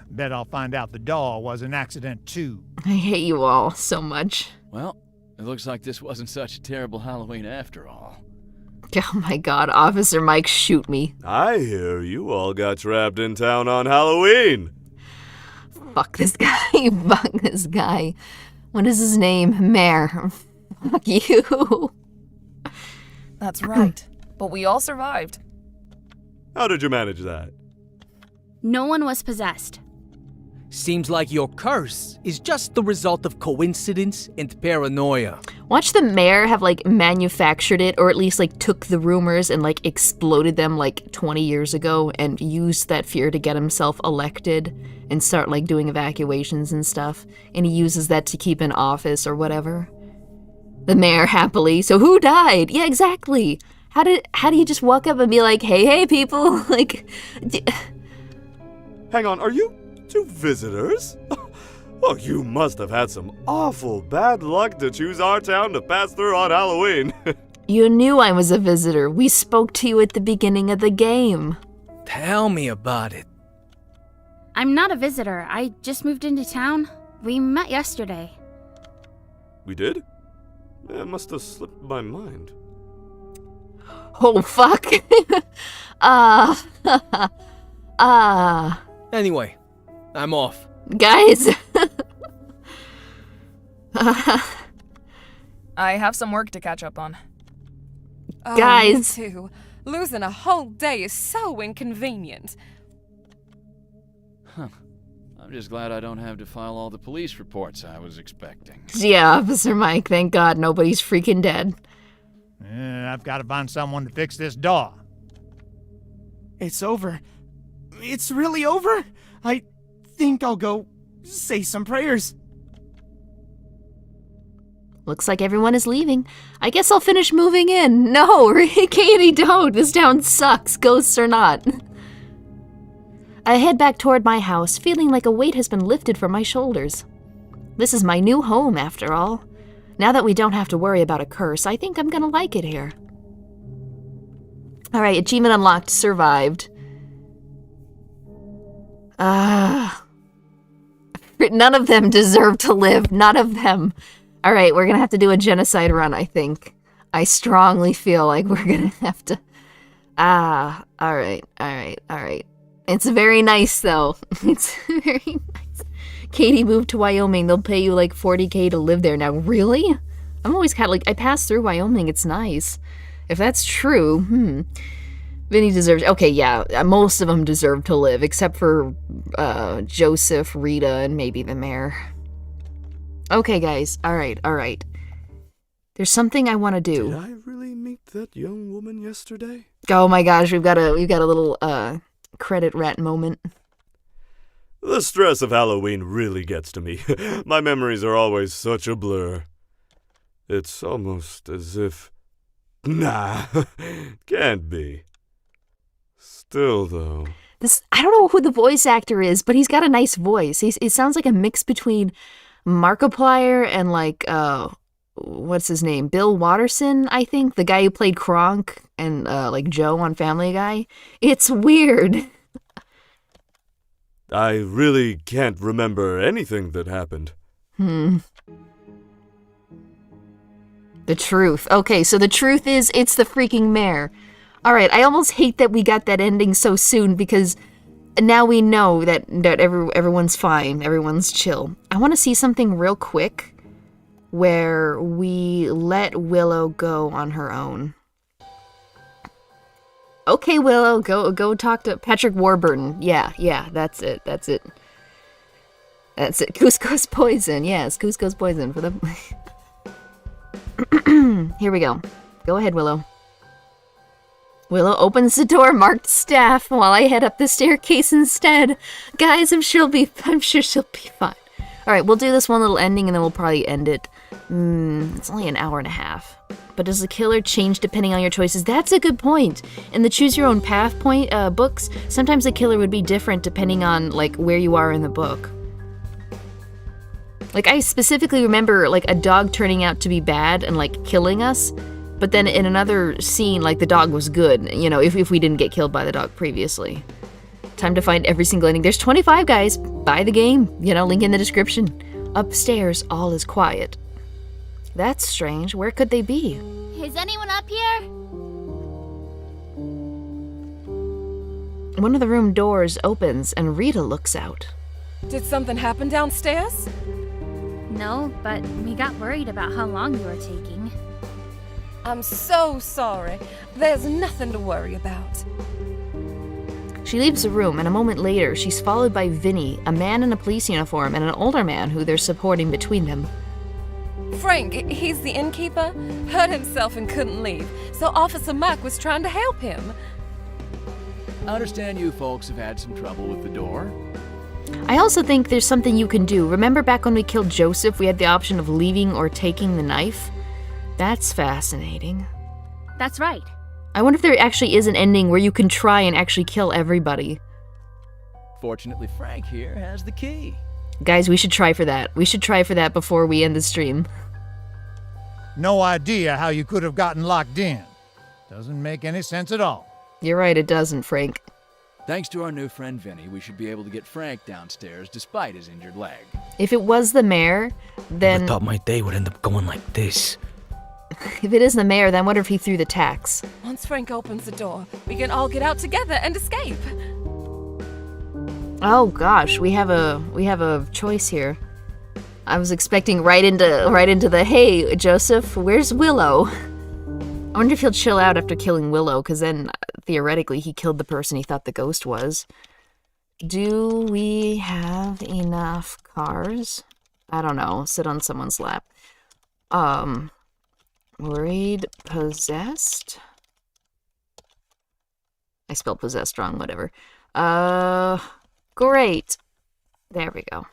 Bet I'll find out the doll was an accident too. I hate you all so much. Well, it looks like this wasn't such a terrible Halloween after all. Oh my god, Officer Mike, shoot me. I hear you all got trapped in town on Halloween. Fuck this guy. Fuck this guy. What is his name? Mayor. Fuck you. That's right. But we all survived. How did you manage that? No one was possessed. Seems like your curse is just the result of coincidence and paranoia. Watch the mayor have, like, manufactured it, or at least, like, took the rumors and, like, exploded them, like, 20 years ago and used that fear to get himself elected and start, like, doing evacuations and stuff. And he uses that to keep in office or whatever. The mayor happily. So who died? Yeah, exactly. How do you just walk up and be like, hey, people? Like... Hang on, are you two visitors? Oh, you must have had some awful bad luck to choose our town to pass through on Halloween. You knew I was a visitor. We spoke to you at the beginning of the game. Tell me about it. I'm not a visitor. I just moved into town. We met yesterday. We did? It must have slipped my mind. Oh, fuck. Anyway, I'm off. Guys. I have some work to catch up on. Oh, Guys. Me too. Losing a whole day is so inconvenient. I'm just glad I don't have to file all the police reports I was expecting. Yeah, Officer Mike, thank God nobody's freaking dead. I've got to find someone to fix this doll. It's over. It's really over? I think I'll go say some prayers. Looks like everyone is leaving. I guess I'll finish moving in. No, Katie, don't. This town sucks, ghosts or not. I head back toward my house, feeling like a weight has been lifted from my shoulders. This is my new home, after all. Now that we don't have to worry about a curse, I think I'm gonna like it here. Alright, achievement unlocked, survived. None of them deserve to live, none of them. Alright, we're gonna have to do a genocide run, I think. I strongly feel like we're gonna have to... alright. It's very nice, though. It's very nice. Katie moved to Wyoming. They'll pay you like $40K to live there now. Really? I'm always kind of like, I passed through Wyoming. It's nice. If that's true, Vinny deserves... Okay, yeah, most of them deserve to live, except for Joseph, Rita, and maybe the mayor. Okay, guys. Alright. There's something I want to do. Did I really meet that young woman yesterday? Oh my gosh, we've got a little credit rat moment. The stress of Halloween really gets to me. My memories are always such a blur. It's almost as if... Nah, can't be. Still, though... I don't know who the voice actor is, but he's got a nice voice. It sounds like a mix between Markiplier and like, what's his name? Bill Watterson, I think. The guy who played Kronk and like Joe on Family Guy. It's weird. I really can't remember anything that happened. The truth. Okay, so the truth is, it's the freaking mayor. Alright, I almost hate that we got that ending so soon, because now we know that everyone's fine, everyone's chill. I want to see something real quick where we let Willow go on her own. Okay, Willow, go talk to Patrick Warburton. Yeah, that's it. That's it. Cusco's poison. Yes, Cusco's poison for the... Here we go. Go ahead, Willow. Willow opens the door marked staff while I head up the staircase instead. Guys, I'm sure she'll be fine. Alright, we'll do this one little ending and then we'll probably end it. It's only an hour and a half. But does the killer change depending on your choices? That's a good point. In the Choose Your Own Path books, sometimes the killer would be different depending on, like, where you are in the book. Like, I specifically remember, like, a dog turning out to be bad and, like, killing us. But then in another scene, like, the dog was good, you know, if we didn't get killed by the dog previously. Time to find every single ending. There's 25, guys. Buy the game. You know, link in the description. Upstairs, all is quiet. That's strange. Where could they be? Is anyone up here? One of the room doors opens and Rita looks out. Did something happen downstairs? No, but we got worried about how long you were taking. I'm so sorry. There's nothing to worry about. She leaves the room, and a moment later, she's followed by Vinny, a man in a police uniform, and an older man who they're supporting between them. Frank, he's the innkeeper, hurt himself and couldn't leave, so Officer Mike was trying to help him. I understand you folks have had some trouble with the door. I also think there's something you can do. Remember back when we killed Joseph, we had the option of leaving or taking the knife? That's fascinating. That's right. I wonder if there actually is an ending where you can try and actually kill everybody. Fortunately, Frank here has the key. Guys, we should try for that. We should try for that before we end the stream. No idea how you could have gotten locked in. Doesn't make any sense at all. You're right, it doesn't, Frank. Thanks to our new friend Vinny, we should be able to get Frank downstairs despite his injured leg. If it was the mayor, then... I thought my day would end up going like this. If it is the mayor, then what if he threw the tax? Once Frank opens the door, we can all get out together and escape. Oh gosh, we have a choice here. I was expecting right into the, hey, Joseph, where's Willow? I wonder if he'll chill out after killing Willow, because then, theoretically, he killed the person he thought the ghost was. Do we have enough cars? I don't know. Sit on someone's lap. Worried, possessed? I spelled possessed wrong, whatever. Great. There we go.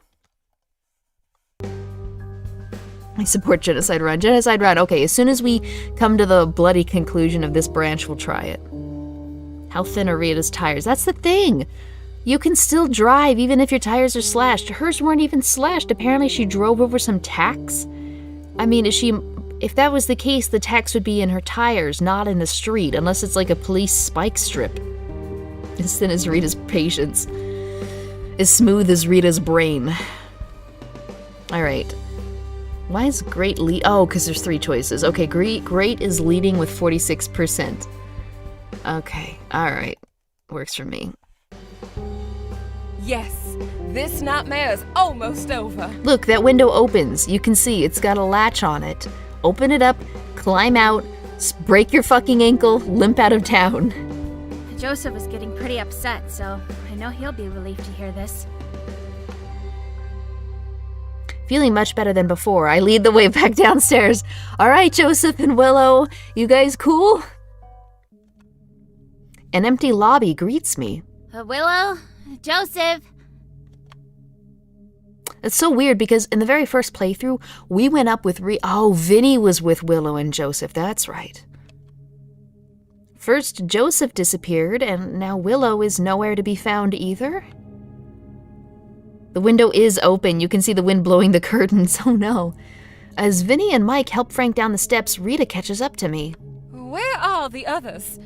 I support Genocide Run. Genocide Run. Okay, as soon as we come to the bloody conclusion of this branch, we'll try it. How thin are Rita's tires? That's the thing. You can still drive even if your tires are slashed. Hers weren't even slashed. Apparently she drove over some tacks. I mean, if that was the case, the tacks would be in her tires, not in the street, unless it's like a police spike strip. As thin as Rita's patience. As smooth as Rita's brain. Alright. Why is Great lead? Oh, because there's 3 choices. Okay, Great is leading with 46%. Okay, alright. Works for me. Yes, this nightmare is almost over. Look, that window opens. You can see it's got a latch on it. Open it up, climb out, break your fucking ankle, limp out of town. Joseph is getting pretty upset, so I know he'll be relieved to hear this. Feeling much better than before, I lead the way back downstairs. Alright, Joseph and Willow, you guys cool? An empty lobby greets me. Willow? Joseph? It's so weird because in the very first playthrough, we went up with Vinny was with Willow and Joseph, that's right. First, Joseph disappeared, and now Willow is nowhere to be found either. The window is open. You can see the wind blowing the curtains. Oh no. As Vinny and Mike help Frank down the steps, Rita catches up to me. Where are the others?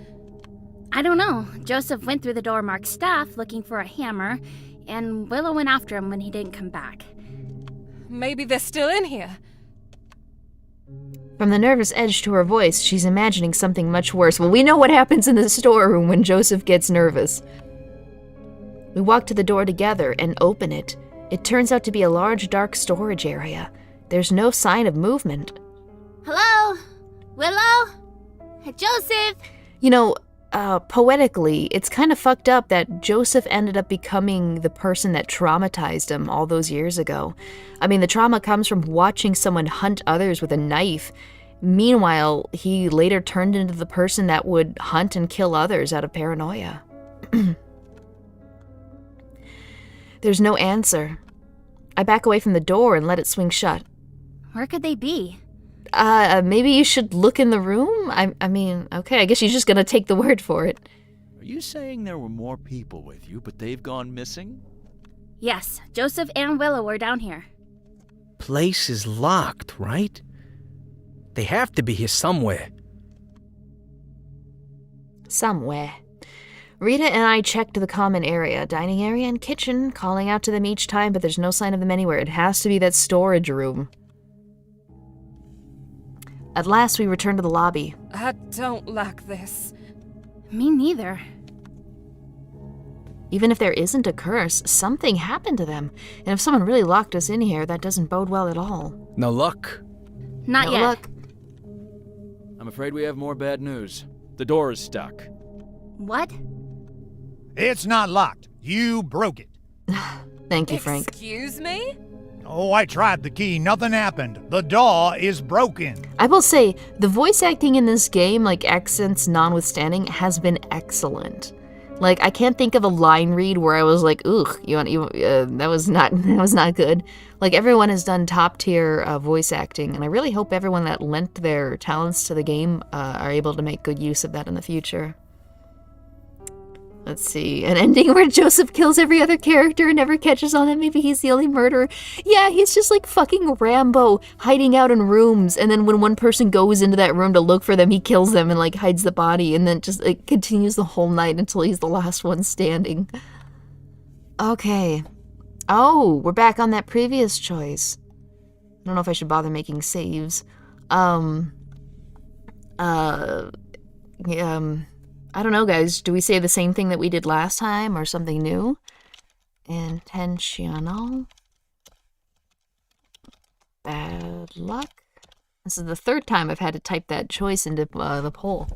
I don't know. Joseph went through the door marked staff looking for a hammer, and Willow went after him when he didn't come back. Maybe they're still in here. From the nervous edge to her voice, she's imagining something much worse. Well, we know what happens in the storeroom when Joseph gets nervous. We walk to the door together and open it. It turns out to be a large, dark storage area. There's no sign of movement. Hello? Willow? Joseph? You know, poetically, it's kind of fucked up that Joseph ended up becoming the person that traumatized him all those years ago. I mean, the trauma comes from watching someone hunt others with a knife. Meanwhile, he later turned into the person that would hunt and kill others out of paranoia. There's no answer. I back away from the door and let it swing shut. Where could they be? Maybe you should look in the room? I mean, okay, I guess you're just gonna take the word for it. Are you saying there were more people with you, but they've gone missing? Yes, Joseph and Willow were down here. Place is locked, right? They have to be here somewhere. Somewhere. Rita and I checked the common area, dining area and kitchen, calling out to them each time, but there's no sign of them anywhere. It has to be that storage room. At last, we returned to the lobby. I don't like this. Me neither. Even if there isn't a curse, something happened to them. And if someone really locked us in here, that doesn't bode well at all. No luck? Not No yet. luck. I'm afraid we have more bad news. The door is stuck. What? It's not locked. You broke it. Thank you, Frank. Excuse me? Oh, I tried the key. Nothing happened. The door is broken. I will say, the voice acting in this game, like accents notwithstanding, has been excellent. Like, I can't think of a line read where I was like, ugh, that was not good. Like, everyone has done top tier voice acting, and I really hope everyone that lent their talents to the game are able to make good use of that in the future. Let's see, an ending where Joseph kills every other character and never catches on that maybe he's the only murderer. Yeah, he's just like fucking Rambo, hiding out in rooms, and then when one person goes into that room to look for them, he kills them and like hides the body, and then just like continues the whole night until he's the last one standing. Okay. Oh, we're back on that previous choice. I don't know if I should bother making saves. I don't know, guys. Do we say the same thing that we did last time or something new? Intentional. Bad luck. This is the third time I've had to type that choice into the poll.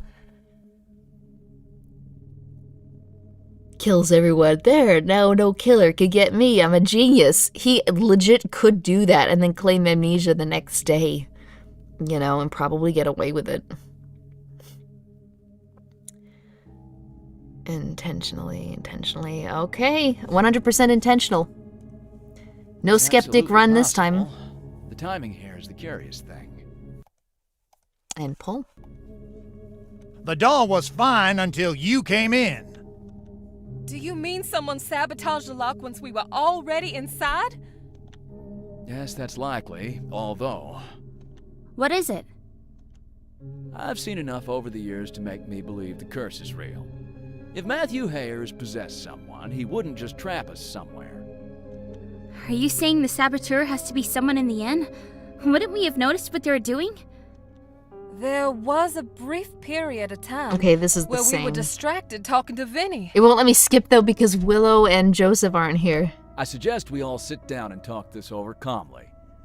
Kills everyone. There, now no killer could get me. I'm a genius. He legit could do that and then claim amnesia the next day. You know, and probably get away with it. Intentionally. Okay, 100% intentional. No It's skeptic absolutely run this time. possible. The timing here is the curious thing. And pull. The door was fine until you came in. Do you mean someone sabotaged the lock once we were already inside? Yes, that's likely, although What is it? I've seen enough over the years to make me believe the curse is real. If Matthew Hayers possessed someone, he wouldn't just trap us somewhere. Are you saying the saboteur has to be someone in the inn? Wouldn't we have noticed what they were doing? There was a brief period of time Okay, this is the where we same. were distracted talking to Vinny. It won't let me skip though because Willow and Joseph aren't here. I suggest we all sit down and talk this over calmly.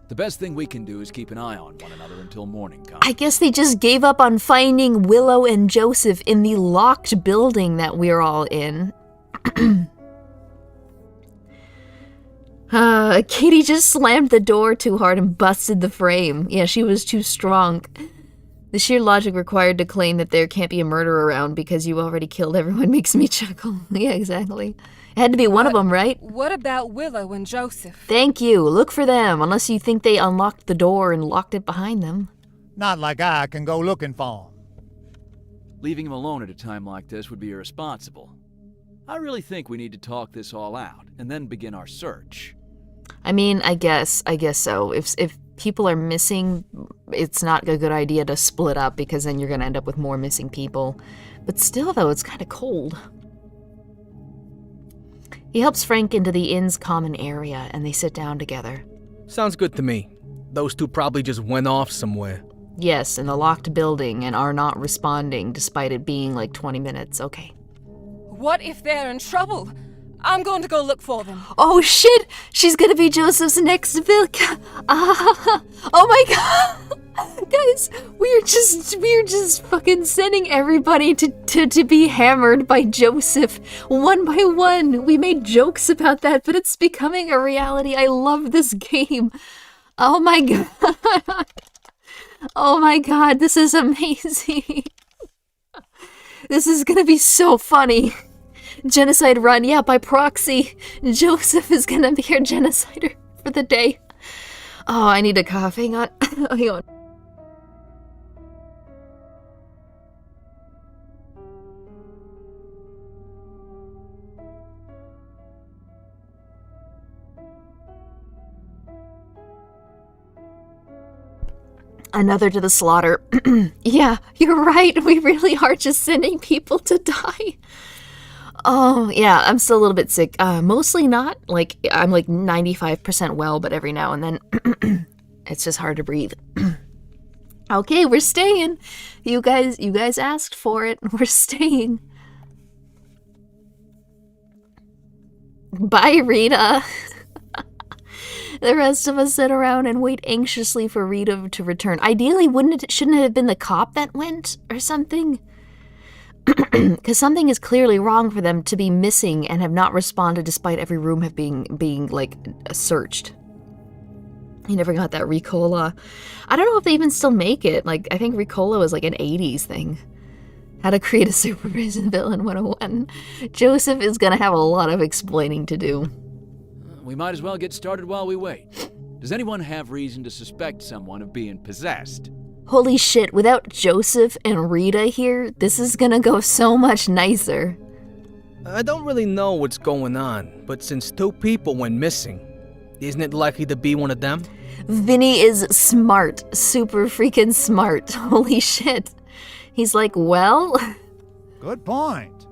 The best thing we can do is keep an eye on one another until morning comes. I guess they just gave up on finding Willow and Joseph in the locked building that we're all in. Katie just slammed the door too hard and busted the frame. Yeah, she was too strong. The sheer logic required to claim that there can't be a murder around because you already killed everyone makes me chuckle. Yeah, exactly. It had to be one of them, right? What about Willow and Joseph? Thank you. Look for them, unless you think they unlocked the door and locked it behind them. Not like I can go looking for 'em. Leaving him alone at a time like this would be irresponsible. I really think we need to talk this all out and then begin our search. I mean, I guess so. If people are missing, it's not a good idea to split up because then you're going to end up with more missing people. But still, though, it's kind of cold. He helps Frank into the inn's common area, and they sit down together. Sounds good to me. Those two probably just went off somewhere. Yes, in the locked building, and are not responding despite it being like 20 minutes. Okay. What if they're in trouble? I'm going to go look for them. Oh shit! She's gonna be Joseph's next Vilka. Oh my god! Guys, we're just fucking sending everybody to be hammered by Joseph one by one. We made jokes about that, but it's becoming a reality. I love this game. Oh my god. Oh my god, this is amazing. This is gonna be so funny. Genocide run, yeah, by proxy. Joseph is gonna be our genocider for the day. Oh, I need a cough. Hang on. Hang on. Another to the slaughter. Yeah, you're right. We really are just sending people to die. Oh, yeah, I'm still a little bit sick. Mostly not. Like, I'm like 95% well, but every now and then it's just hard to breathe. Okay, we're staying. You guys asked for it. We're staying. Bye, Rita. The rest of us sit around and wait anxiously for Rita to return. Ideally, shouldn't it have been the cop that went or something? Because something is clearly wrong for them to be missing and have not responded despite every room have being like searched. He never got that Ricola. I don't know if they even still make it. Like, I think Ricola was like an 80s thing. How to create a supervision villain 101. Joseph is gonna have a lot of explaining to do. We might as well get started while we wait. Does anyone have reason to suspect someone of being possessed? Holy shit, without Joseph and Rita here, this is gonna go so much nicer. I don't really know what's going on, but since 2 people went missing, isn't it likely to be one of them? Vinny is smart. Super freaking smart. Holy shit. He's like, well... Good point.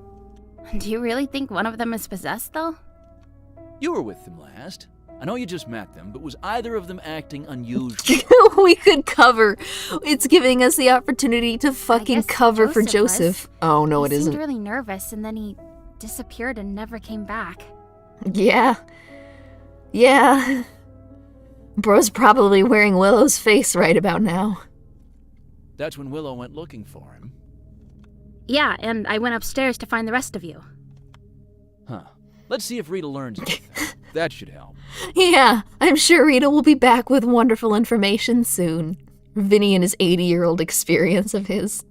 Do you really think one of them is possessed, though? You were with them last. I know you just met them, but was either of them acting unusual? We could cover. It's giving us the opportunity to fucking cover for Joseph. Oh, no, it isn't. He seemed really nervous, and then he disappeared and never came back. Yeah. Yeah. Bro's probably wearing Willow's face right about now. That's when Willow went looking for him. Yeah, and I went upstairs to find the rest of you. Huh. Let's see if Rita learns anything. That should help. Yeah, I'm sure Rita will be back with wonderful information soon. Vinny and his 80-year-old experience of his.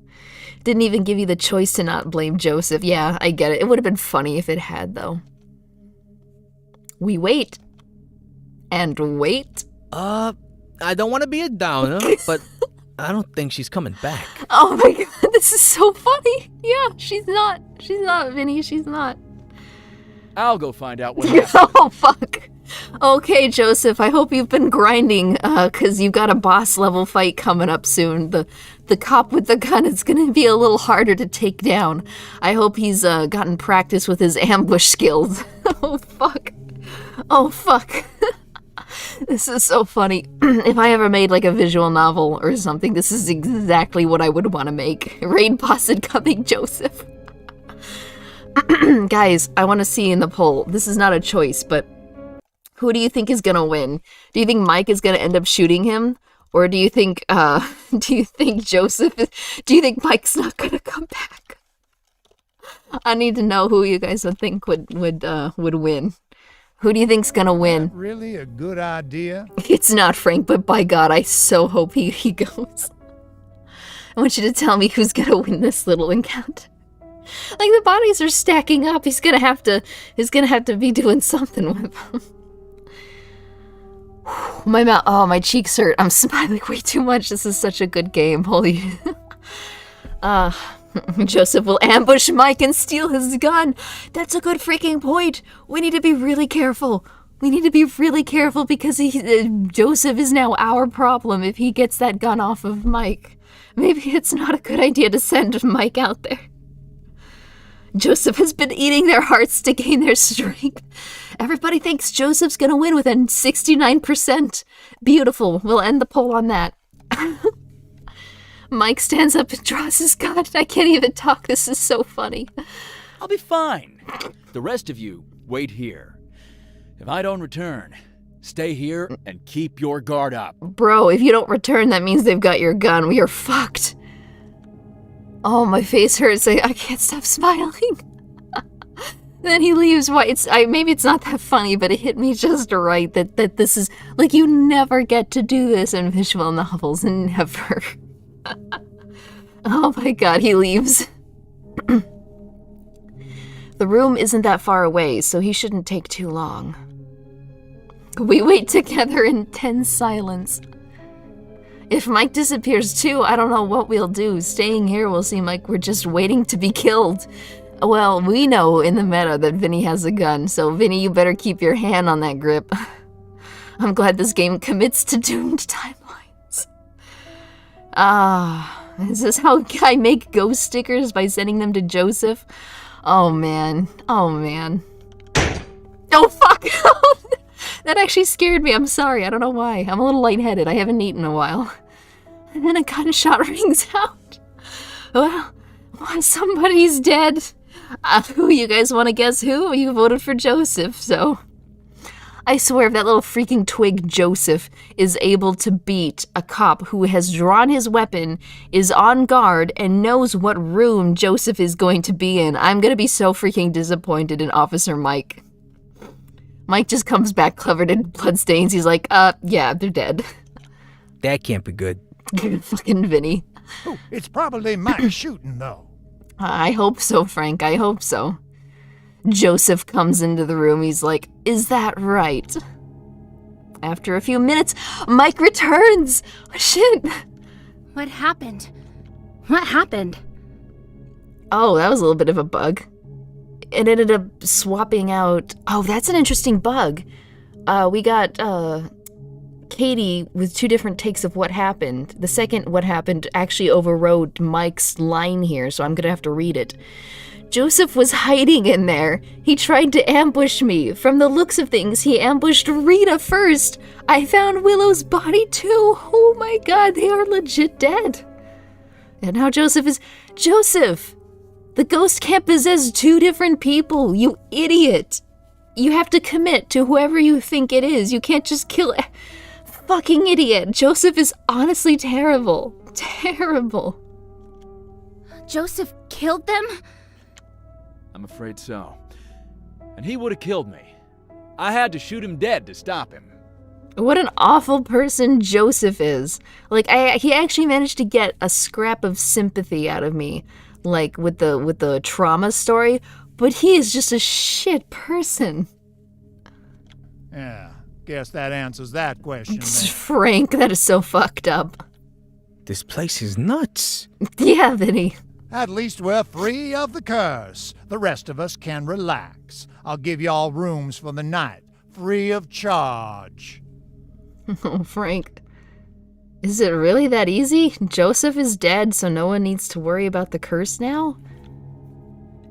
Didn't even give you the choice to not blame Joseph. Yeah, I get it. It would have been funny if it had, though. We wait. And wait. I don't want to be a downer, but I don't think she's coming back. Oh my god, this is so funny. Yeah, she's not. She's not, Vinny. She's not. I'll go find out what happened. Oh, fuck. Okay, Joseph, I hope you've been grinding, because you've got a boss-level fight coming up soon. The cop with the gun is going to be a little harder to take down. I hope he's gotten practice with his ambush skills. Oh, fuck. Oh, fuck. This is so funny. If I ever made, like, a visual novel or something, this is exactly what I would want to make. Raid boss incoming, Joseph. Guys, I want to see in the poll. This is not a choice, but who do you think is gonna win? Do you think Mike is gonna end up shooting him, or do you think Joseph is? Do you think Mike's not gonna come back? I need to know who you guys would think would win. Who do you think's gonna win? Really a good idea? It's not Frank, but by God, I so hope he goes. I want you to tell me who's gonna win this little encounter. Like, the bodies are stacking up. He's gonna have to be doing something with them. My mouth, oh, my cheeks hurt. I'm smiling way too much. This is such a good game. Holy. Joseph will ambush Mike and steal his gun. That's a good freaking point. We need to be really careful. We need to be really careful because Joseph is now our problem if he gets that gun off of Mike. Maybe it's not a good idea to send Mike out there. Joseph has been eating their hearts to gain their strength. Everybody thinks Joseph's gonna win with a 69%. Beautiful. We'll end the poll on that. Mike stands up and draws his gun. I can't even talk. This is so funny. I'll be fine. The rest of you, wait here. If I don't return, Stay here and keep your guard up. Bro, if you don't return, that means they've got your gun. We are fucked. Oh, my face hurts. I can't stop smiling. Then he leaves. Why? Maybe it's not that funny, but it hit me just right that this is like you never get to do this in visual novels, never. Oh my god, he leaves. The room isn't that far away, so he shouldn't take too long. We wait together in tense silence. If Mike disappears too, I don't know what we'll do. Staying here will seem like we're just waiting to be killed. Well, we know in the meta that Vinny has a gun, so Vinny, you better keep your hand on that grip. I'm glad this game commits to doomed timelines. Is this how I make ghost stickers by sending them to Joseph? Oh man. Oh fuck! That actually scared me, I'm sorry, I don't know why. I'm a little lightheaded, I haven't eaten in a while. And then a gunshot rings out. Well, somebody's dead. Who, you guys want to guess who? You voted for Joseph, so... I swear if that little freaking twig Joseph is able to beat a cop who has drawn his weapon, is on guard, and knows what room Joseph is going to be in, I'm gonna be so freaking disappointed in Officer Mike. Mike just comes back covered in bloodstains. He's like, yeah, they're dead. That can't be good. Fucking Vinny. Oh, it's probably Mike shooting, though. I hope so, Frank. I hope so. Joseph comes into the room. He's like, is that right? After a few minutes, Mike returns. Oh, shit. What happened? What happened? Oh, that was a little bit of a bug. It ended up swapping out... Oh, that's an interesting bug. We got Katie with 2 different takes of what happened. The second what happened actually overrode Mike's line here, so I'm gonna have to read it. Joseph was hiding in there. He tried to ambush me. From the looks of things, he ambushed Rita first. I found Willow's body too. Oh my god, they are legit dead. And now Joseph is... Joseph! The ghost can't possess 2 different people, you idiot. You have to commit to whoever you think it is. You can't just kill... Fucking idiot. Joseph is honestly terrible. Terrible. Joseph killed them? I'm afraid so. And he would have killed me. I had to shoot him dead to stop him. What an awful person Joseph is. Like, he actually managed to get a scrap of sympathy out of me, like with the trauma story, but he is just a shit person. Yeah, guess that answers that question. Then. Frank, that is so fucked up. This place is nuts. Yeah, Vinny. At least we're free of the curse. The rest of us can relax. I'll give y'all rooms for the night, free of charge. Oh, Frank. Is it really that easy? Joseph is dead, so no one needs to worry about the curse now?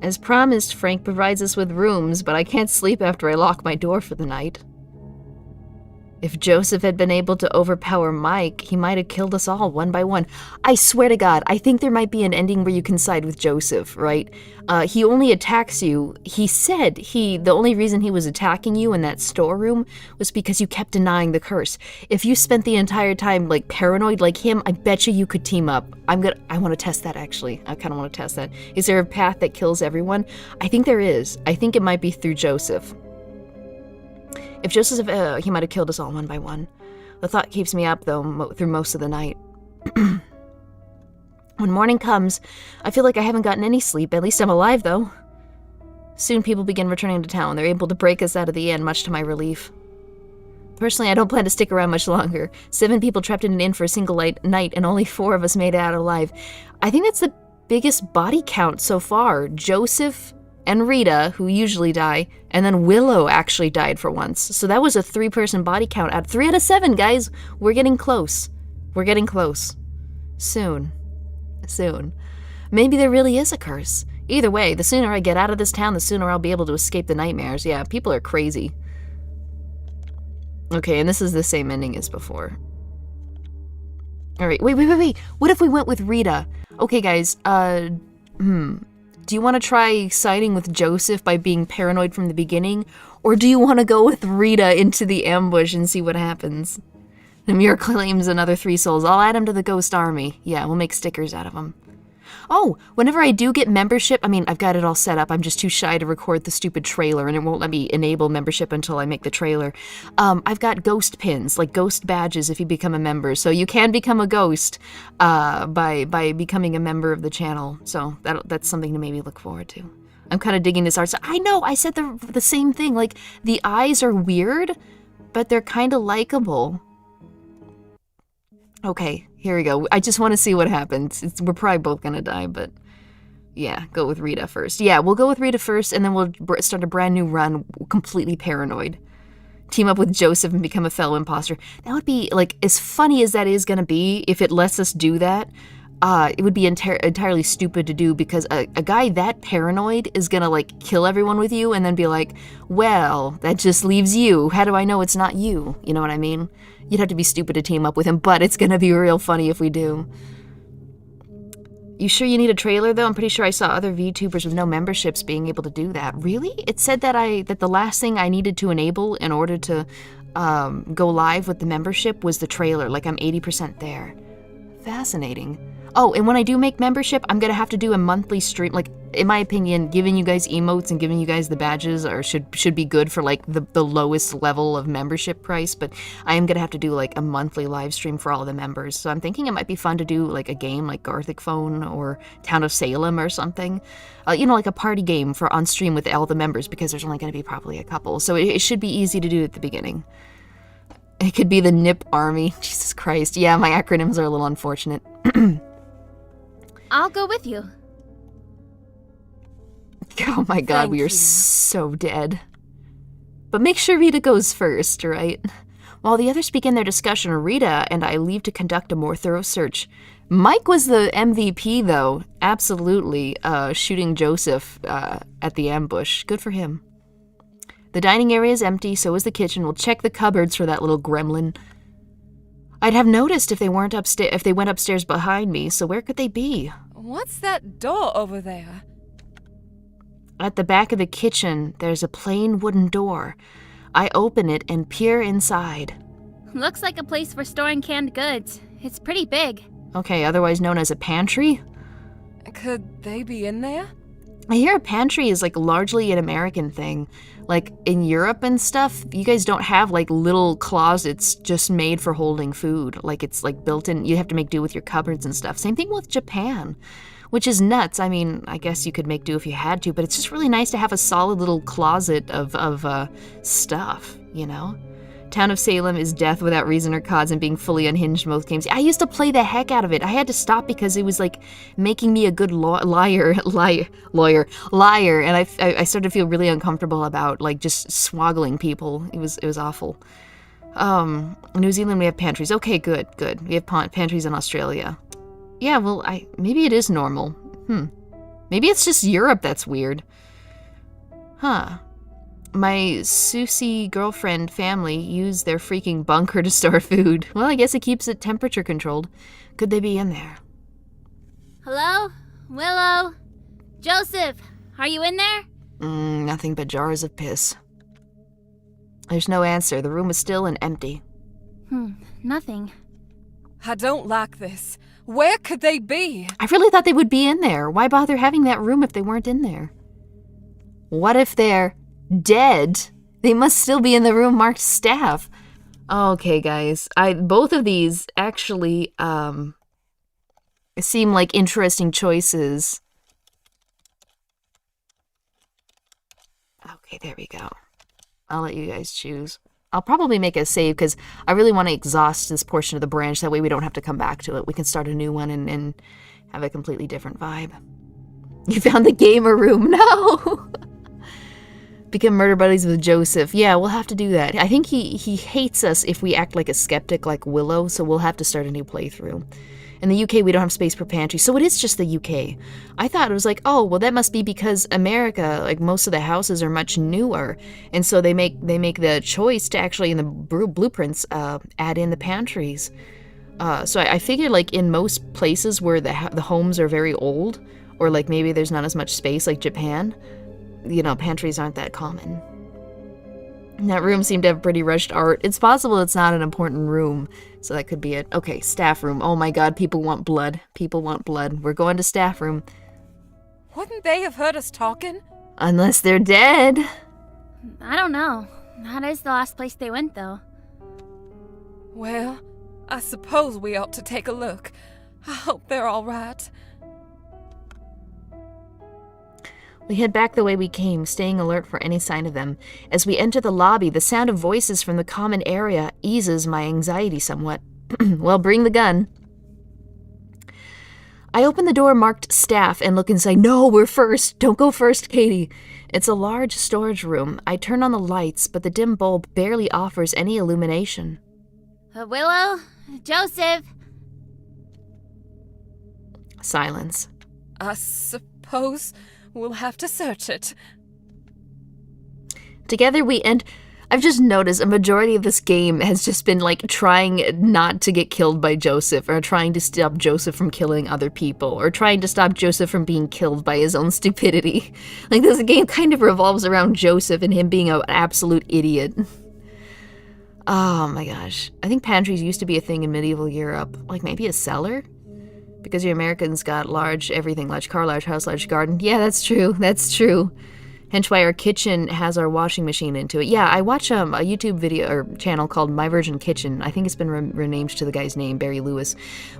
As promised, Frank provides us with rooms, but I can't sleep after I lock my door for the night. If Joseph had been able to overpower Mike, he might have killed us all one by one. I swear to God, I think there might be an ending where you can side with Joseph, right? He only attacks you. He said the only reason he was attacking you in that storeroom was because you kept denying the curse. If you spent the entire time like paranoid like him, I bet you could team up. I want to test that actually. I kind of want to test that. Is there a path that kills everyone? I think there is. I think it might be through Joseph. If Joseph, he might have killed us all one by one. The thought keeps me up, though, through most of the night. When morning comes, I feel like I haven't gotten any sleep. At least I'm alive, though. Soon people begin returning to town. They're able to break us out of the inn, much to my relief. Personally, I don't plan to stick around much longer. 7 people trapped in an inn for a single night, and only 4 of us made it out alive. I think that's the biggest body count so far. Joseph and Rita, who usually die, and then Willow actually died for once. So that was a 3-person body count. At 3 out of 7, guys. We're getting close. We're getting close. Soon. Maybe there really is a curse. Either way, the sooner I get out of this town, the sooner I'll be able to escape the nightmares. Yeah, people are crazy. Okay, and this is the same ending as before. Alright, wait. What if we went with Rita? Okay, guys, Do you want to try siding with Joseph by being paranoid from the beginning? Or do you want to go with Rita into the ambush and see what happens? Namir claims another 3 souls. I'll add him to the ghost army. Yeah, we'll make stickers out of them. Oh, whenever I do get membership, I mean, I've got it all set up. I'm just too shy to record the stupid trailer, and it won't let me enable membership until I make the trailer. I've got ghost pins, like ghost badges if you become a member. So you can become a ghost by becoming a member of the channel. So that's something to maybe look forward to. I'm kind of digging this art. So I know, I said the same thing. Like, the eyes are weird, but they're kind of likable. Okay, here we go. I just want to see what happens. We're probably both going to die, but yeah, go with Rita first. Yeah, we'll go with Rita first, and then we'll start a brand new run, completely paranoid. Team up with Joseph and become a fellow imposter. That would be, like, as funny as that is going to be, if it lets us do that, it would be entirely stupid to do, because a guy that paranoid is going to, like, kill everyone with you and then be like, well, that just leaves you. How do I know it's not you? You know what I mean? You'd have to be stupid to team up with him, but it's going to be real funny if we do. You sure you need a trailer, though? I'm pretty sure I saw other VTubers with no memberships being able to do that. Really? It said that the last thing I needed to enable in order to go live with the membership was the trailer. Like, I'm 80% there. Fascinating. Oh, and when I do make membership, I'm going to have to do a monthly stream. Like, in my opinion, giving you guys emotes and giving you guys the badges should be good for, like, the lowest level of membership price. But I am going to have to do, like, a monthly live stream for all of the members. So I'm thinking it might be fun to do, like, a game like Gothic Phone or Town of Salem or something. You know, like a party game for on stream with all the members, because there's only going to be probably a couple. So it should be easy to do at the beginning. It could be the NIP Army. Jesus Christ. Yeah, my acronyms are a little unfortunate. I'll go with you. Oh my god, Thank we are you. so dead. But make sure Rita goes first, right? While the others begin their discussion, Rita and I leave to conduct a more thorough search. Mike was the MVP, though. Absolutely. Shooting Joseph at the ambush. Good for him. The dining area is empty, so is the kitchen. We'll check the cupboards for that little gremlin. I'd have noticed if they went upstairs behind me, so where could they be? What's that door over there? At the back of the kitchen, there's a plain wooden door. I open it and peer inside. Looks like a place for storing canned goods. It's pretty big. Okay, otherwise known as a pantry? Could they be in there? I hear a pantry is, like, largely an American thing. Like, in Europe and stuff, you guys don't have, like, little closets just made for holding food. Like, it's, like, built in. You have to make do with your cupboards and stuff. Same thing with Japan, which is nuts. I mean, I guess you could make do if you had to, but it's just really nice to have a solid little closet of stuff, you know? Town of Salem is death without reason or cause and being fully unhinged in both games. I used to play the heck out of it. I had to stop because it was, like, making me a good liar, and I started to feel really uncomfortable about, like, just swoggling people. It was awful. New Zealand, we have pantries. Okay, good. We have pantries in Australia. Yeah, well, maybe it is normal. Maybe it's just Europe that's weird. Huh. My Susie girlfriend family use their freaking bunker to store food. Well, I guess it keeps it temperature controlled. Could they be in there? Hello? Willow? Joseph, are you in there? Nothing but jars of piss. There's no answer. The room is still and empty. Nothing. I don't like this. Where could they be? I really thought they would be in there. Why bother having that room if they weren't in there? What if they're dead? They must still be in the room marked staff. Okay, guys. Both of these actually seem like interesting choices. Okay, there we go. I'll let you guys choose. I'll probably make a save because I really want to exhaust this portion of the branch. That way we don't have to come back to it. We can start a new one and have a completely different vibe. You found the gamer room. No! Become murder buddies with Joseph. Yeah, we'll have to do that. I think he hates us if we act like a skeptic like Willow, so we'll have to start a new playthrough. In the UK, we don't have space for pantry, so it is just the UK. I thought it was like, oh, well, that must be because America, like, most of the houses are much newer, and so they make the choice to actually, in the blueprints, add in the pantries. So I figured, like, in most places where the homes are very old, Or like maybe there's not as much space like Japan. You know, pantries aren't that common. That room seemed to have pretty rushed art. It's possible it's not an important room, so that could be it. Okay, staff room. Oh my god, people want blood. People want blood. We're going to staff room. Wouldn't they have heard us talking? Unless they're dead. I don't know. That is the last place they went, though. Well, I suppose we ought to take a look. I hope they're all right. We head back the way we came, staying alert for any sign of them. As we enter the lobby, the sound of voices from the common area eases my anxiety somewhat. Well, bring the gun. I open the door marked staff and look inside. No, we're first. Don't go first, Katie. It's a large storage room. I turn on the lights, but the dim bulb barely offers any illumination. Willow? Joseph? Silence. I suppose we'll have to search it. Together we end. I've just noticed a majority of this game has just been like trying not to get killed by Joseph, or trying to stop Joseph from killing other people, or trying to stop Joseph from being killed by his own stupidity. Like this game kind of revolves around Joseph and him being an absolute idiot. Oh my gosh. I think pantries used to be a thing in medieval Europe. Like maybe a cellar? Because you Americans got large everything, large car, large house, large garden. Yeah, that's true. That's true. Hence why our kitchen has our washing machine into it. Yeah, I watch a YouTube video or channel called My Virgin Kitchen. I think it's been renamed to the guy's name, Barry Lewis.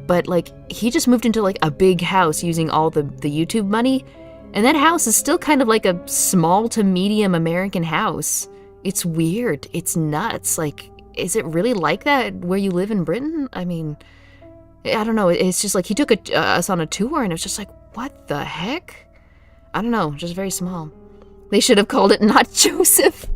But like, he just moved into like a big house using all the YouTube money. And that house is still kind of like a small to medium American house. It's weird. It's nuts. Like, is it really like that where you live in Britain? I mean, I don't know. It's just like he took us on a tour and it was just like, what the heck? I don't know. Just very small. They should have called it Not Joseph.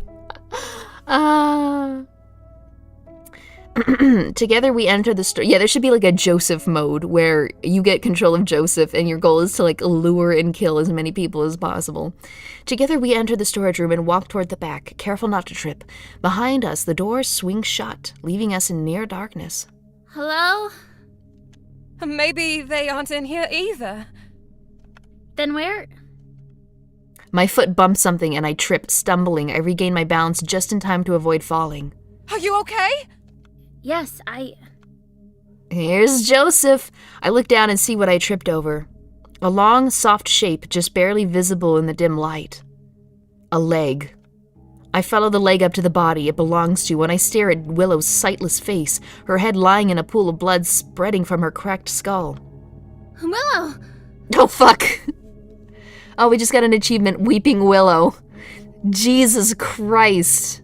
Together we enter the store. Yeah, there should be like a Joseph mode where you get control of Joseph and your goal is to like lure and kill as many people as possible. Together we enter the storage room and walk toward the back, careful not to trip. Behind us, the doors swing shut, leaving us in near darkness. Hello? Maybe they aren't in here either. Then where? My foot bumps something and I trip, stumbling. I regain my balance just in time to avoid falling. Are you okay? Yes, Here's Joseph. I look down and see what I tripped over. A long, soft shape just barely visible in the dim light. A leg. I follow the leg up to the body it belongs to when I stare at Willow's sightless face, her head lying in a pool of blood spreading from her cracked skull. Willow! Oh, fuck. Oh, we just got an achievement, Weeping Willow. Jesus Christ.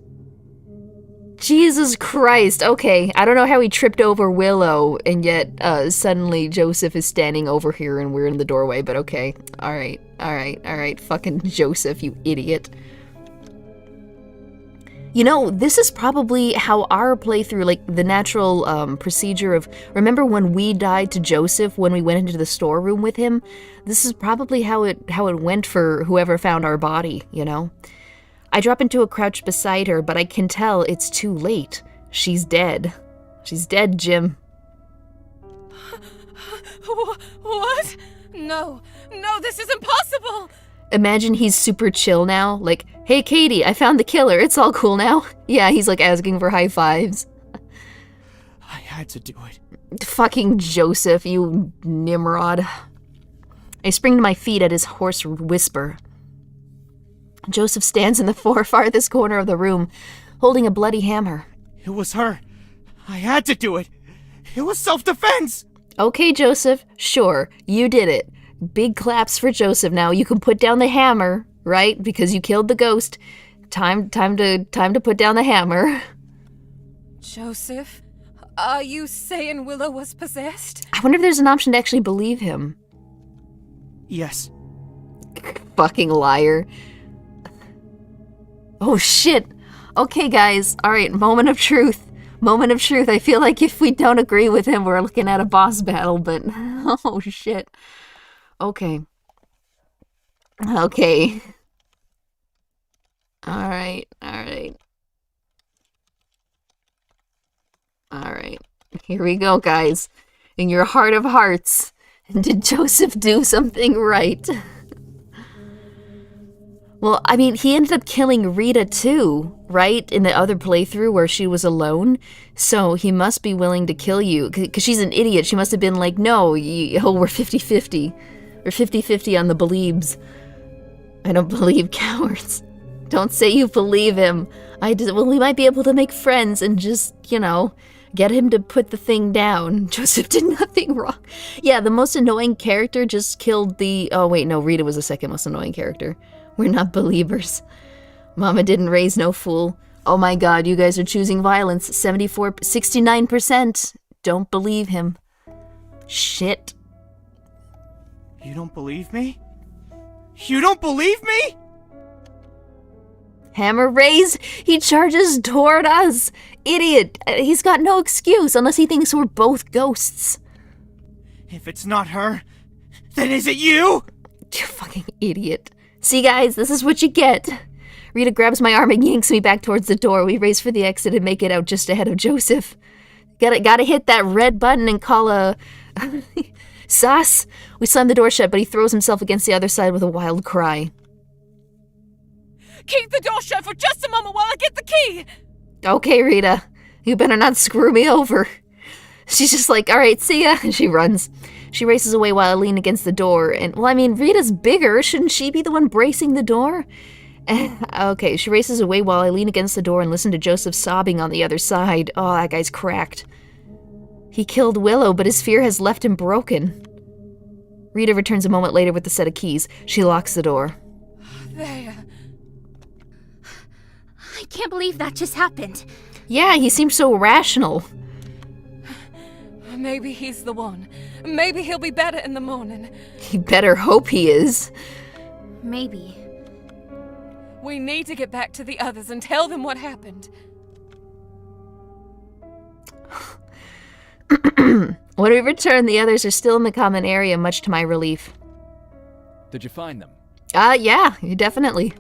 Jesus Christ. Okay, I don't know how he tripped over Willow, and yet suddenly Joseph is standing over here and we're in the doorway, but okay. Alright. Fucking Joseph, you idiot. You know, this is probably how our playthrough, like the natural procedure of, remember when we died to Joseph when we went into the storeroom with him? This is probably how it went for whoever found our body, you know? I drop into a crouch beside her, but I can tell it's too late. She's dead. She's dead, Jim. What? No, this is impossible! Imagine he's super chill now, like, hey Katie, I found the killer, it's all cool now. Yeah, he's like asking for high fives. I had to do it. Fucking Joseph, you Nimrod. I spring to my feet at his hoarse whisper. Joseph stands in the farthest corner of the room, holding a bloody hammer. It was her. I had to do it. It was self-defense. Okay, Joseph, sure, you did it. Big claps for Joseph now. You can put down the hammer, right? Because you killed the ghost. Time to put down the hammer. Joseph, are you saying Willow was possessed? I wonder if there's an option to actually believe him. Yes. Fucking liar. Oh shit. Okay, guys. Alright, moment of truth. Moment of truth. I feel like if we don't agree with him, we're looking at a boss battle, but oh shit. Okay. Alright. Here we go, guys. In your heart of hearts, Did Joseph do something right? Well, I mean, he ended up killing Rita too, right? In the other playthrough where she was alone. So he must be willing to kill you. Because she's an idiot. She must have been like, no, we're 50-50. We're 50-50 on the beliebs. I don't believe cowards. Don't say you believe him. Well, we might be able to make friends and just, get him to put the thing down. Joseph did nothing wrong. Yeah, the most annoying character just killed the... Oh, wait, no, Rita was the second most annoying character. We're not believers. Mama didn't raise no fool. Oh my god, you guys are choosing violence. 69%. Don't believe him. Shit. You don't believe me? You don't believe me? Hammer raised. He charges toward us. Idiot. He's got no excuse unless he thinks we're both ghosts. If it's not her, then is it you? You fucking idiot. See, guys, this is what you get. Rita grabs my arm and yanks me back towards the door. We race for the exit and make it out just ahead of Joseph. Gotta hit that red button and call a... Sus. We slam the door shut, but he throws himself against the other side with a wild cry. Keep the door shut for just a moment while I get the key! Okay, Rita. You better not screw me over. She's just like, alright, see ya. And she runs. She races away while I lean against the door. And, well, I mean, Rita's bigger. Shouldn't she be the one bracing the door? Okay, she races away while I lean against the door and listen to Joseph sobbing on the other side. Oh, that guy's cracked. He killed Willow, but his fear has left him broken. Rita returns a moment later with the set of keys. She locks the door. There. I can't believe that just happened. Yeah, he seems so rational. Maybe he's the one. Maybe he'll be better in the morning. You better hope he is. Maybe. We need to get back to the others and tell them what happened. When we return, the others are still in the common area, much to my relief. Did you find them? Yeah, definitely.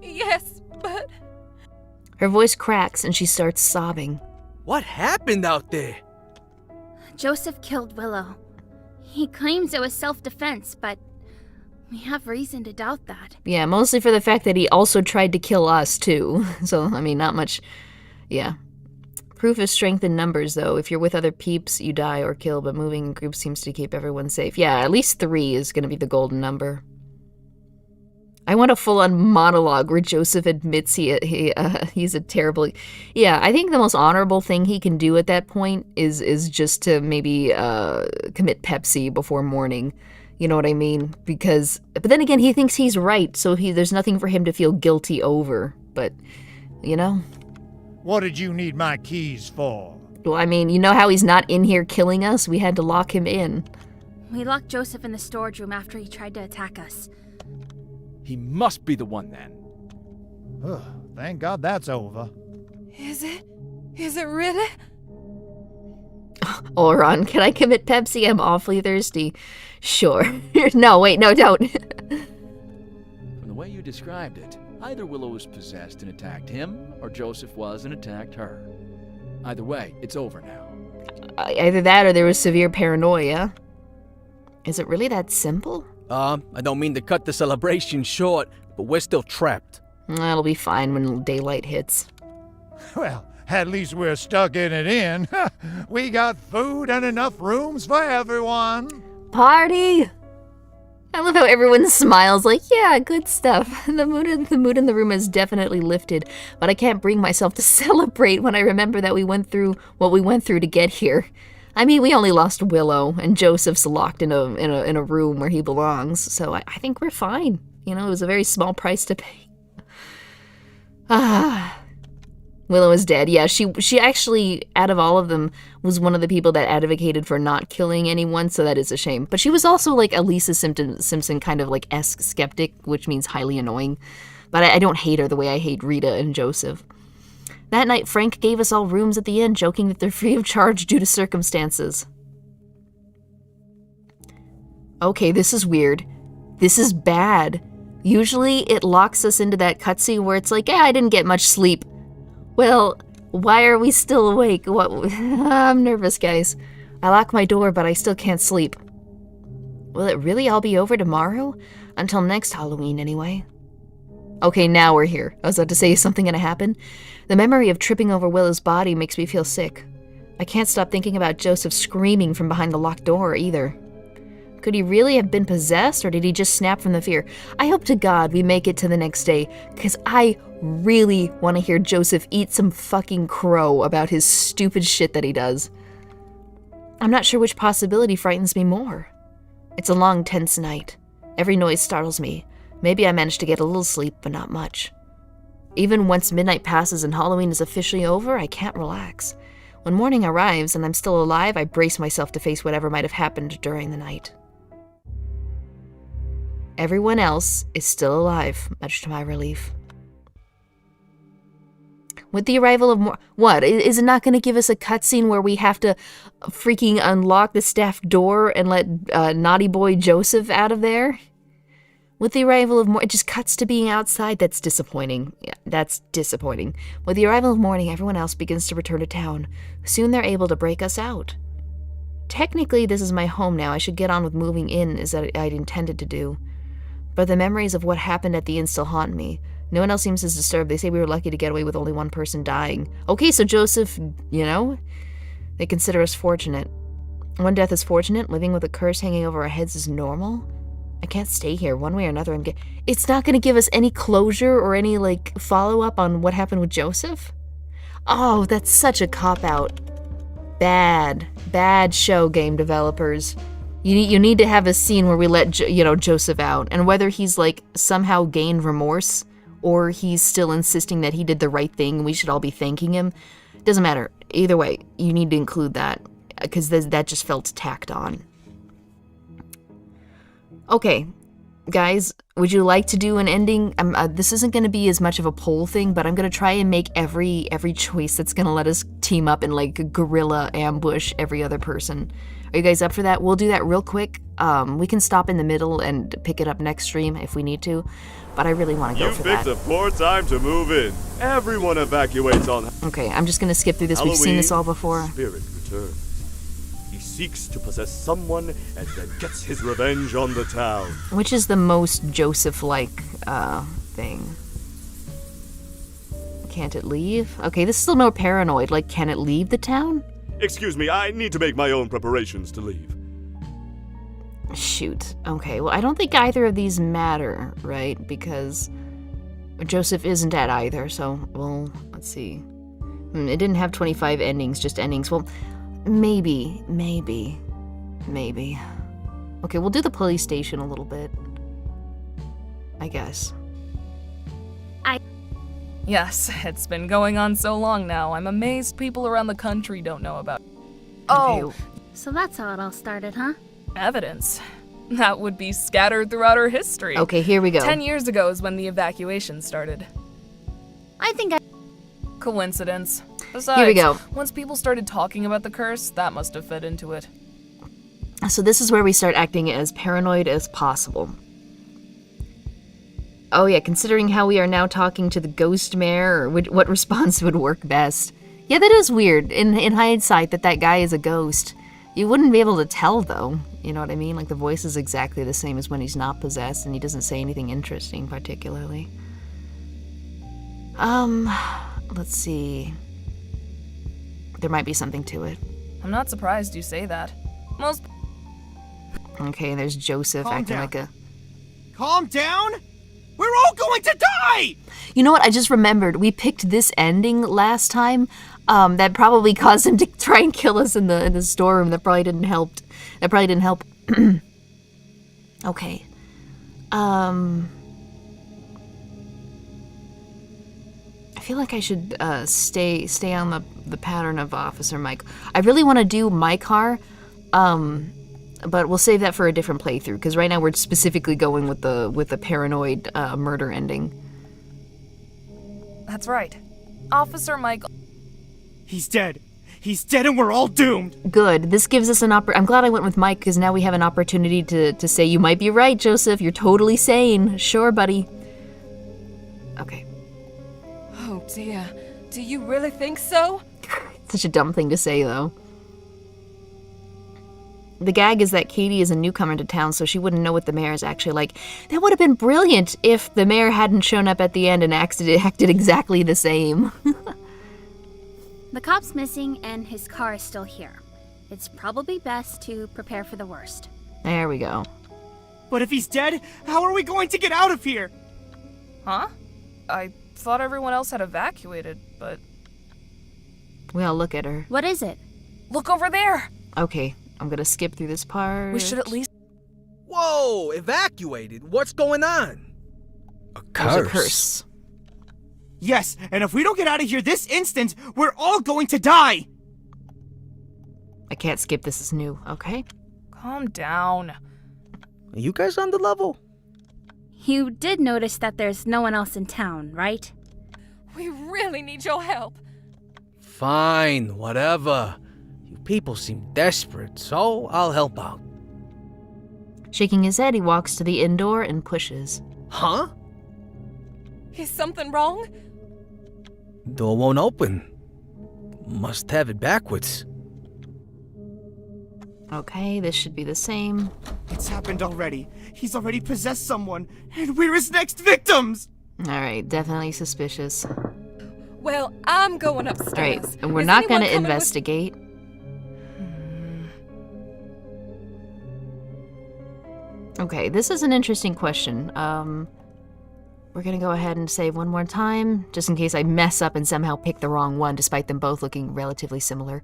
Yes, but... Her voice cracks and she starts sobbing. What happened out there? Joseph killed Willow. He claims it was self-defense, but we have reason to doubt that. Yeah, mostly for the fact that he also tried to kill us, too. So, I mean, not much... Yeah. Proof is strength in numbers, though. If you're with other peeps, you die or kill, but moving in groups seems to keep everyone safe. Yeah, at least 3 is going to be the golden number. I want a full-on monologue where Joseph admits he's a terrible... Yeah, I think the most honorable thing he can do at that point is just to maybe commit Pepsi before morning. You know what I mean? Because... But then again, he thinks he's right, so there's nothing for him to feel guilty over. But, you know... What did you need my keys for? Well, I mean, you know how he's not in here killing us? We had to lock him in. We locked Joseph in the storage room after he tried to attack us. He must be the one then. Thank God that's over. Is it? Is it really? Oron, can I commit Pepsi? I'm awfully thirsty. Sure. No, wait, no, don't. From the way you described it, either Willow was possessed and attacked him, or Joseph was and attacked her. Either way, it's over now. Either that or there was severe paranoia. Is it really that simple? I don't mean to cut the celebration short, but we're still trapped. That'll be fine when daylight hits. Well, at least we're stuck in it in. We got food and enough rooms for everyone. Party! I love how everyone smiles like, yeah, good stuff. The mood in the room has definitely lifted, but I can't bring myself to celebrate when I remember that we went through what we went through to get here. I mean, we only lost Willow, and Joseph's locked in a room where he belongs, so I think we're fine. You know, it was a very small price to pay. Willow is dead. Yeah, she actually, out of all of them, was one of the people that advocated for not killing anyone, so that is a shame. But she was also like a Lisa Simpson kind of like esque skeptic, which means highly annoying. But I don't hate her the way I hate Rita and Joseph. That night, Frank gave us all rooms at the inn, joking that they're free of charge due to circumstances. Okay, this is weird. This is bad. Usually, it locks us into that cutscene where it's like, yeah, I didn't get much sleep. Well, why are we still awake? What? I'm nervous, guys. I lock my door, but I still can't sleep. Will it really all be over tomorrow? Until next Halloween, anyway. Okay, now we're here. I was about to say, is something gonna happen? The memory of tripping over Willow's body makes me feel sick. I can't stop thinking about Joseph screaming from behind the locked door, either. Could he really have been possessed, or did he just snap from the fear? I hope to God we make it to the next day, because I really want to hear Joseph eat some fucking crow about his stupid shit that he does. I'm not sure which possibility frightens me more. It's a long, tense night. Every noise startles me. Maybe I managed to get a little sleep, but not much. Even once midnight passes and Halloween is officially over, I can't relax. When morning arrives and I'm still alive, I brace myself to face whatever might have happened during the night. Everyone else is still alive, much to my relief. With the arrival of what? Is it not going to give us a cutscene where we have to freaking unlock the staff door and let naughty boy Joseph out of there? With the arrival of it just cuts to being outside. That's disappointing. Yeah, that's disappointing. With the arrival of morning, everyone else begins to return to town. Soon they're able to break us out. Technically, this is my home now. I should get on with moving in as I'd intended to do. But the memories of what happened at the inn still haunt me. No one else seems as disturbed. They say we were lucky to get away with only one person dying. Okay, so Joseph, they consider us fortunate. One death is fortunate. Living with a curse hanging over our heads is normal. I can't stay here one way or another. It's not going to give us any closure or any, follow-up on what happened with Joseph? Oh, that's such a cop-out. Bad show, game developers. You need to have a scene where we let Joseph out, and whether he's somehow gained remorse or he's still insisting that he did the right thing and we should all be thanking him, doesn't matter. Either way, you need to include that, because that just felt tacked on. Okay, guys, would you like to do an ending? This isn't going to be as much of a poll thing, but I'm going to try and make every choice that's going to let us team up and guerrilla ambush every other person. Are you guys up for that? We'll do that real quick. We can stop in the middle and pick it up next stream if we need to, but I really want to go for that. You picked a poor time to move in. Everyone evacuates on... Okay, I'm just going to skip through this. We've seen this all before. Spirit returns. He seeks to possess someone and then gets his revenge on the town. Which is the most Joseph-like thing? Can't it leave? Okay, this is still more paranoid. Can it leave the town? Excuse me, I need to make my own preparations to leave. Shoot. Okay, well, I don't think either of these matter, right? Because Joseph isn't at either, so, well, let's see. It didn't have 25 endings, just endings. Well, maybe. Okay, we'll do the police station a little bit. I guess. Yes, it's been going on so long now. I'm amazed people around the country don't know about it. Oh, So that's how it all started, huh? evidence. That would be scattered throughout our history. Okay, here we go. 10 years ago is when the evacuation started. I think Coincidence. Besides, Here we go. Once people started talking about the curse, that must have fed into it. So this is where we start acting as paranoid as possible. Oh yeah, considering how we are now talking to the ghost mayor, or what response would work best. Yeah, that is weird, in hindsight, that guy is a ghost. You wouldn't be able to tell, though. You know what I mean? The voice is exactly the same as when he's not possessed, and he doesn't say anything interesting, particularly. Let's see. There might be something to it. I'm not surprised you say that. Most... Okay, there's Joseph acting like a... Calm down? We're all going to die! You know what? I just remembered. We picked this ending last time. That probably caused him to try and kill us in the storeroom. That probably didn't help. Okay. I feel like I should stay on the pattern of Officer Mike. I really want to do my car, but we'll save that for a different playthrough, because right now we're specifically going with the paranoid murder ending. That's right. Officer Mike... He's dead. He's dead and we're all doomed. Good. This gives us an I'm glad I went with Mike, because now we have an opportunity to say, you might be right, Joseph. You're totally sane. Sure, buddy. Okay. Oh dear. Do you really think so? Such a dumb thing to say, though. The gag is that Katie is a newcomer to town, so she wouldn't know what the mayor is actually like. That would have been brilliant if the mayor hadn't shown up at the end and acted exactly the same. The cop's missing and his car is still here. It's probably best to prepare for the worst. There we go. But if he's dead, how are we going to get out of here? Huh? I thought everyone else had evacuated, but... We all look at her. What is it? Look over there! Okay, I'm gonna skip through this part. We should at least... Whoa, evacuated? What's going on? A There's curse. a curse. Yes, and if we don't get out of here this instant, we're all going to die! I can't skip, this is new, okay? Calm down. Are you guys on the level? You did notice that there's no one else in town, right? We really need your help. Fine, whatever. You people seem desperate, so I'll help out. Shaking his head, he walks to the inn door and pushes. Huh? Is something wrong? Door won't open. Must have it backwards. Okay, this should be the same. It's happened already. He's already possessed someone, and we're his next victims! Alright, definitely suspicious. Well, I'm going upstairs. Alright, and we're Is not anyone gonna coming with- investigate. Okay, this is an interesting question. We're gonna go ahead and save one more time, just in case I mess up and somehow pick the wrong one, despite them both looking relatively similar.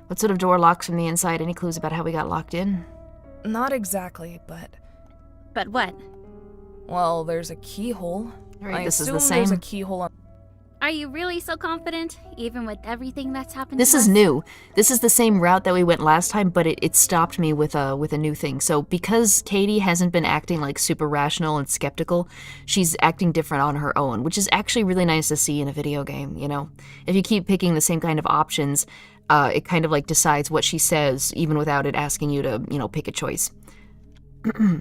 What sort of door locks from the inside? Any clues about how we got locked in? Not exactly, but... But what? Well, there's a keyhole. Alright, I this is assume the there's same. a keyhole on... Are you really so confident, even with everything that's happened This to is us? new. This is the same route that we went last time, but it stopped me with a new thing. So because Katie hasn't been acting like super rational and skeptical, she's acting different on her own, which is actually really nice to see in a video game, you know? If you keep picking the same kind of options, it kind of like decides what she says, even without it asking you to, you know, pick a choice.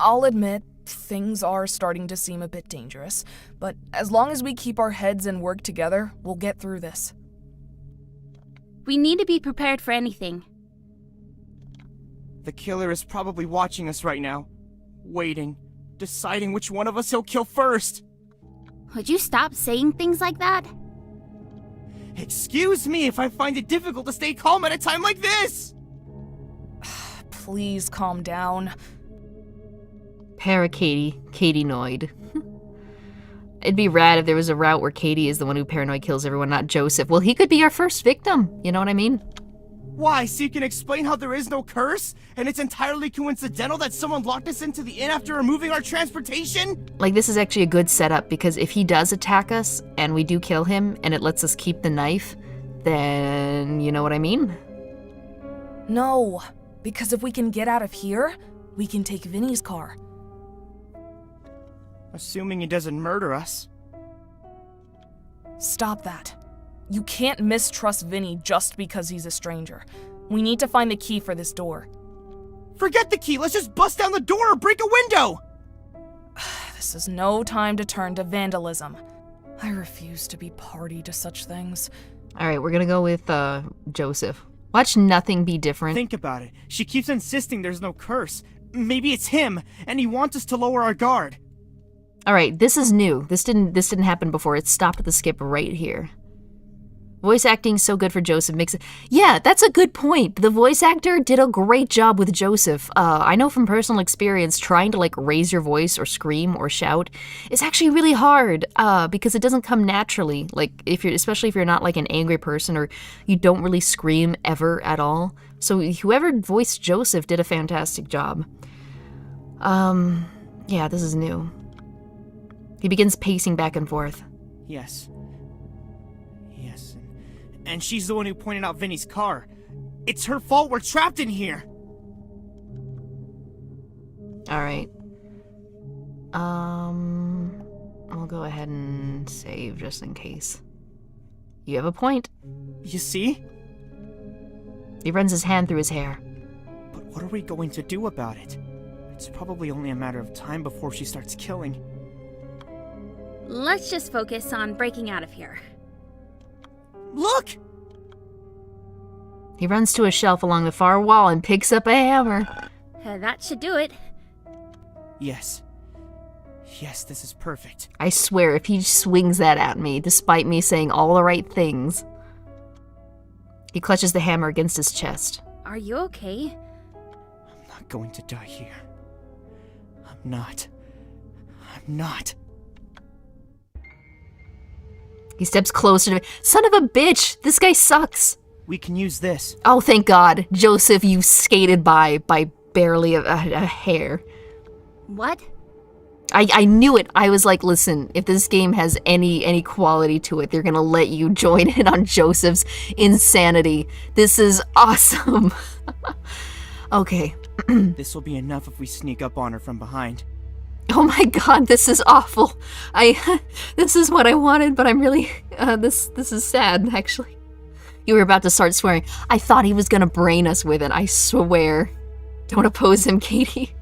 I'll admit, things are starting to seem a bit dangerous, but as long as we keep our heads and work together, we'll get through this. We need to be prepared for anything. The killer is probably watching us right now, waiting, deciding which one of us he'll kill first. Would you stop saying things like that? Excuse me if I find it difficult to stay calm at a time like this! Please calm down. Katie-noid. It'd be rad if there was a route where Katie is the one who paranoid kills everyone, not Joseph. Well, he could be our first victim, you know what I mean? Why, so you can explain how there is no curse? And it's entirely coincidental that someone locked us into the inn after removing our transportation? Like, this is actually a good setup, because if he does attack us, and we do kill him, and it lets us keep the knife, then you know what I mean? No, because if we can get out of here, we can take Vinny's car. Assuming he doesn't murder us. Stop that. You can't mistrust Vinny just because he's a stranger. We need to find the key for this door. Forget the key, let's just bust down the door or break a window! This is no time to turn to vandalism. I refuse to be party to such things. Alright, we're gonna go with, Joseph. Watch nothing be different. Think about it. She keeps insisting there's no curse. Maybe it's him, and he wants us to lower our guard. Alright, this is new. This didn't happen before. It stopped at the skip right here. Voice acting so good for Joseph makes it... Yeah, that's a good point. The voice actor did a great job with Joseph. I know from personal experience, trying to like raise your voice or scream or shout is actually really hard because it doesn't come naturally. Like, especially if you're not like an angry person or you don't really scream ever at all. So whoever voiced Joseph did a fantastic job. Yeah, this is new. He begins pacing back and forth. Yes. Yes. And she's the one who pointed out Vinny's car. It's her fault we're trapped in here. Alright. I'll go ahead and save just in case. You have a point. You see? He runs his hand through his hair. But what are we going to do about it? It's probably only a matter of time before she starts killing. Let's just focus on breaking out of here. Look! He runs to a shelf along the far wall and picks up a hammer. That should do it. Yes. Yes, this is perfect. I swear, if he swings that at me, despite me saying all the right things. He clutches the hammer against his chest. Are you okay? I'm not going to die here. I'm not. I'm not. He steps closer to me. Son of a bitch! This guy sucks! We can use this. Oh, thank God. Joseph, you skated by barely a hair. What? I knew it. I was like, listen, if this game has any quality to it, they're gonna let you join in on Joseph's insanity. This is awesome. Okay. This will be enough if we sneak up on her from behind. Oh my God, this is awful. This is what I wanted, but I'm really, this is sad, actually. You were about to start swearing. I thought he was gonna brain us with it, I swear. Don't oppose him, Katie.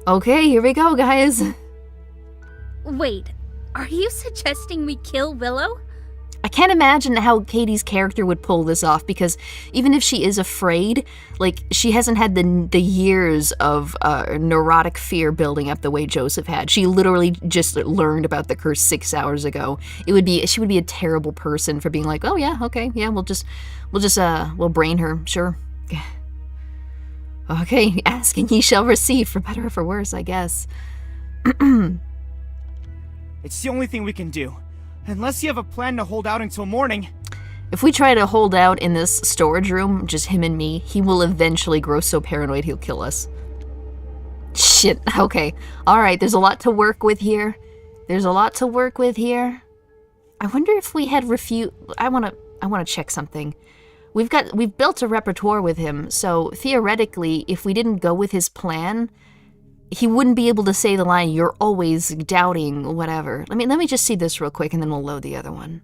Okay, here we go, guys. Wait, are you suggesting we kill Willow? I can't imagine how Katie's character would pull this off, because even if she is afraid, like, she hasn't had the years of neurotic fear building up the way Joseph had. She literally just learned about the curse 6 hours ago. She would be a terrible person for being like, oh yeah, okay, yeah, we'll brain her, sure. Okay, ask and ye shall receive, for better or for worse, I guess. It's the only thing we can do. Unless you have a plan to hold out until morning. If we try to hold out in this storage room, just him and me, he will eventually grow so paranoid he'll kill us. Shit, okay. Alright, there's a lot to work with here. I wonder if we had I wanna check something. We've built a repertoire with him, so theoretically, if we didn't go with his plan, he wouldn't be able to say the line, "You're always doubting," whatever. Let me just see this real quick, and then we'll load the other one.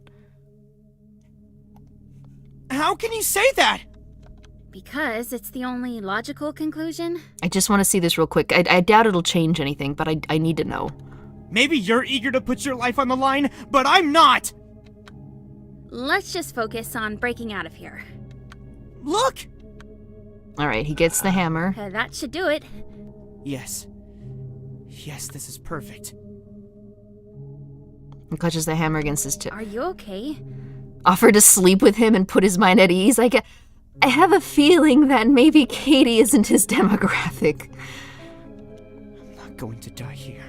How can you say that? Because it's the only logical conclusion. I just want to see this real quick. I doubt it'll change anything, but I need to know. Maybe you're eager to put your life on the line, but I'm not! Let's just focus on breaking out of here. Look! Alright, he gets the hammer. That should do it. Yes. Yes, this is perfect. He clutches the hammer against his chest. Are you okay? Offer to sleep with him and put his mind at ease. I have a feeling that maybe Katie isn't his demographic. I'm not going to die here.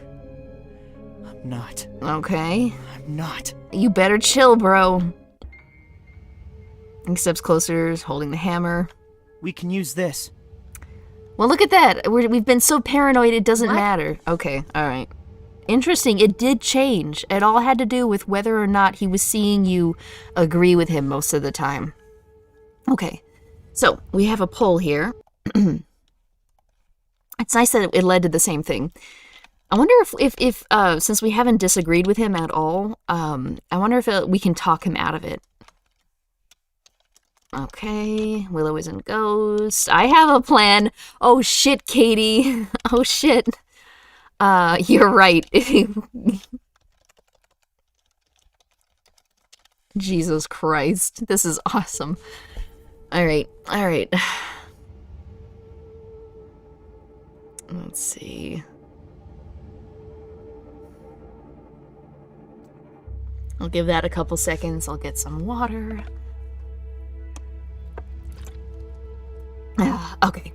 I'm not. Okay. I'm not. You better chill, bro. He steps closer, holding the hammer. We can use this. Well, look at that. We've been so paranoid it doesn't What? matter. Okay, alright. Interesting, it did change. It all had to do with whether or not he was seeing you agree with him most of the time. Okay, so we have a poll here. It's nice that it led to the same thing. I wonder if since we haven't disagreed with him at all, I wonder if we can talk him out of it. Okay, Willow isn't ghost. I have a plan. Oh shit, Katie. Oh shit. You're right. Jesus Christ. This is awesome. Alright. Let's see. I'll give that a couple seconds. I'll get some water. Okay.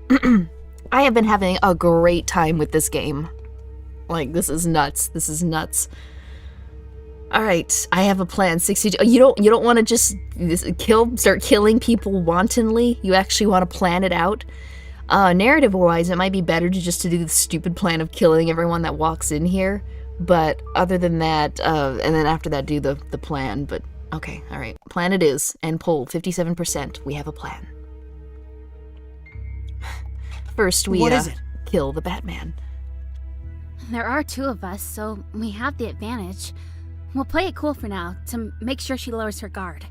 I have been having a great time with this game. Like, this is nuts. Alright, I have a plan. 62. You don't want to just start killing people wantonly. You actually want to plan it out. Narrative-wise, it might be better to just do the stupid plan of killing everyone that walks in here. But other than that, and then after that, do the plan. But, okay, alright. Plan it is. End poll, 57%. We have a plan. First, we What is it? kill the Batman. There are two of us, so we have the advantage. We'll play it cool for now, to make sure she lowers her guard.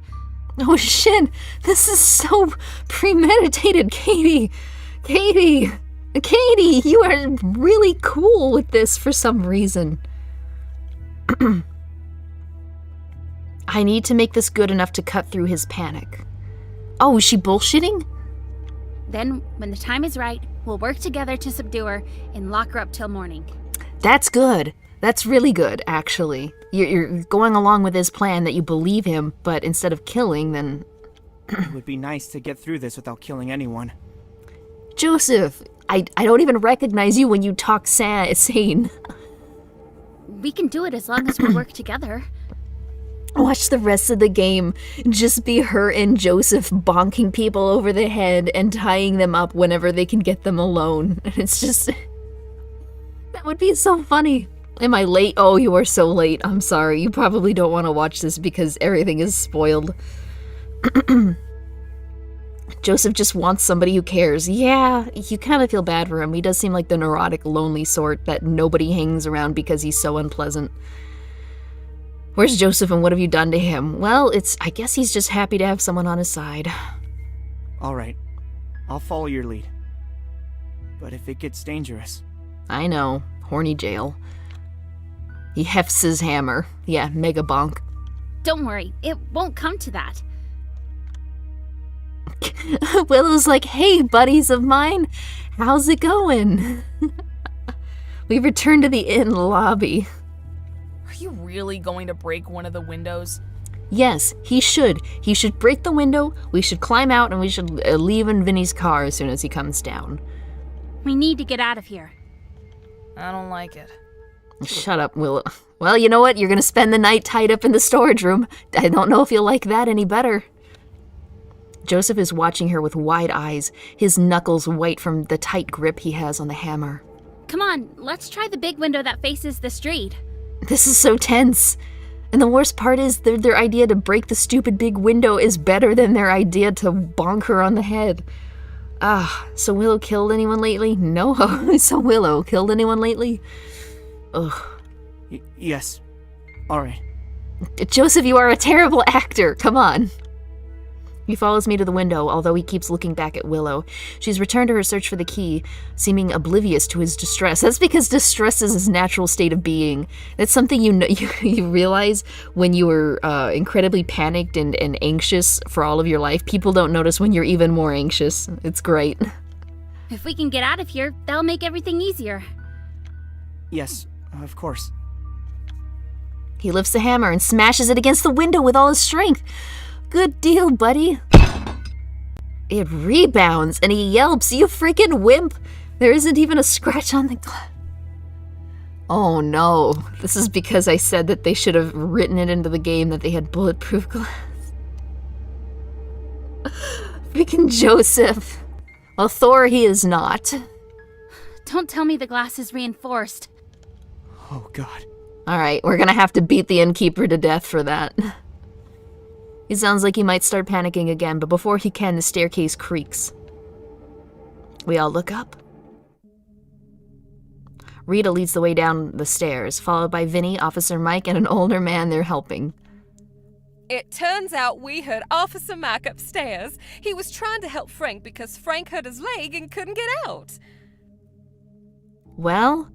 Oh shit! This is so premeditated, Katie! Katie! You are really cool with this for some reason. I need to make this good enough to cut through his panic. Oh, is she bullshitting? Then, when the time is right, we'll work together to subdue her and lock her up till morning. That's good. That's really good, actually. You're going along with his plan that you believe him, but instead of killing, then... It would be nice to get through this without killing anyone. Joseph, I don't even recognize you when you talk sane. We can do it as long as we work together. Watch the rest of the game just be her and Joseph bonking people over the head and tying them up whenever they can get them alone. And it's just... That would be so funny. Am I late? Oh, you are so late. I'm sorry. You probably don't want to watch this because everything is spoiled. Joseph just wants somebody who cares. Yeah, you kind of feel bad for him. He does seem like the neurotic, lonely sort that nobody hangs around because he's so unpleasant. Where's Joseph and what have you done to him? Well, I guess he's just happy to have someone on his side. All right, I'll follow your lead. But if it gets dangerous... I know. Horny jail. He hefts his hammer. Yeah, mega bonk. Don't worry, it won't come to that. Willow's like, hey, buddies of mine, how's it going? We return to the inn lobby. Are you really going to break one of the windows? Yes, he should. He should break the window, we should climb out, and we should leave in Vinny's car as soon as he comes down. We need to get out of here. I don't like it. Shut up, Willow. Well, you know what? You're gonna spend the night tied up in the storage room. I don't know if you'll like that any better. Joseph is watching her with wide eyes, his knuckles white from the tight grip he has on the hammer. Come on, let's try the big window that faces the street. This is so tense. And the worst part is their idea to break the stupid big window is better than their idea to bonk her on the head. So Willow killed anyone lately? No. So Willow killed anyone lately? Ugh. Yes. All right. Joseph, you are a terrible actor. Come on. He follows me to the window, although he keeps looking back at Willow. She's returned to her search for the key, seeming oblivious to his distress. That's because distress is his natural state of being. That's something you realize when you are incredibly panicked and anxious for all of your life. People don't notice when you're even more anxious. It's great. If we can get out of here, that'll make everything easier. Yes, of course. He lifts the hammer and smashes it against the window with all his strength. Good deal, buddy. It rebounds, and he yelps, you freaking wimp! There isn't even a scratch on the glass. Oh no, this is because I said that they should have written it into the game that they had bulletproof glass. Freaking Joseph. Well, Thor he is not. Don't tell me the glass is reinforced. Oh god. Alright, we're gonna have to beat the innkeeper to death for that. He sounds like he might start panicking again, but before he can, the staircase creaks. We all look up. Rita leads the way down the stairs, followed by Vinny, Officer Mike, and an older man they're helping. It turns out we heard Officer Mike upstairs. He was trying to help Frank because Frank hurt his leg and couldn't get out. Well,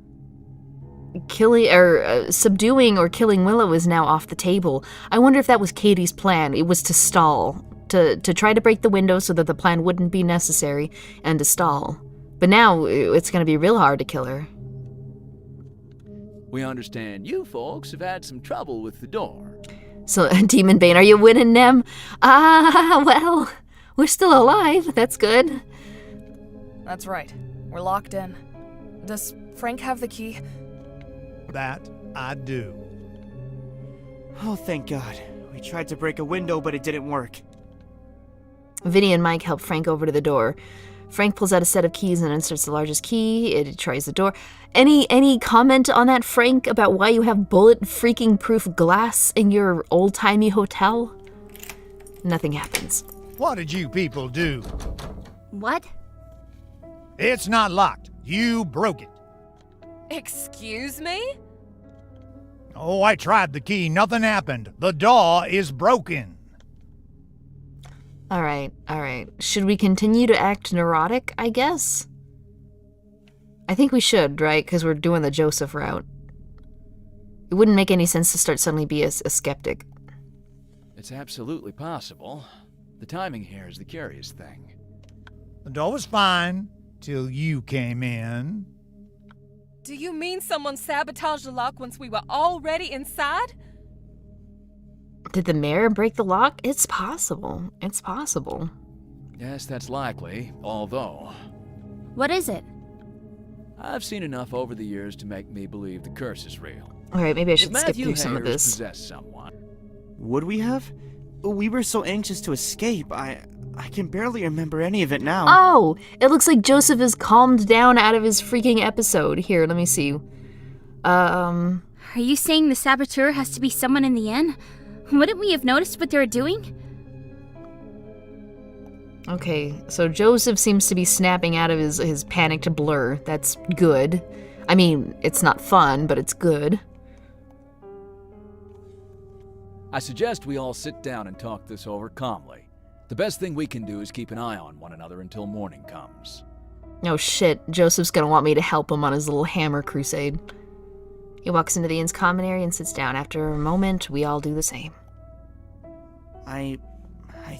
subduing or killing Willow is now off the table. I wonder if that was Katie's plan. It was to stall, to try to break the window so that the plan wouldn't be necessary, and to stall. But now it's going to be real hard to kill her. We understand you folks have had some trouble with the door. So, Demon Bane, are you winning, Nem? Well, we're still alive. That's good. That's right. We're locked in. Does Frank have the key? That I do. Oh, thank God. We tried to break a window, but it didn't work. Vinny and Mike help Frank over to the door. Frank pulls out a set of keys and inserts the largest key. It tries the door. Any comment on that, Frank, about why you have bullet-freaking-proof glass in your old-timey hotel? Nothing happens. What did you people do? What? It's not locked. You broke it. Excuse me? Oh, I tried the key. Nothing happened. The door is broken. All right. Should we continue to act neurotic, I guess? I think we should, right? Because we're doing the Joseph route. It wouldn't make any sense to start suddenly be a skeptic. It's absolutely possible. The timing here is the curious thing. The door was fine till you came in. Do you mean someone sabotaged the lock once we were already inside? Did the mayor break the lock? It's possible. It's possible. Yes, that's likely, although What is it? I've seen enough over the years to make me believe the curse is real. Alright, maybe I If should skip Matthew through some of Hayers this. possessed someone, Would we have? We were so anxious to escape. I can barely remember any of it now. Oh! It looks like Joseph is calmed down out of his freaking episode. Here, let me see. Are you saying the saboteur has to be someone in the inn? Wouldn't we have noticed what they were doing? Okay, so Joseph seems to be snapping out of his panicked blur. That's good. I mean, it's not fun, but it's good. I suggest we all sit down and talk this over calmly. The best thing we can do is keep an eye on one another until morning comes. Oh shit, Joseph's gonna want me to help him on his little hammer crusade. He walks into the inn's common area and sits down. After a moment, we all do the same. I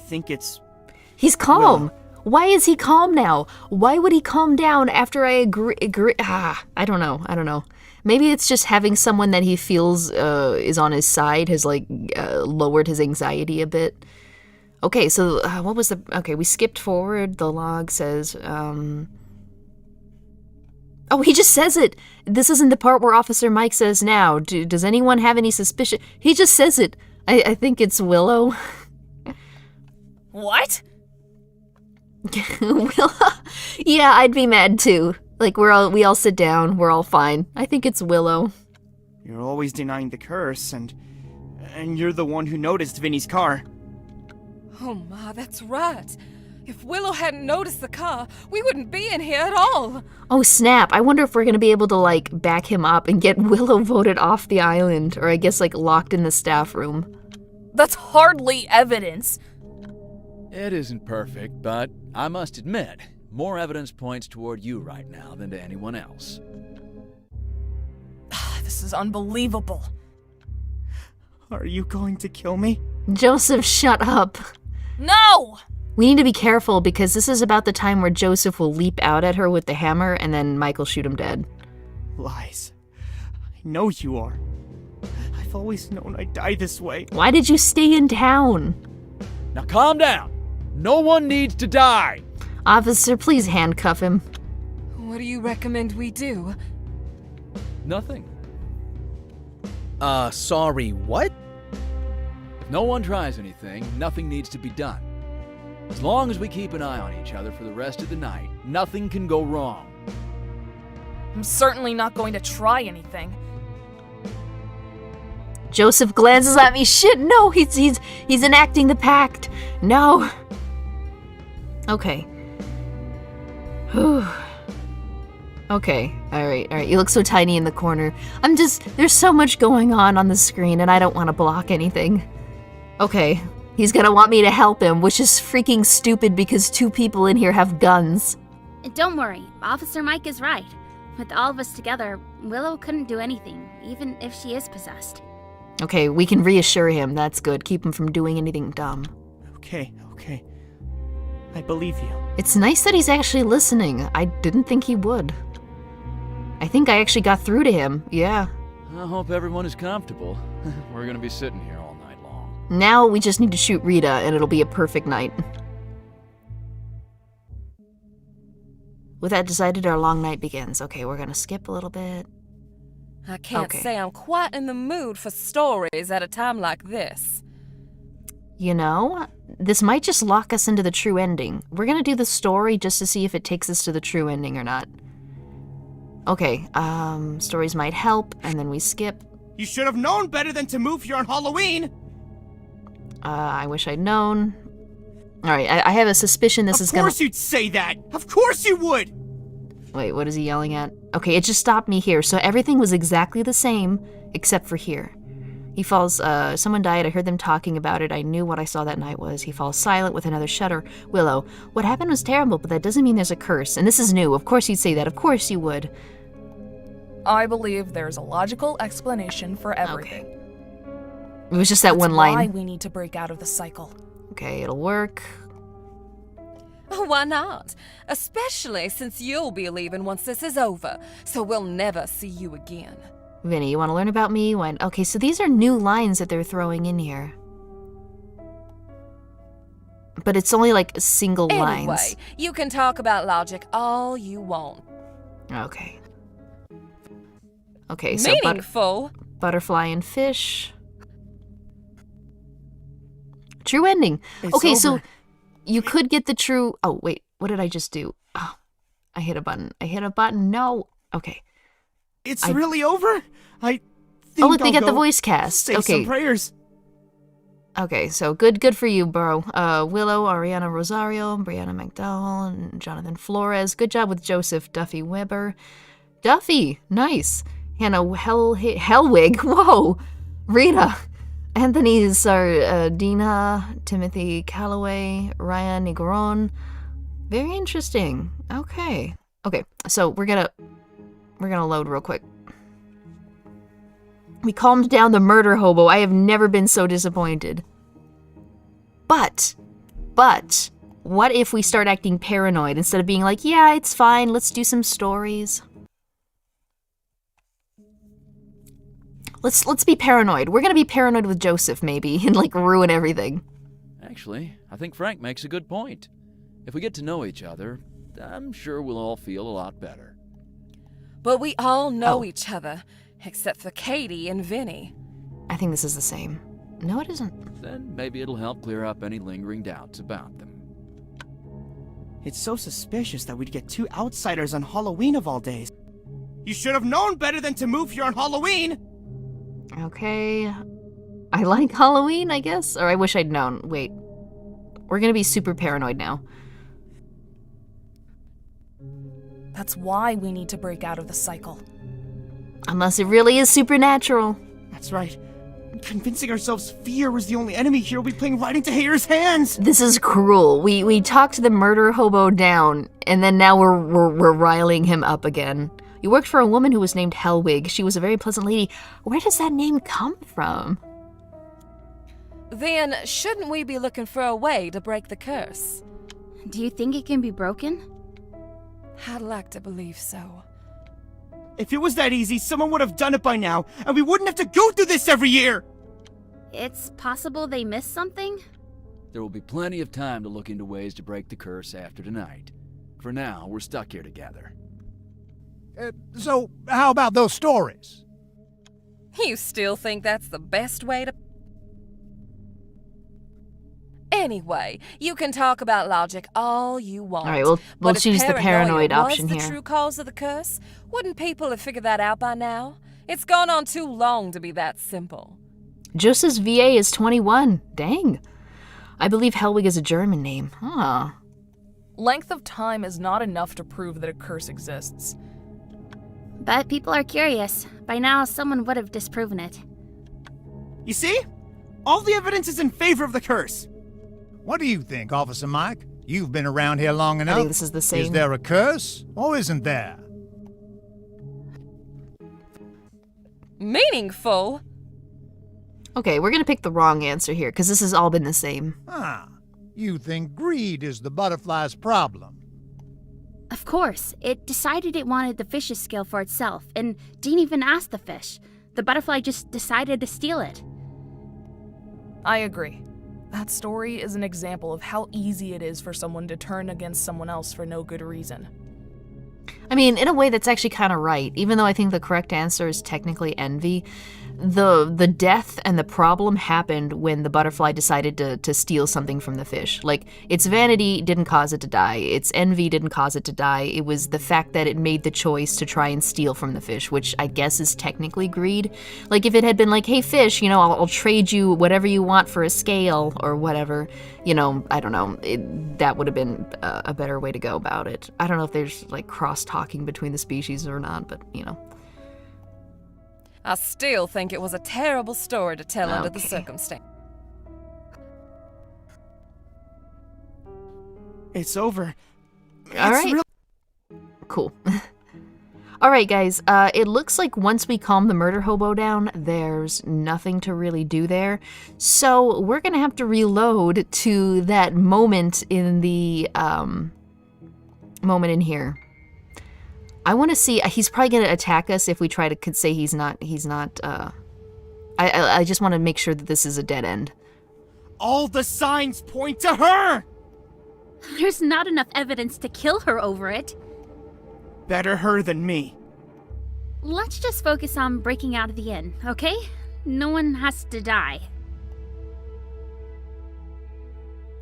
think it's... He's calm! Why is he calm now? Why would he calm down after I agree? I don't know. Maybe it's just having someone that he feels is on his side has, like, lowered his anxiety a bit. Okay, so what was the... Okay, we skipped forward. The log says... Oh, he just says it! This isn't the part where Officer Mike says now. Does anyone have any suspicion? He just says it. I think it's Willow. What? Willow? Yeah, I'd be mad too. Like, we all sit down, we're all fine. I think it's Willow. You're always denying the curse, and you're the one who noticed Vinny's car. Oh my, that's right. If Willow hadn't noticed the car, we wouldn't be in here at all. Oh, snap. I wonder if we're gonna be able to, like, back him up and get Willow voted off the island, or I guess, like, locked in the staff room. That's hardly evidence. It isn't perfect, but I must admit, more evidence points toward you right now than to anyone else. This is unbelievable. Are you going to kill me? Joseph, shut up. No! We need to be careful because this is about the time where Joseph will leap out at her with the hammer and then Mike will shoot him dead. Lies. I know you are. I've always known I'd die this way. Why did you stay in town? Now calm down. No one needs to die. Officer, please handcuff him. What do you recommend we do? Nothing. Sorry, what? If no one tries anything, nothing needs to be done. As long as we keep an eye on each other for the rest of the night, nothing can go wrong. I'm certainly not going to try anything. Joseph glances at me. Shit, no, he's enacting the pact. No. Okay. Whew. Okay, alright. You look so tiny in the corner. There's so much going on the screen and I don't want to block anything. Okay, he's gonna want me to help him, which is freaking stupid because 2 people in here have guns. Don't worry, Officer Mike is right. With all of us together, Willow couldn't do anything, even if she is possessed. Okay, we can reassure him, that's good. Keep him from doing anything dumb. Okay. I believe you. It's nice that he's actually listening. I didn't think he would. I think I actually got through to him, yeah. I hope everyone is comfortable. We're gonna be sitting here all night long. Now we just need to shoot Rita and it'll be a perfect night. With that decided, our long night begins. Okay, we're gonna skip a little bit. I can't Okay. say I'm quite in the mood for stories at a time like this. You know, this might just lock us into the true ending. We're gonna do the story just to see if it takes us to the true ending or not. Okay, stories might help, and then we skip. You should have known better than to move here on Halloween! I wish I'd known. Alright, I have a suspicion this is Of gonna- course you'd say that! Of course you would! Wait, what is he yelling at? Okay, it just stopped me here, so everything was exactly the same, except for here. He falls, someone died, I heard them talking about it, I knew what I saw that night was. He falls silent with another shudder. Willow, what happened was terrible, but that doesn't mean there's a curse. And this is new, of course you'd say that, of course you would. I believe there's a logical explanation for everything. It was just that That's one why line. we need to break out of the cycle. Okay, it'll work. Why not? Especially since you'll be leaving once this is over, so we'll never see you again. Vinny, you want to learn about me? Okay, so these are new lines that they're throwing in here. But it's only like single Anyway, lines. you can talk about logic all you want. Okay. Okay, so Meaningful? butterfly and fish. True ending. It's Okay, so over. you could get the true... Oh, wait. What did I just do? Oh, I hit a button. No. Okay. It's really over? I think Oh, look, they I'll get the go voice cast. say Okay. some prayers. Okay, so good for you, Burrow. Willow, Ariana Rosario, Brianna McDowell, and Jonathan Flores. Good job with Joseph Duffy Weber. Duffy, nice. Hannah Hellwig, whoa. Rita, Anthony Sardina, Timothy Calloway, Ryan Negron. Very interesting. Okay, so we're gonna load real quick. We calmed down the murder hobo. I have never been so disappointed. But, what if we start acting paranoid instead of being like, yeah, it's fine, let's do some stories. Let's be paranoid. We're gonna be paranoid with Joseph, maybe, and like ruin everything. Actually, I think Frank makes a good point. If we get to know each other, I'm sure we'll all feel a lot better. But we all know Oh. each other, except for Katie and Vinny. I think this is the same. No, it isn't. Then maybe it'll help clear up any lingering doubts about them. It's so suspicious that we'd get two outsiders on Halloween of all days. You should have known better than to move here on Halloween! Okay. I like Halloween, I guess? Or I wish I'd known. Wait. We're gonna be super paranoid now. That's why we need to break out of the cycle. Unless it really is supernatural. That's right. Convincing ourselves fear was the only enemy here will be playing right into haters' hands! This is cruel. We talked the murder hobo down, and then now we're riling him up again. You worked for a woman who was named Hellwig. She was a very pleasant lady. Where does that name come from? Then shouldn't we be looking for a way to break the curse? Do you think it can be broken? I'd like to believe so. If it was that easy, someone would have done it by now, and we wouldn't have to go through this every year! It's possible they missed something? There will be plenty of time to look into ways to break the curse after tonight. For now, we're stuck here together. So, how about those stories? You still think that's the best way to... Anyway, you can talk about logic all you want. All right, we'll But if choose the paranoid option was here. the true cause of the curse, wouldn't people have figured that out by now? It's gone on too long to be that simple. Joseph's VA is 21. Dang. I believe Hellwig is a German name. Huh. Length of time is not enough to prove that a curse exists. But people are curious. By now, someone would have disproven it. You see? All the evidence is in favor of the curse! What do you think, Officer Mike? You've been around here long enough. I think this is the same. Is there a curse, or isn't there? Meaningful? Okay, we're gonna pick the wrong answer here, because this has all been the same. Ah, you think greed is the butterfly's problem? Of course, it decided it wanted the fish's scale for itself, and didn't even ask the fish. The butterfly just decided to steal it. I agree. That story is an example of how easy it is for someone to turn against someone else for no good reason. I mean, in a way, that's actually kind of right. Even though I think the correct answer is technically envy, the death and the problem happened when the butterfly decided to steal something from the fish. Like, its vanity didn't cause it to die. Its envy didn't cause it to die. It was the fact that it made the choice to try and steal from the fish, which I guess is technically greed. Like, if it had been like, hey, fish, you know, I'll trade you whatever you want for a scale or whatever, you know, I don't know. That would have been a better way to go about it. I don't know if there's, like, cross-talking between the species or not, but, you know. I still think it was a terrible story to tell under the Okay. circumstance. It's over. All It's right. real- Cool. All right, guys, it looks like once we calm the murder hobo down, there's nothing to really do there. So we're going to have to reload to that moment in the, moment in here. I want to see, he's probably going to attack us if we try to say he's not, I just want to make sure that this is a dead end. All the signs point to her! There's not enough evidence to kill her over it. Better her than me. Let's just focus on breaking out of the inn, okay? No one has to die.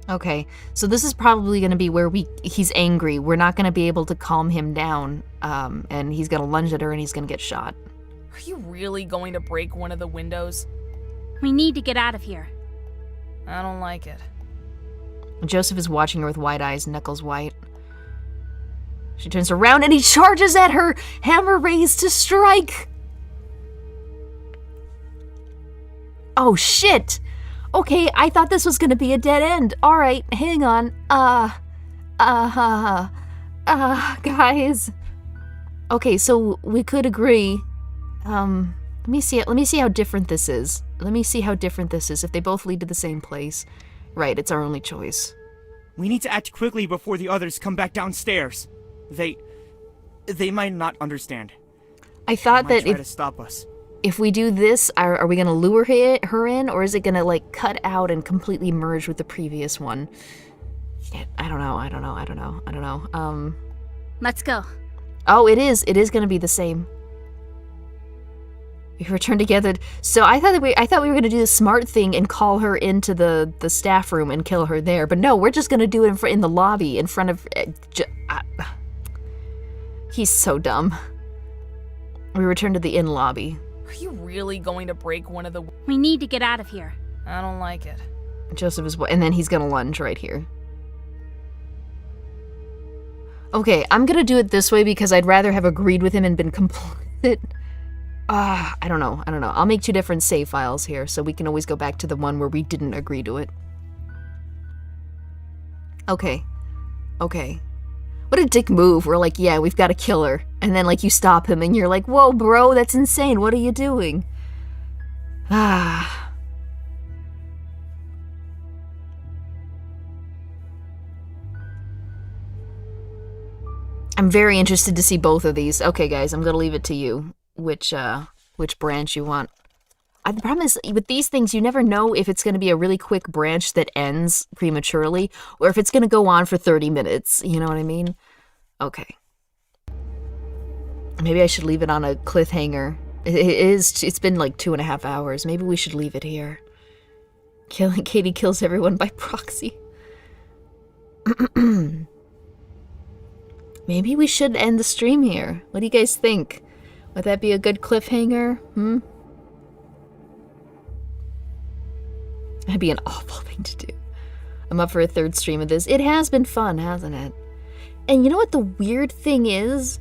Okay, so this is probably going to be where he's angry. We're not going to be able to calm him down, and he's going to lunge at her and he's going to get shot. Are you really going to break one of the windows? We need to get out of here. I don't like it. Joseph is watching her with wide eyes, knuckles white. She turns around and he charges at her, hammer raised to strike. Oh, shit. Okay, I thought this was gonna be a dead end. All right, hang on. Guys. Okay, so we could agree. Let me see how different this is. If they both lead to the same place. Right, it's our only choice. We need to act quickly before the others come back downstairs. They might not understand. I thought They might that try to stop us. if we do this, are we going to lure her in, or is it going to, like, cut out and completely merge with the previous one? Shit, I don't know. Let's go. Oh, it is going to be the same. We return together. So I thought we were going to do the smart thing and call her into the staff room and kill her there. But no, we're just going to do it in the lobby in front of... he's so dumb. We return to the inn lobby. Are you really going to break one of the... We need to get out of here. I don't like it. Joseph is... And then he's going to lunge right here. Okay, I'm going to do it this way because I'd rather have agreed with him and been complicit. I don't know. I'll make 2 different save files here, so we can always go back to the one where we didn't agree to it. Okay. What a dick move. We're like, yeah, we've got to kill her. And then, like, you stop him and you're like, whoa, bro, that's insane. What are you doing? I'm very interested to see both of these. Okay, guys, I'm going to leave it to you. Which branch you want. The problem is, with these things, you never know if it's going to be a really quick branch that ends prematurely, or if it's going to go on for 30 minutes. You know what I mean? Okay. Maybe I should leave it on a cliffhanger. It's been like 2.5 hours. Maybe we should leave it here. Katie kills everyone by proxy. Maybe we should end the stream here. What do you guys think? Would that be a good cliffhanger? That'd be an awful thing to do. I'm up for a 3rd stream of this. It has been fun, hasn't it? And you know what the weird thing is?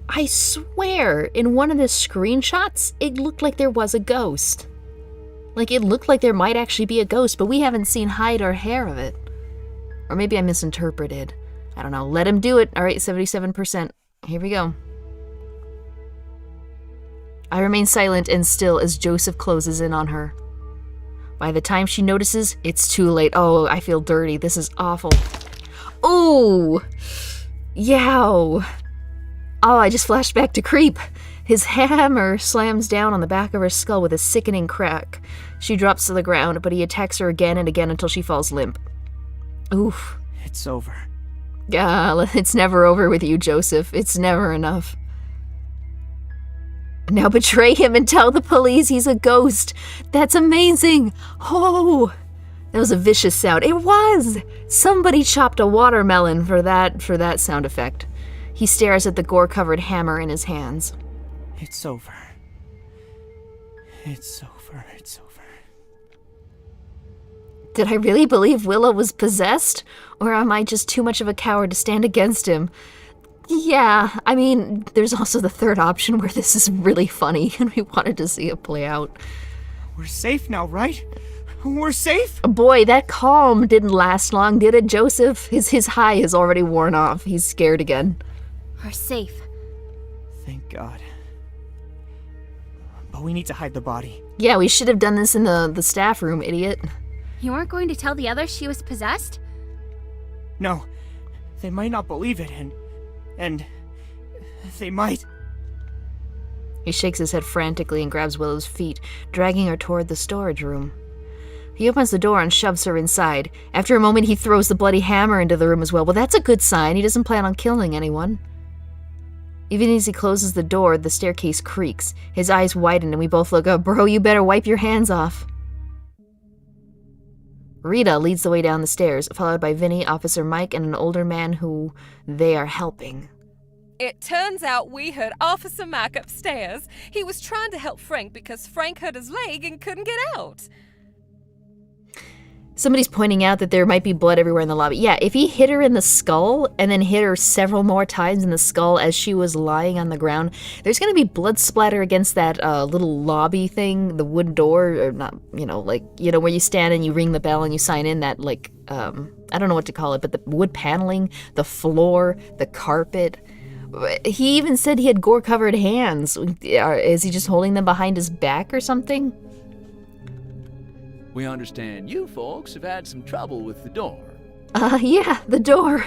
I swear, in one of the screenshots, it looked like there was a ghost. Like, it looked like there might actually be a ghost, but we haven't seen hide or hair of it. Or maybe I misinterpreted. I don't know. Let him do it. All right, 77%. Here we go. I remain silent and still as Joseph closes in on her. By the time she notices, it's too late. Oh, I feel dirty. This is awful. Oh! Yow! Oh, I just flashed back to Creep. His hammer slams down on the back of her skull with a sickening crack. She drops to the ground, but he attacks her again and again until she falls limp. Oof. It's over. Yeah, it's never over with you, Joseph. It's never enough. Now betray him and tell the police he's a ghost. That's amazing. Oh, that was a vicious sound. It was. Somebody chopped a watermelon for that sound effect. He stares at the gore-covered hammer in his hands. It's over. It's over. It's over. Did I really believe Willow was possessed? Or am I just too much of a coward to stand against him? Yeah, I mean, there's also the 3rd option where this is really funny and we wanted to see it play out. We're safe now, right? We're safe? Boy, that calm didn't last long, did it, Joseph? His high is already worn off. He's scared again. We're safe. Thank God. But we need to hide the body. Yeah, we should have done this in the staff room, idiot. You weren't going to tell the others she was possessed? No, they might not believe it, and they might. He shakes his head frantically and grabs Willow's feet, dragging her toward the storage room. He opens the door and shoves her inside. After a moment, he throws the bloody hammer into the room as well. Well, that's a good sign. He doesn't plan on killing anyone. Even as he closes the door, the staircase creaks. His eyes widen and we both look up. Bro, you better wipe your hands off. Rita leads the way down the stairs, followed by Vinny, Officer Mike, and an older man who they are helping. It turns out we heard Officer Mike upstairs. He was trying to help Frank because Frank hurt his leg and couldn't get out. Somebody's pointing out that there might be blood everywhere in the lobby. Yeah, if he hit her in the skull and then hit her several more times in the skull as she was lying on the ground, there's going to be blood splatter against that little lobby thing, the wood door, or not, where you stand and you ring the bell and you sign in, that, I don't know what to call it, but the wood paneling, the floor, the carpet. He even said he had gore-covered hands. Is he just holding them behind his back or something? We understand you folks have had some trouble with the door. Yeah, the door.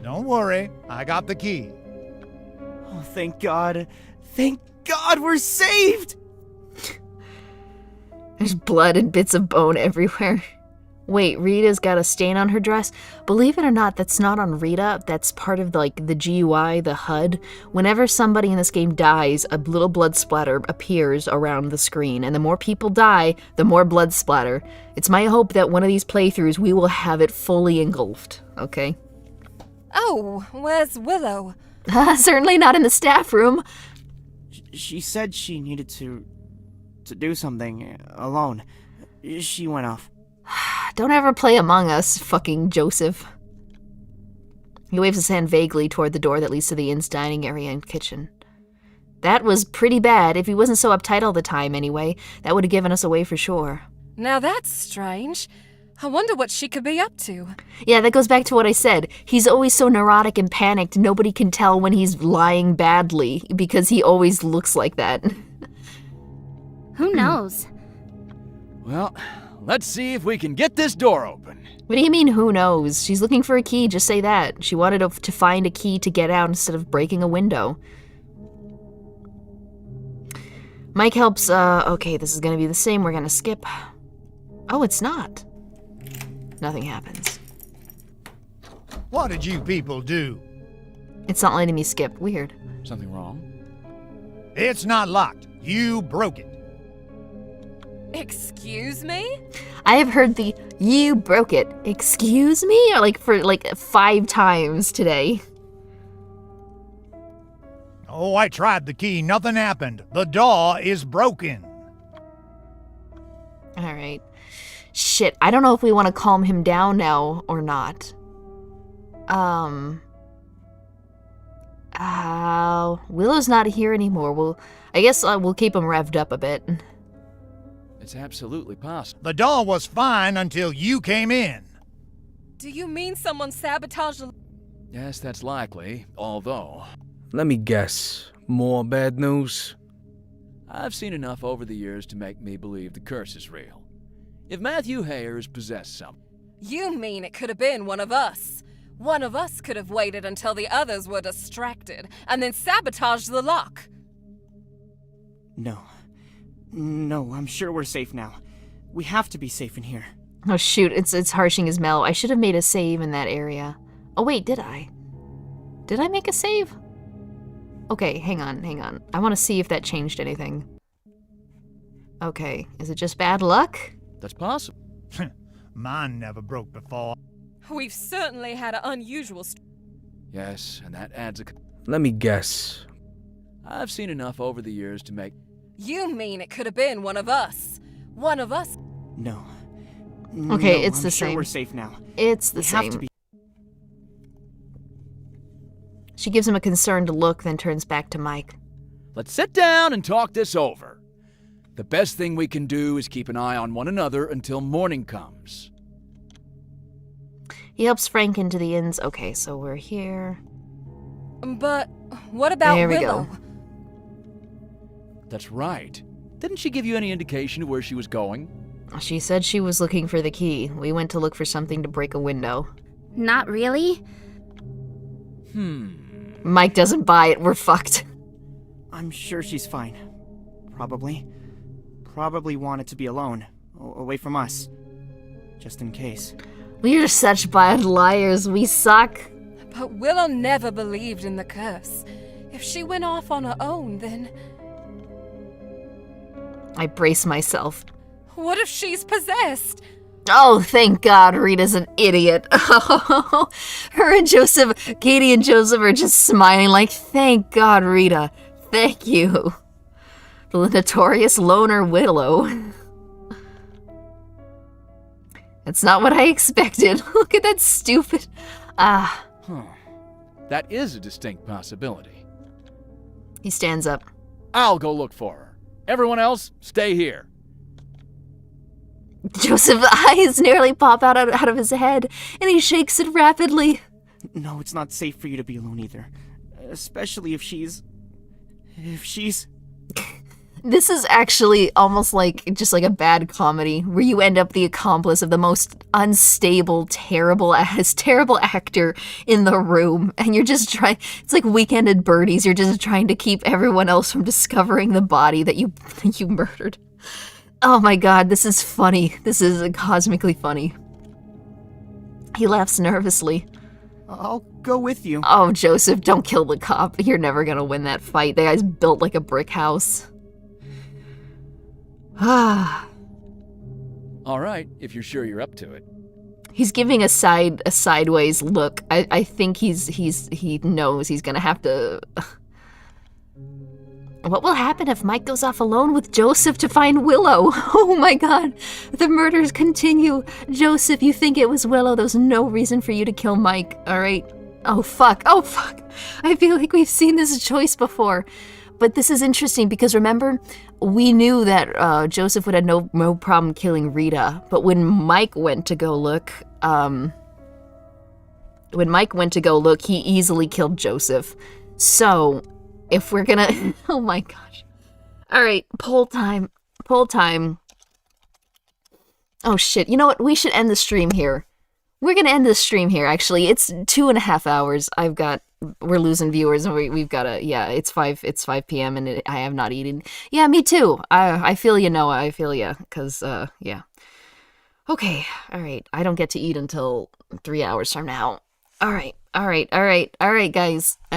Don't worry, I got the key. Oh, thank God. Thank God we're saved! There's blood and bits of bone everywhere. Wait, Rita's got a stain on her dress? Believe it or not, that's not on Rita. That's part of, the GUI, the HUD. Whenever somebody in this game dies, a little blood splatter appears around the screen. And the more people die, the more blood splatter. It's my hope that one of these playthroughs, we will have it fully engulfed, okay? Oh, where's Willow? Certainly not in the staff room. She said she needed to do something alone. She went off. Don't ever play Among Us, fucking Joseph. He waves his hand vaguely toward the door that leads to the inn's dining area and kitchen. That was pretty bad. If he wasn't so uptight all the time anyway, that would have given us away for sure. Now that's strange. I wonder what she could be up to. Yeah, that goes back to what I said. He's always so neurotic and panicked, nobody can tell when he's lying badly, because he always looks like that. Who knows? Well, let's see if we can get this door open. What do you mean, who knows? She's looking for a key, just say that. She wanted to find a key to get out instead of breaking a window. Mike helps, okay, this is gonna be the same, we're gonna skip. Oh, it's not. Nothing happens. What did you people do? It's not letting me skip, weird. Something wrong? It's not locked. You broke it. Excuse me? I have heard the "you broke it" excuse me for 5 times today. Oh, I tried the key. Nothing happened. The door is broken. Alright. Shit, I don't know if we want to calm him down now or not. Willow's not here anymore. I guess we'll keep him revved up a bit. It's absolutely possible. The door was fine until you came in. Do you mean someone sabotaged the... Yes, that's likely, although... Let me guess. More bad news? I've seen enough over the years to make me believe the curse is real. If Matthew Hayers possessed something... You mean it could have been one of us? One of us could have waited until the others were distracted and then sabotaged the lock. No, I'm sure we're safe now. We have to be safe in here. Oh shoot, it's harshing his mellow. I should have made a save in that area. Oh wait, did I? Did I make a save? Okay, hang on. I want to see if that changed anything. Okay, is it just bad luck? That's possible. Mine never broke before. We've certainly had an unusual... Yes, and that adds a... Let me guess. I've seen enough over the years to make... You mean it could have been one of us? One of us? No. Okay, No, it's the I'm sure same. we're safe now. It's the We same. have to be. She gives him a concerned look, then turns back to Mike. Let's sit down and talk this over. The best thing we can do is keep an eye on one another until morning comes. He helps Frank into the inns. Okay, so we're here. But what about There we Willow? go. That's right. Didn't she give you any indication of where she was going? She said she was looking for the key. We went to look for something to break a window. Not really. Mike doesn't buy it. We're fucked. I'm sure she's fine. Probably wanted to be alone, away from us. Just in case. We are such bad liars. We suck. But Willow never believed in the curse. If she went off on her own, then I brace myself. what if she's possessed? Oh, thank God Rita's an idiot. Her and Joseph, Katie and Joseph are just smiling like, thank God, Rita. Thank you. The notorious loner Willow. That's not what I expected. Look at that stupid... That is a distinct possibility. He stands up. I'll go look for her. Everyone else, stay here. Joseph's eyes nearly pop out of his head, and he shakes it rapidly. No, it's not safe for you to be alone either. Especially if she's... This is actually almost like just like a bad comedy where you end up the accomplice of the most unstable, terrible actor in the room, and you're just trying. It's like Weekend at Bernie's. You're just trying to keep everyone else from discovering the body that you murdered. Oh my God, this is funny. This is cosmically funny. He laughs nervously. I'll go with you. Oh, Joseph, don't kill the cop. You're never gonna win that fight. The guy's built like a brick house. All right, if you're sure you're up to it. He's giving a sideways look. I think he knows he's gonna have to. What will happen if Mike goes off alone with Joseph to find Willow? Oh my God, the murders continue. Joseph, you think it was Willow? There's no reason for you to kill Mike. All right. Oh fuck. I feel like we've seen this choice before. But this is interesting because remember, we knew that Joseph would have no problem killing Rita. But when Mike went to go look, he easily killed Joseph. So, if we're gonna, oh my gosh. All right, poll time. Oh shit, you know what? We should end the stream here. We're gonna end the stream here, actually. It's 2.5 hours. We're losing viewers, and we've got to, yeah, it's 5 p.m. and I have not eaten. Yeah, me too. I feel you, Noah. I feel you, because, yeah. Okay, all right. I don't get to eat until 3 hours from now. All right, guys. All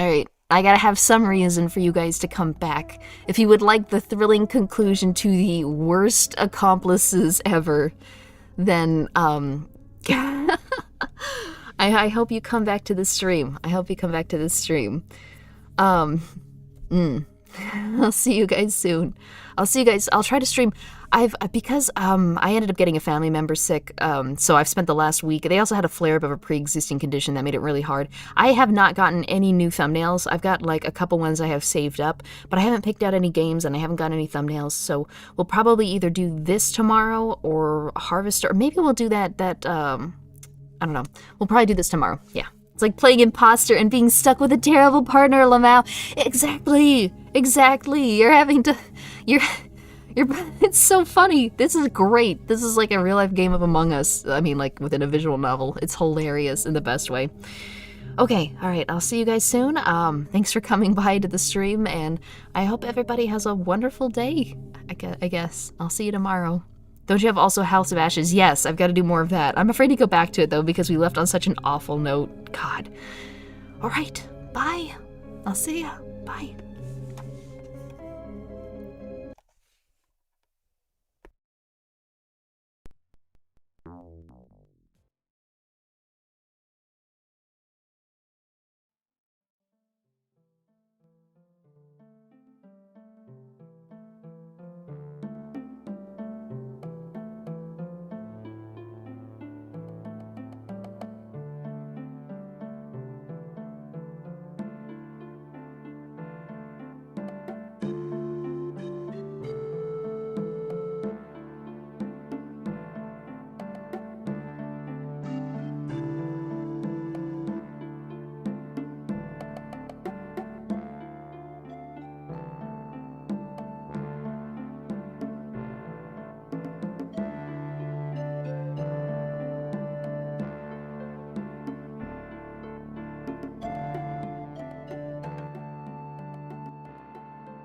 right. I gotta have some reason for you guys to come back. If you would like the thrilling conclusion to the worst accomplices ever, then, I hope you come back to the stream. I'll see you guys soon. I'll try to stream. Because I ended up getting a family member sick, so I've spent the last week. They also had a flare-up of a pre-existing condition that made it really hard. I have not gotten any new thumbnails. I've got like a couple ones I have saved up, but I haven't picked out any games and I haven't gotten any thumbnails, so we'll probably either do this tomorrow or Harvester, or maybe we'll do that I don't know. We'll probably do this tomorrow. Yeah. It's like playing imposter and being stuck with a terrible partner, Lamau. Exactly. It's so funny. This is great. This is like a real life game of Among Us. I mean, like within a visual novel. It's hilarious in the best way. Okay. All right. I'll see you guys soon. Thanks for coming by to the stream, and I hope everybody has a wonderful day. I guess. I'll see you tomorrow. Don't you have also House of Ashes? Yes, I've got to do more of that. I'm afraid to go back to it, though, because we left on such an awful note. God. All right. Bye. I'll see ya. Bye.